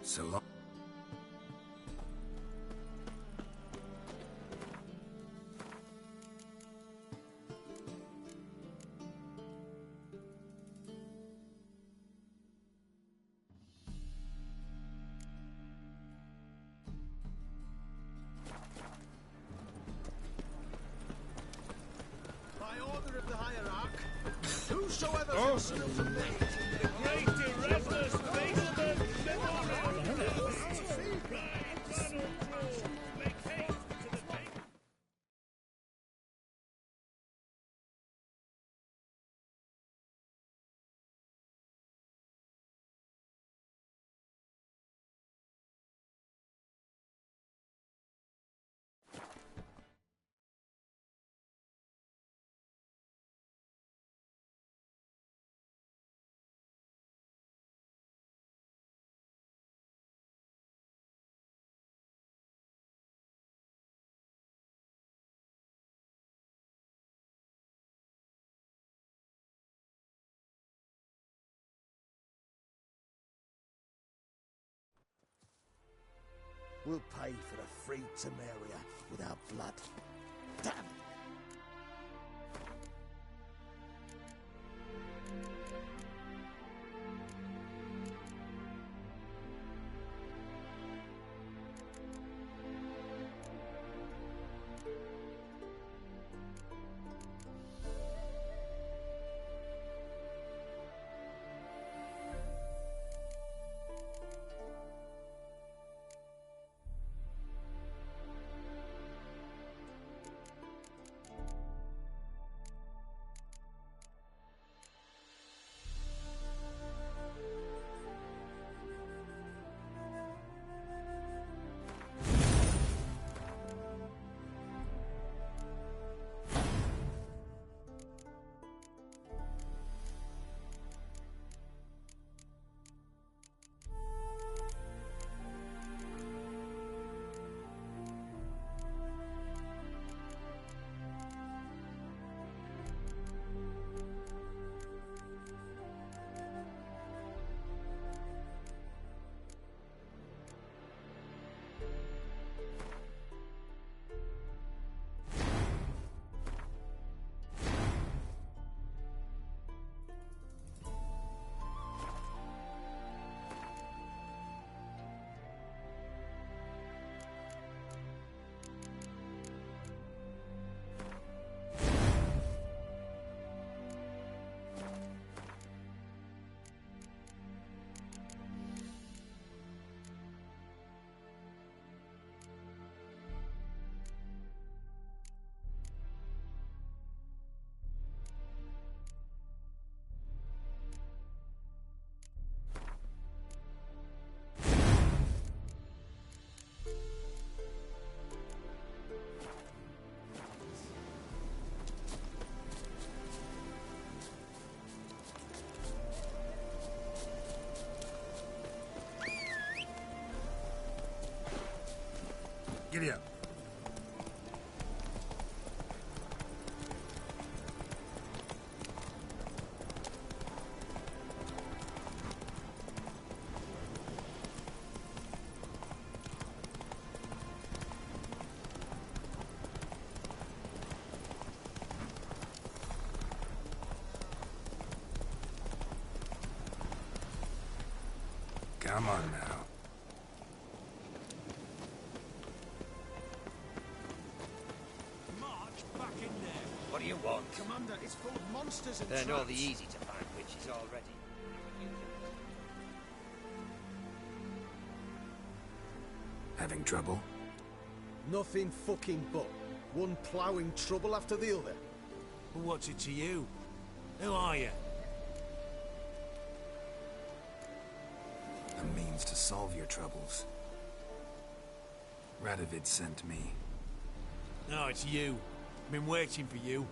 So long. By order of the hierarch, whosoever Oh. shall steal from me, The great Erasmus Baseman Memorial. We'll pay for the free Temeria with our blood. Damn it! Giddy up. Come on now. What do you want? Commander, it's full of monsters and They're traps. not the easy to find witches already. Having trouble? Nothing fucking but. One ploughing trouble after the other. Well, what's it to you? Who are you? A means to solve your troubles. Radovid sent me. No, it's you. Been waiting for you.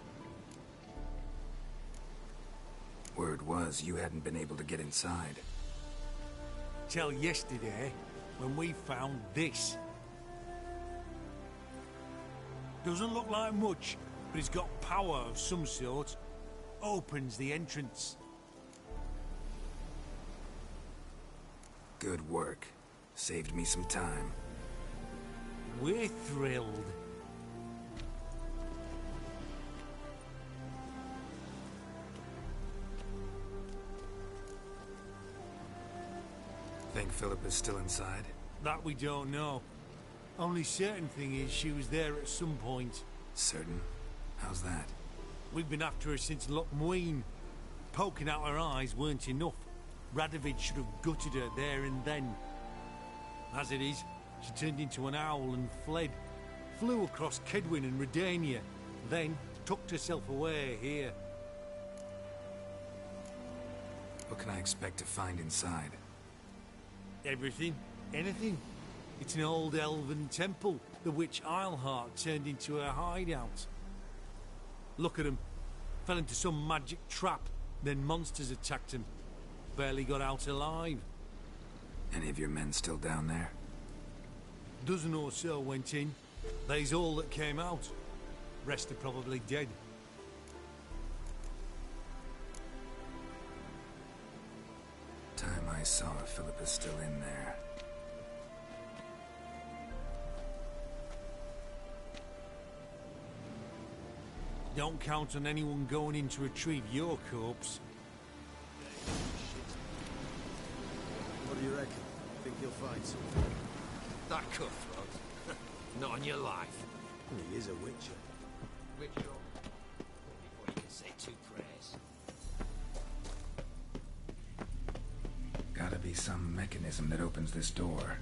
Word was you hadn't been able to get inside. Till yesterday, when we found this. Doesn't look like much, but it's got power of some sort. Opens the entrance. Good work. Saved me some time. We're thrilled. Think Philip is still inside? That we don't know. Only certain thing is she was there at some point. Certain? How's that? We've been after her since Lochmuin. Poking out her eyes weren't enough. Radovid should have gutted her there and then. As it is, she turned into an owl and fled. Flew across Kedwin and Redania, then tucked herself away here. What can I expect to find inside? Everything. Anything. It's an old elven temple, the witch Eilhart turned into her hideout. Look at him. Fell into some magic trap, then monsters attacked him. Barely got out alive. Any of your men still down there? Dozen or so went in. They's all that came out. Rest are probably dead. Time I saw Philip is still in there. Don't count on anyone going in to retrieve your corpse. What do you reckon? Think you'll find something? That cutthroat. Not on your life. He is a witcher. Witcher. Before you can say two prayers. Gotta be some mechanism that opens this door.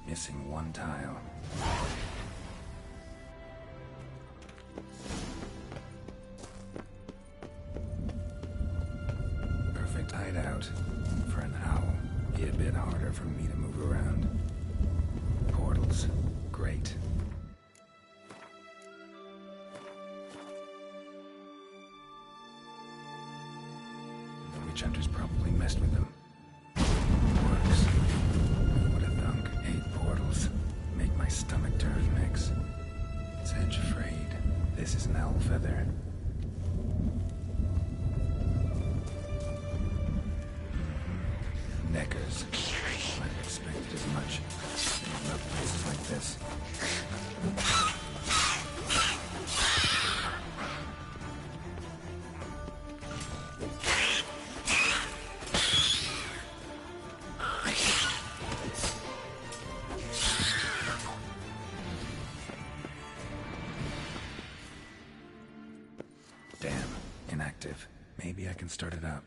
Missing one tile. Perfect hideout for an owl. Be a bit harder for me to move around. Portals. Great. The witch hunters probably messed with them. Works. What a thunk. Hate portals. Make my stomach turn, Mix. Sedge afraid. This is an owl feather. Neckers. Might have expected as much. I love places like this. Damn, inactive. Maybe I can start it up.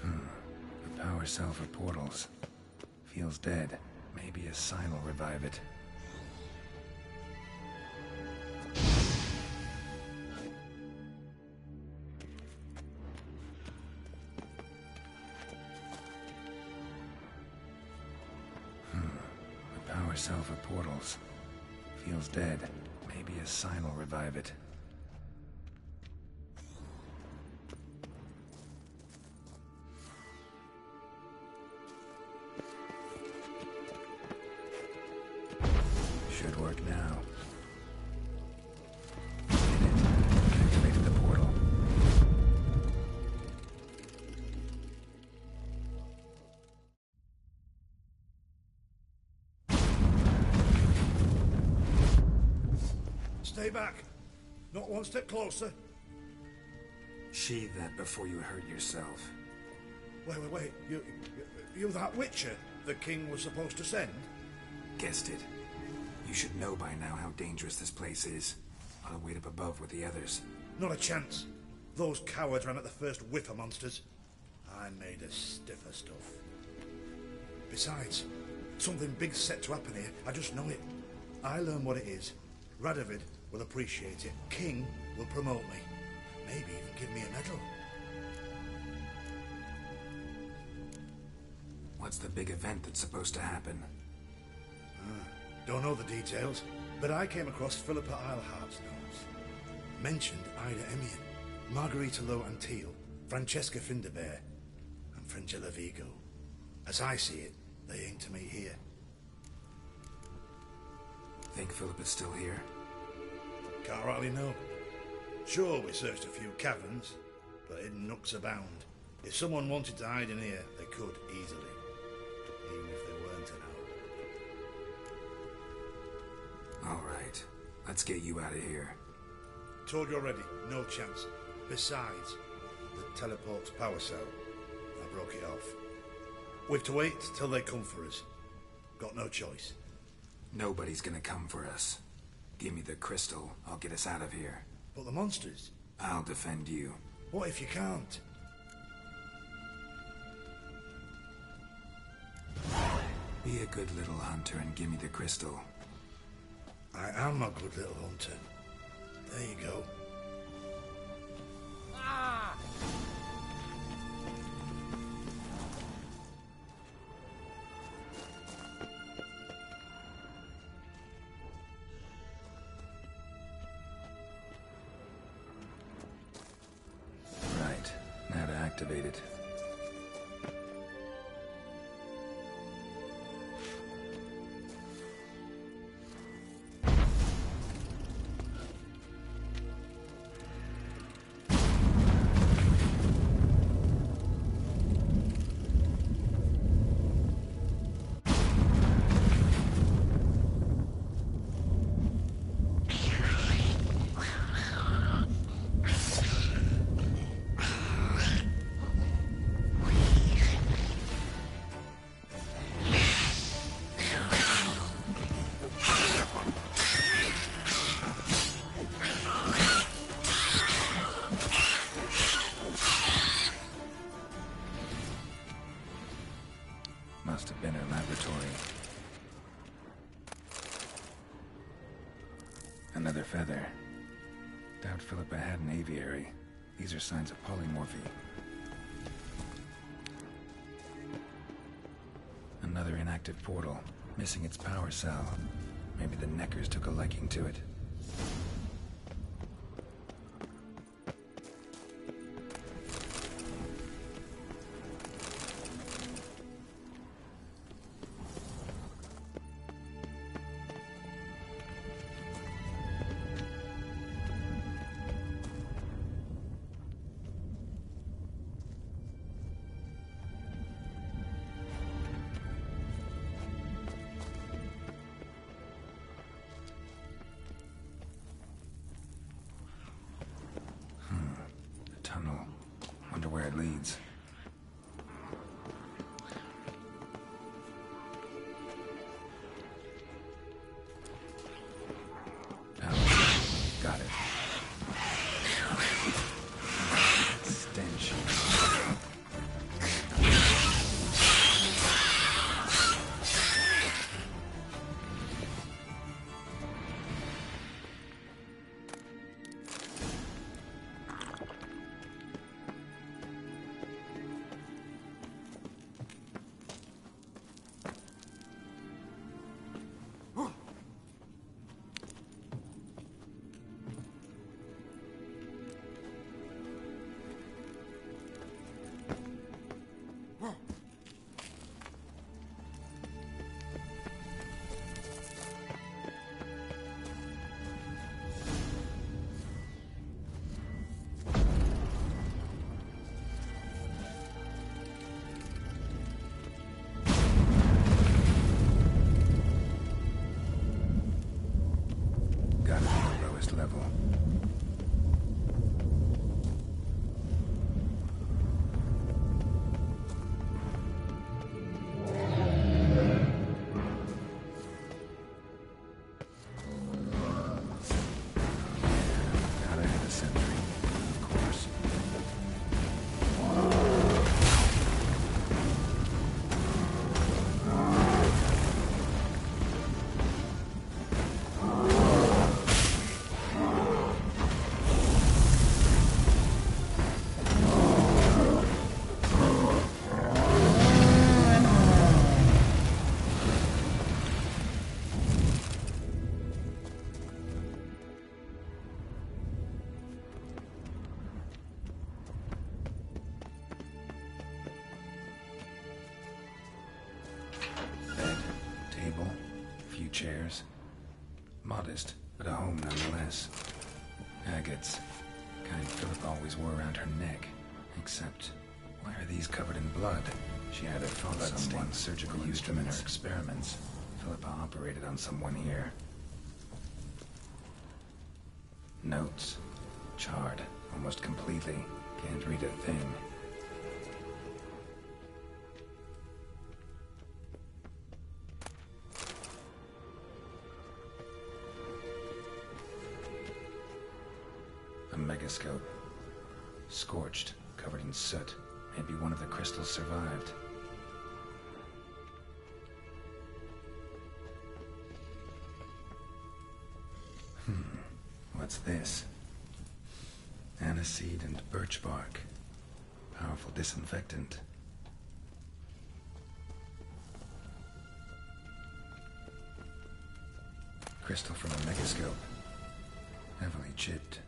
The power cell for portals. Feels dead. Maybe a sign will revive it. The power cell for portals. Feels dead. Maybe a sign will revive it. Should work now. Did it. Activated the portal. Stay back. Not one step closer. Sheathe that before you hurt yourself. Wait. You that Witcher the king was supposed to send? Guessed it. You should know by now how dangerous this place is. I'll wait up above with the others. Not a chance. Those cowards ran at the first whiff of monsters. I made a stiffer stuff. Besides, something big's set to happen here. I just know it. I learn what it is. Radovid will appreciate it. King will promote me. Maybe even give me a medal. What's the big event that's supposed to happen? Don't know the details, but I came across Philippa Eilhart's notes. Mentioned Ida Emian, Margarita Low Antille, Francesca Finderbear, and Fringilla Vigo. As I see it, they aim to meet here. Think Philip is still here? Can't rightly know. Sure, we searched a few caverns, but hidden nooks abound. If someone wanted to hide in here, they could easily. Even if they weren't an owl. All right. Let's get you out of here. Told you already, no chance. Besides, the teleport's power cell. I broke it off. We've to wait till they come for us. Got no choice. Nobody's gonna come for us. Give me the crystal, I'll get us out of here. But the monsters? I'll defend you. What if you can't? Be a good little hunter and give me the crystal. I am a good little hunter. There you go. Ah! Right. Now to activate it. Must have been her laboratory. Another feather. Doubt Philippa had an aviary. These are signs of polymorphy. Another inactive portal, missing its power cell. Maybe the Neckers took a liking to it. Where it leads. Got it. Stench. Level. Gotta hit a sentry, of course. Bed, table, a few chairs. Modest, but a home nonetheless. Agates. Kind Philip always wore around her neck. Except, why are these covered in blood? She either fought someone, surgical instruments, or experiments. Philippa operated on someone here. Notes. Charred, almost completely. Can't read a thing. A megascope. Scorched, covered in soot. Maybe one of the crystals survived. What's this? Aniseed and birch bark. Powerful disinfectant. Crystal from a megascope. Heavily chipped.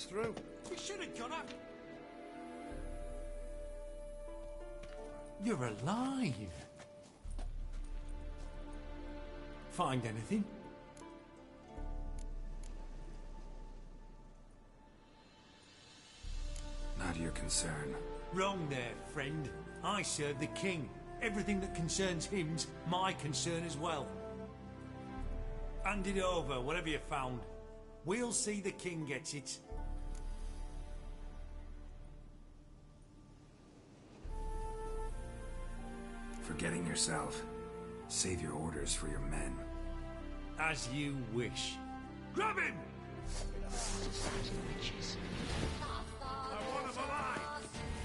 Through. We should have gone up. You're alive. Find anything? Not your concern. Wrong there, friend. I serve the king. Everything that concerns him's my concern as well. Hand it over, whatever you found. We'll see the king gets it. Forgetting yourself. Save your orders for your men. As you wish. Grab him! I want him alive!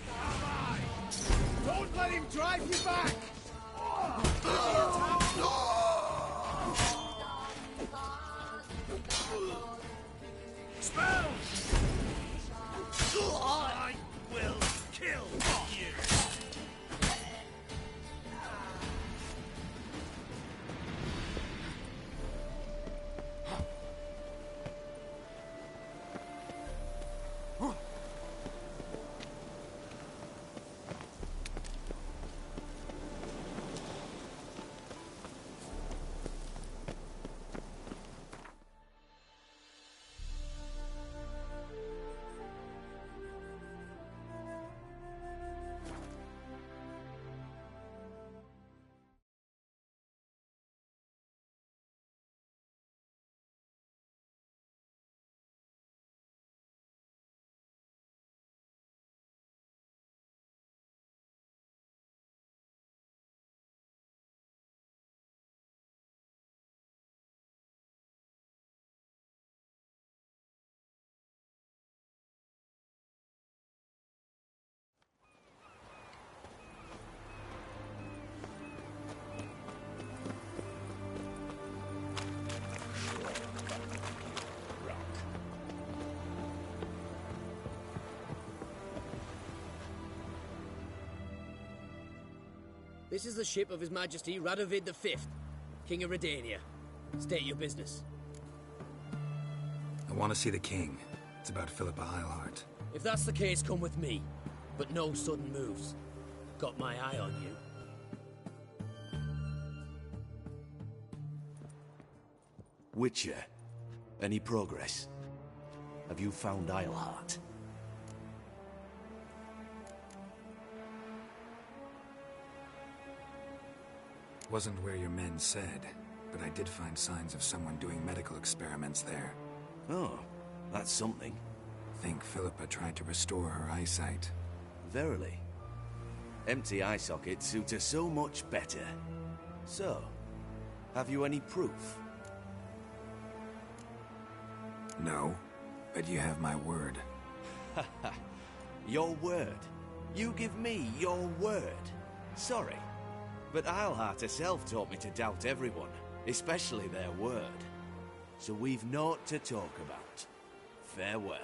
Alive! Don't let him drive you back! Spell! I will kill you! This is the ship of His Majesty Radovid V, King of Redania. State your business. I want to see the king. It's about Philippa Eilhart. If that's the case, come with me. But no sudden moves. Got my eye on you. Witcher. Any progress? Have you found Islehart? Wasn't where your men said, but I did find signs of someone doing medical experiments there. Oh, that's something. Think Philippa tried to restore her eyesight. Verily. Empty eye sockets suit her so much better. So, have you any proof? No, but you have my word. Your word? You give me your word? Sorry, but Islehart herself taught me to doubt everyone, especially their word. So we've naught to talk about. Farewell.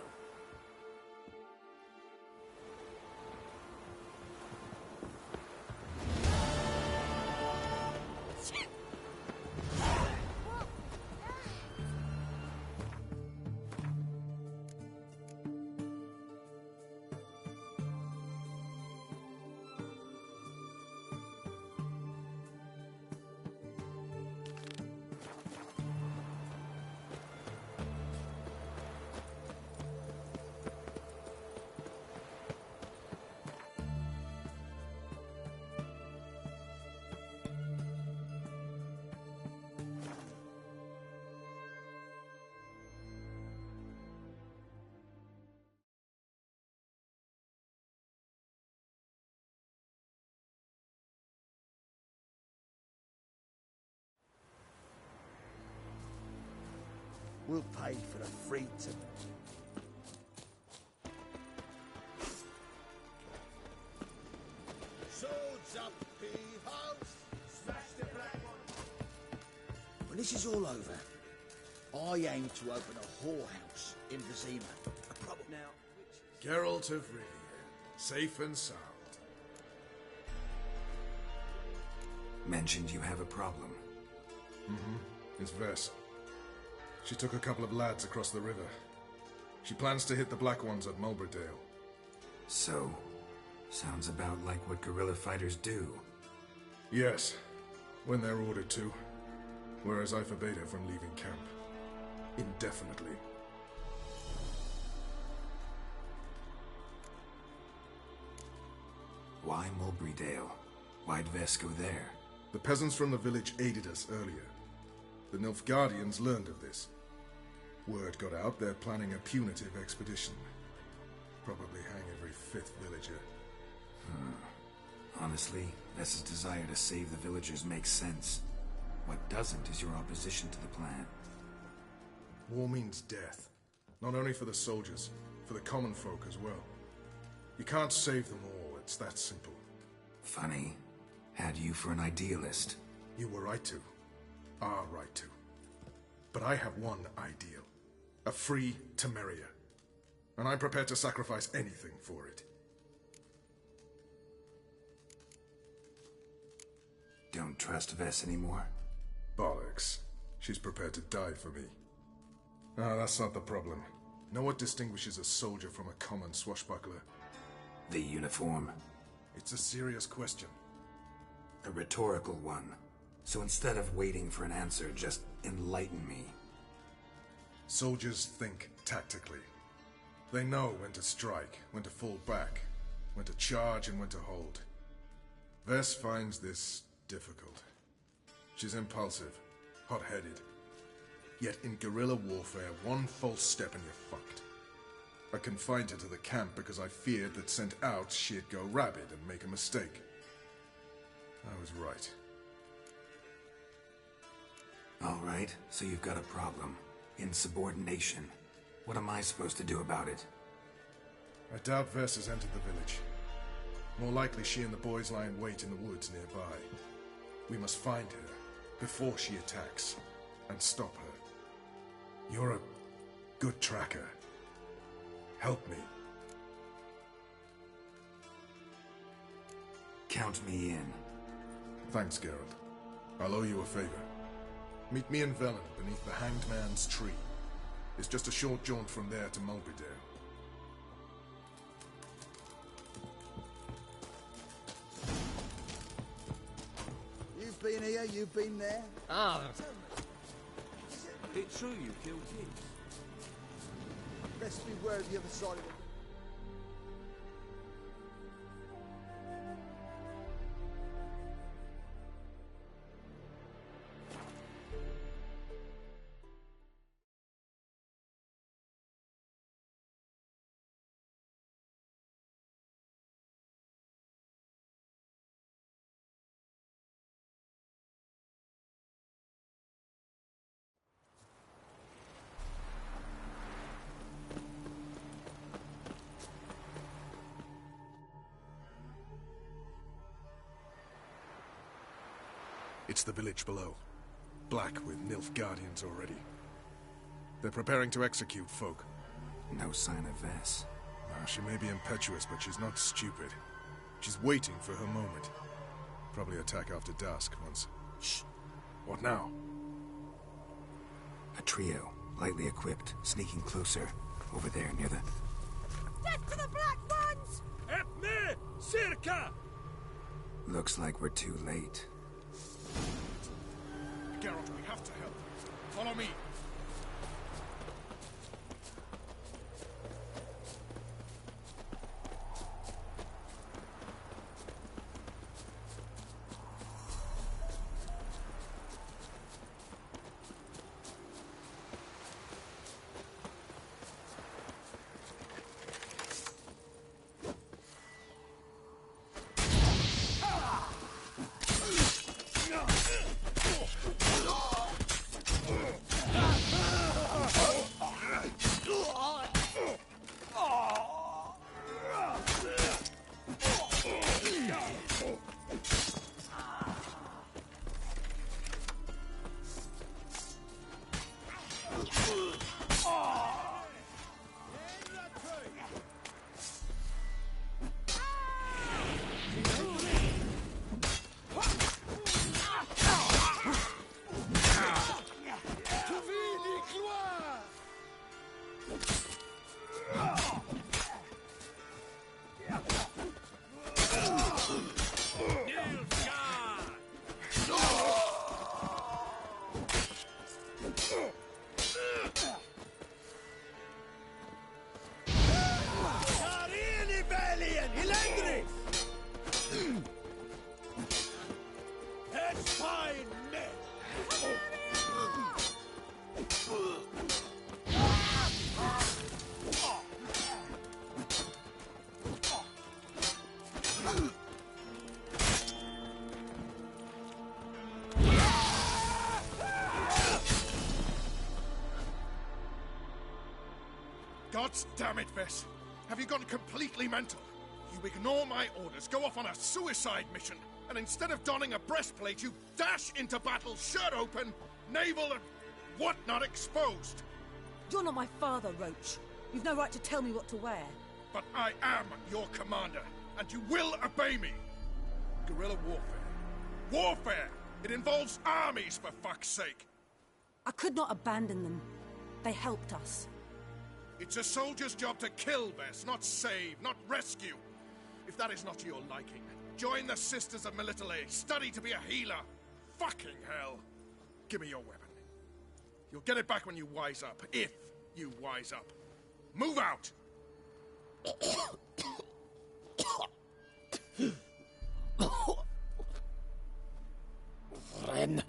We'll pay for the freight. Swords up, P-house! Smash the black one! When this is all over, I aim to open a whorehouse in Vizima. A proper now. Geralt of Rivia, safe and sound. Mentioned you have a problem. It's Vess. She took a couple of lads across the river. She plans to hit the Black Ones at Mulberdale. So, sounds about like what guerrilla fighters do. Yes, when they're ordered to. Whereas I forbade her from leaving camp. Indefinitely. Why Mulberdale? Why'd Vess go there? The peasants from the village aided us earlier. The Nilfgaardians learned of this. Word got out they're planning a punitive expedition. Probably hang every fifth villager. Honestly, Vess's desire to save the villagers makes sense. What doesn't is your opposition to the plan. War means death. Not only for the soldiers, for the common folk as well. You can't save them all, it's that simple. Funny. Had you for an idealist. You were right to. Are right to. But I have one ideal. A free Temeria. And I'm prepared to sacrifice anything for it. Don't trust Vess anymore? Bollocks. She's prepared to die for me. Ah, that's not the problem. Know what distinguishes a soldier from a common swashbuckler? The uniform. It's a serious question. A rhetorical one. So instead of waiting for an answer, just enlighten me. Soldiers think tactically. They know when to strike, when to fall back, when to charge and when to hold. Vess finds this difficult. She's impulsive, hot-headed. Yet in guerrilla warfare, one false step and you're fucked. I confined her to the camp because I feared that sent out she'd go rabid and make a mistake. I was right. All right, so you've got a problem. Insubordination. What am I supposed to do about it? I doubt Vess has entered the village. More likely she and the boys lie in wait in the woods nearby. We must find her before she attacks and stop her. You're a good tracker. Help me. Count me in. Thanks, Geralt. I'll owe you a favor. Meet me in Velen beneath the Hanged Man's tree. It's just a short jaunt from there to Mulberdale. You've been here, you've been there. Ah. It's true you killed kids. Best beware of the other side of it. It's the village below. Black with Nilfgaardians already. They're preparing to execute folk. No sign of Vess. She may be impetuous, but she's not stupid. She's waiting for her moment. Probably attack after dusk once... Shh! What now? A trio, lightly equipped, sneaking closer. Over there, near the... Death to the Black Ones! Epne! Circa! Looks like we're too late. Geralt, we have to help. Follow me. God damn it, Vess. Have you gone completely mental? You ignore my orders, go off on a suicide mission, and instead of donning a breastplate, you dash into battle, shirt open, navel and whatnot exposed. You're not my father, Roach. You've no right to tell me what to wear. But I am your commander, and you will obey me. Guerrilla warfare. Warfare! It involves armies, for fuck's sake. I could not abandon them. They helped us. It's a soldier's job to kill, Vess, not save, not rescue. If that is not to your liking, join the Sisters of Melitele, study to be a healer. Fucking hell. Give me your weapon. You'll get it back when you wise up, if you wise up. Move out! Ren.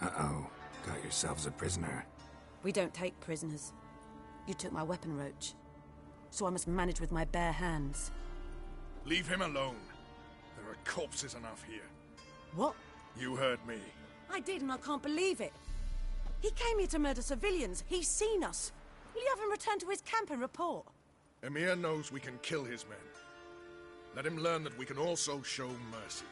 Uh-oh. Got yourselves a prisoner. We don't take prisoners. You took my weapon, Roach. So I must manage with my bare hands. Leave him alone. There are corpses enough here. What? You heard me. I did, and I can't believe it. He came here to murder civilians. He's seen us. Will you have him return to his camp and report? Emir knows we can kill his men. Let him learn that we can also show mercy.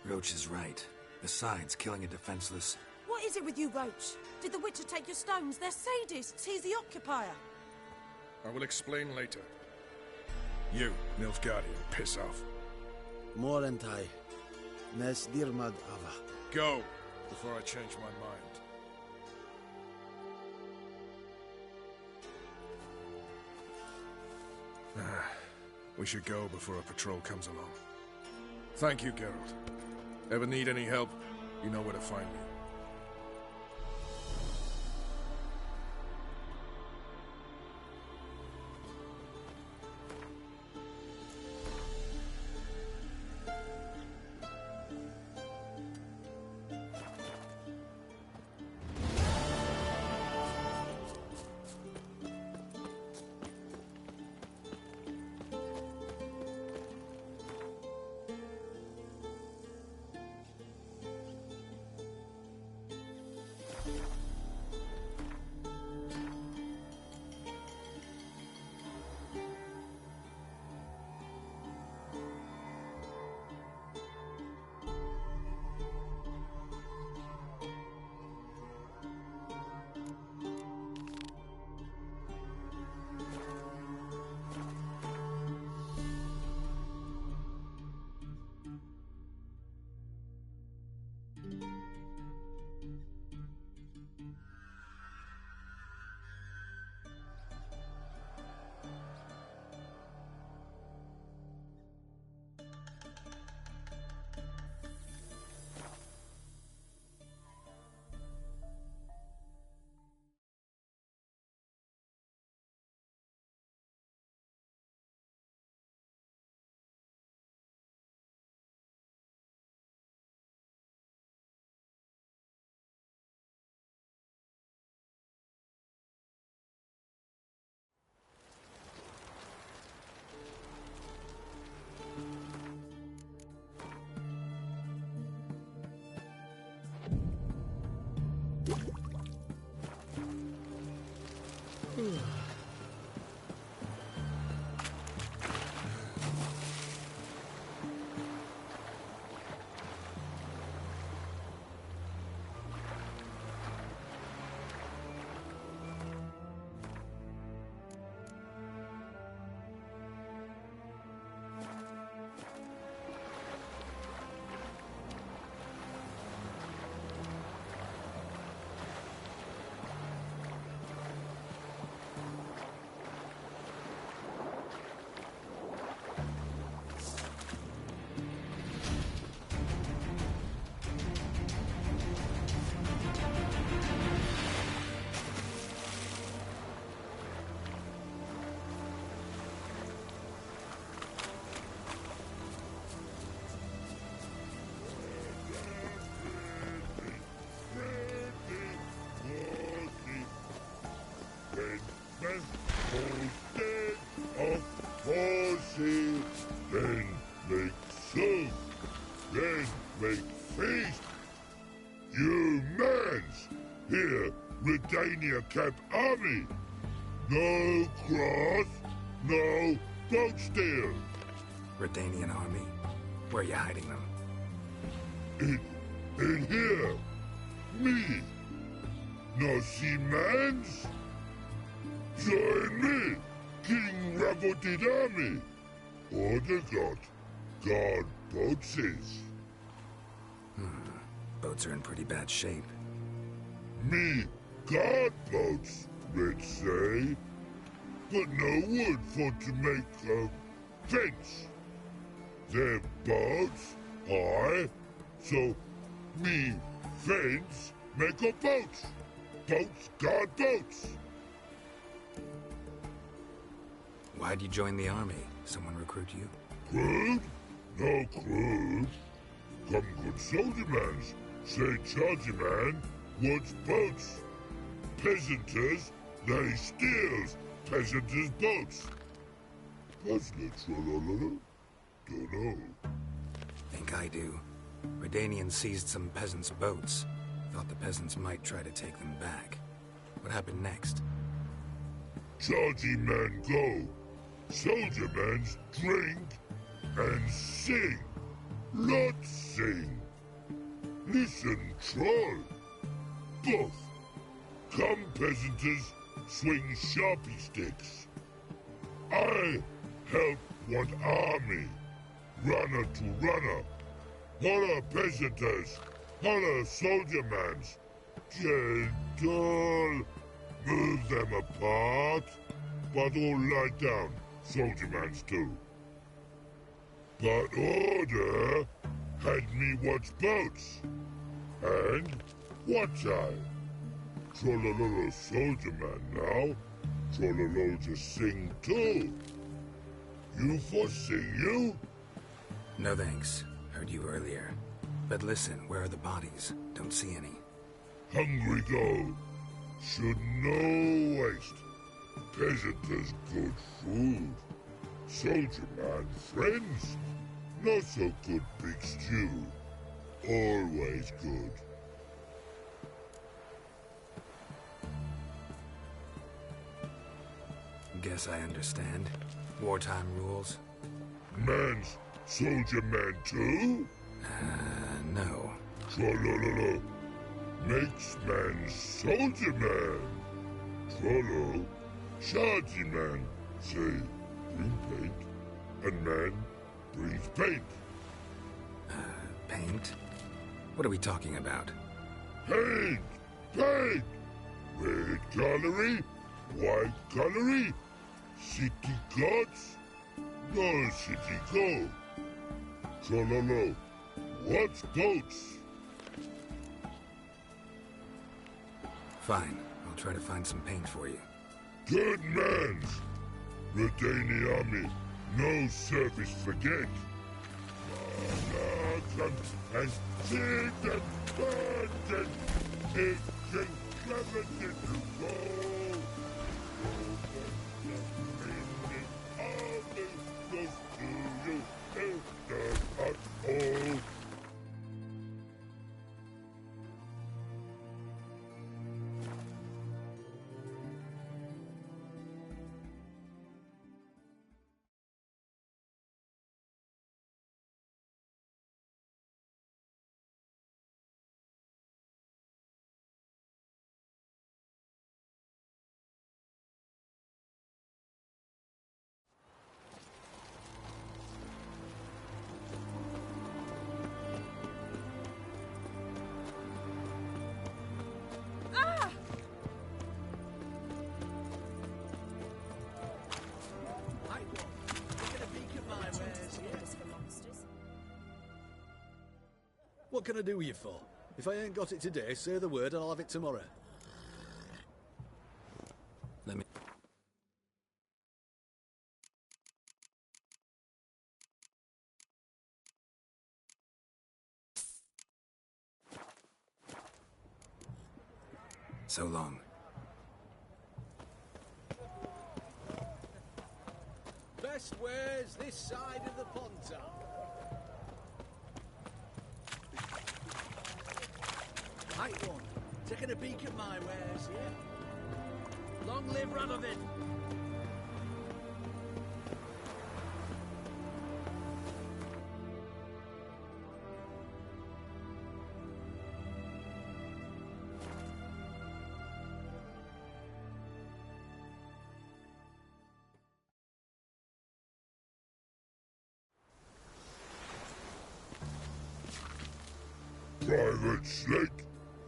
Roach is right. Besides, killing a defenseless... What is it with you, Roach? Did the Witcher take your stones? They're sadists. He's the occupier. I will explain later. You, Nilfgaardian, piss off. Morentai. Nes dirmad ava. Go, before I change my mind. We should go before a patrol comes along. Thank you, Geralt. Ever need any help, you know where to find me. Then make soup, then make feast. You mans, here, Redania Camp Army. No cross, no boat steal. Redanian army? Where are you hiding them? In here. Me. No see mans? Join me, King Ravodid Army. Order God boatses. Boats are in pretty bad shape. Me guard boats, let's say. But no wood for to make a fence. Their boats, aye. So me fence make a boat. Boats guard boats. Why'd you join the army? Someone recruit you? Crude? No crude. Come good soldier mans. Say charger man wants boats. Peasanters, they steals peasanters' boats. Puzzler trollololo? Dunno. Think I do. Redanians seized some peasants' boats. Thought the peasants might try to take them back. What happened next? Charging man go. Soldier mans drink and sing. Lots sing. Listen, troll. Both. Come peasanters swing sharpie sticks. I help one army. Runner to runner. Holla peasanters. Holla soldier mans. Gentle. Move them apart. But all lie down. soldier mans too. But order had me watch boats. And watch I. Trollololo soldier man now. Trollolo just sing too. You for sing you? No thanks. Heard you earlier. But listen, where are the bodies? Don't see any. Hungry go. Should no waste. Peasanters good food. Soldier man friends. Not so good big stew. Always good. Guess I understand. Wartime rules. Man's soldier man too? No. Trollololo. Makes man soldier man. Trollo. Shardy man. Say, bring paint. And man brings paint. Paint? What are we talking about? Paint! Paint! Red colory, white colory, city gods, no city go. Trollolo, what's goats? Fine, I'll try to find some paint for you. Good mans! Redani army, no service forget. Monarchs and dig and burden, it can never get to go. What can I do you for? If I ain't got it today, say the word and I'll have it tomorrow. Let me... So long. Best wares this side of the Ponta. Right one, taking a peek at my wares, yeah? Long live Radovid! Private Slate,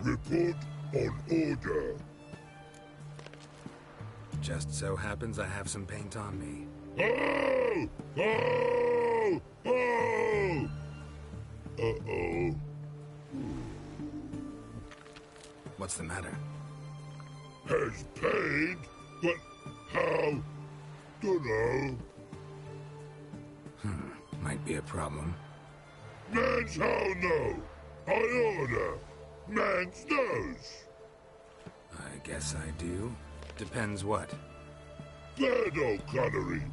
report on order. Just so happens I have some paint on me. Oh! Oh! Oh! Uh-oh. What's the matter? Has paint, but how? Dunno. Might be a problem. Man's how no? I order. Man's nose. I guess I do. Depends what. Birdo colory.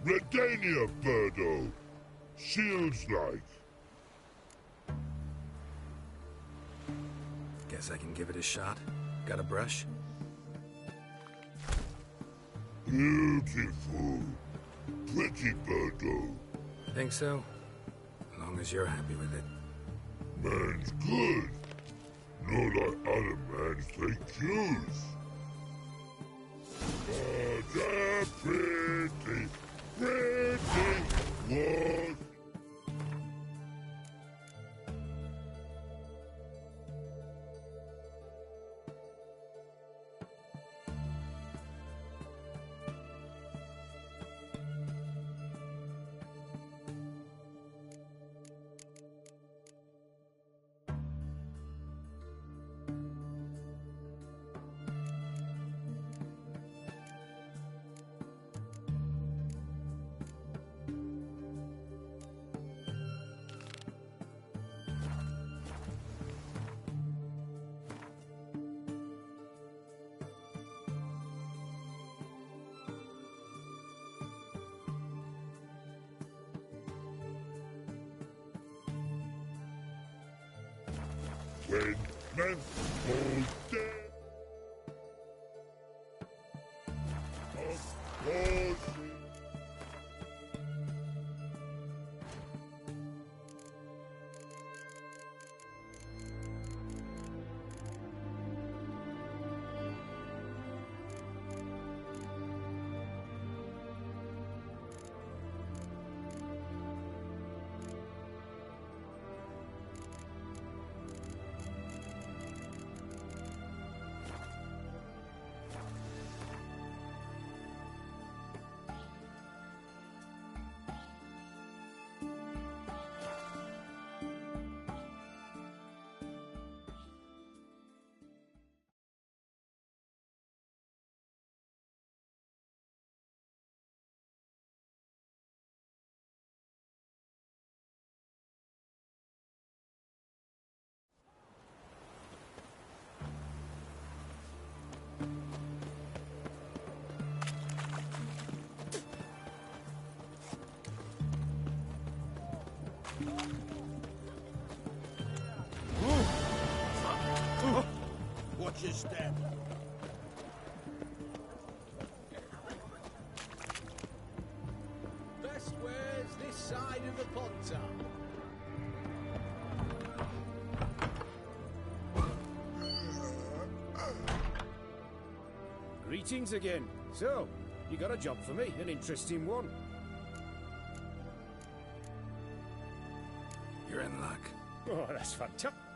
Redania birdo. Shields like. Guess I can give it a shot. Got a brush? Beautiful. Pretty birdo. Think so? As long as you're happy with it. Man's good. Not like other mans they choose. But a pretty, pretty was. when men hold dead. Of course. Watch your step. Best wares this side of the Pontar. Greetings again. So, you got a job for me, an interesting one. You're in luck. Oh, that's fantastic.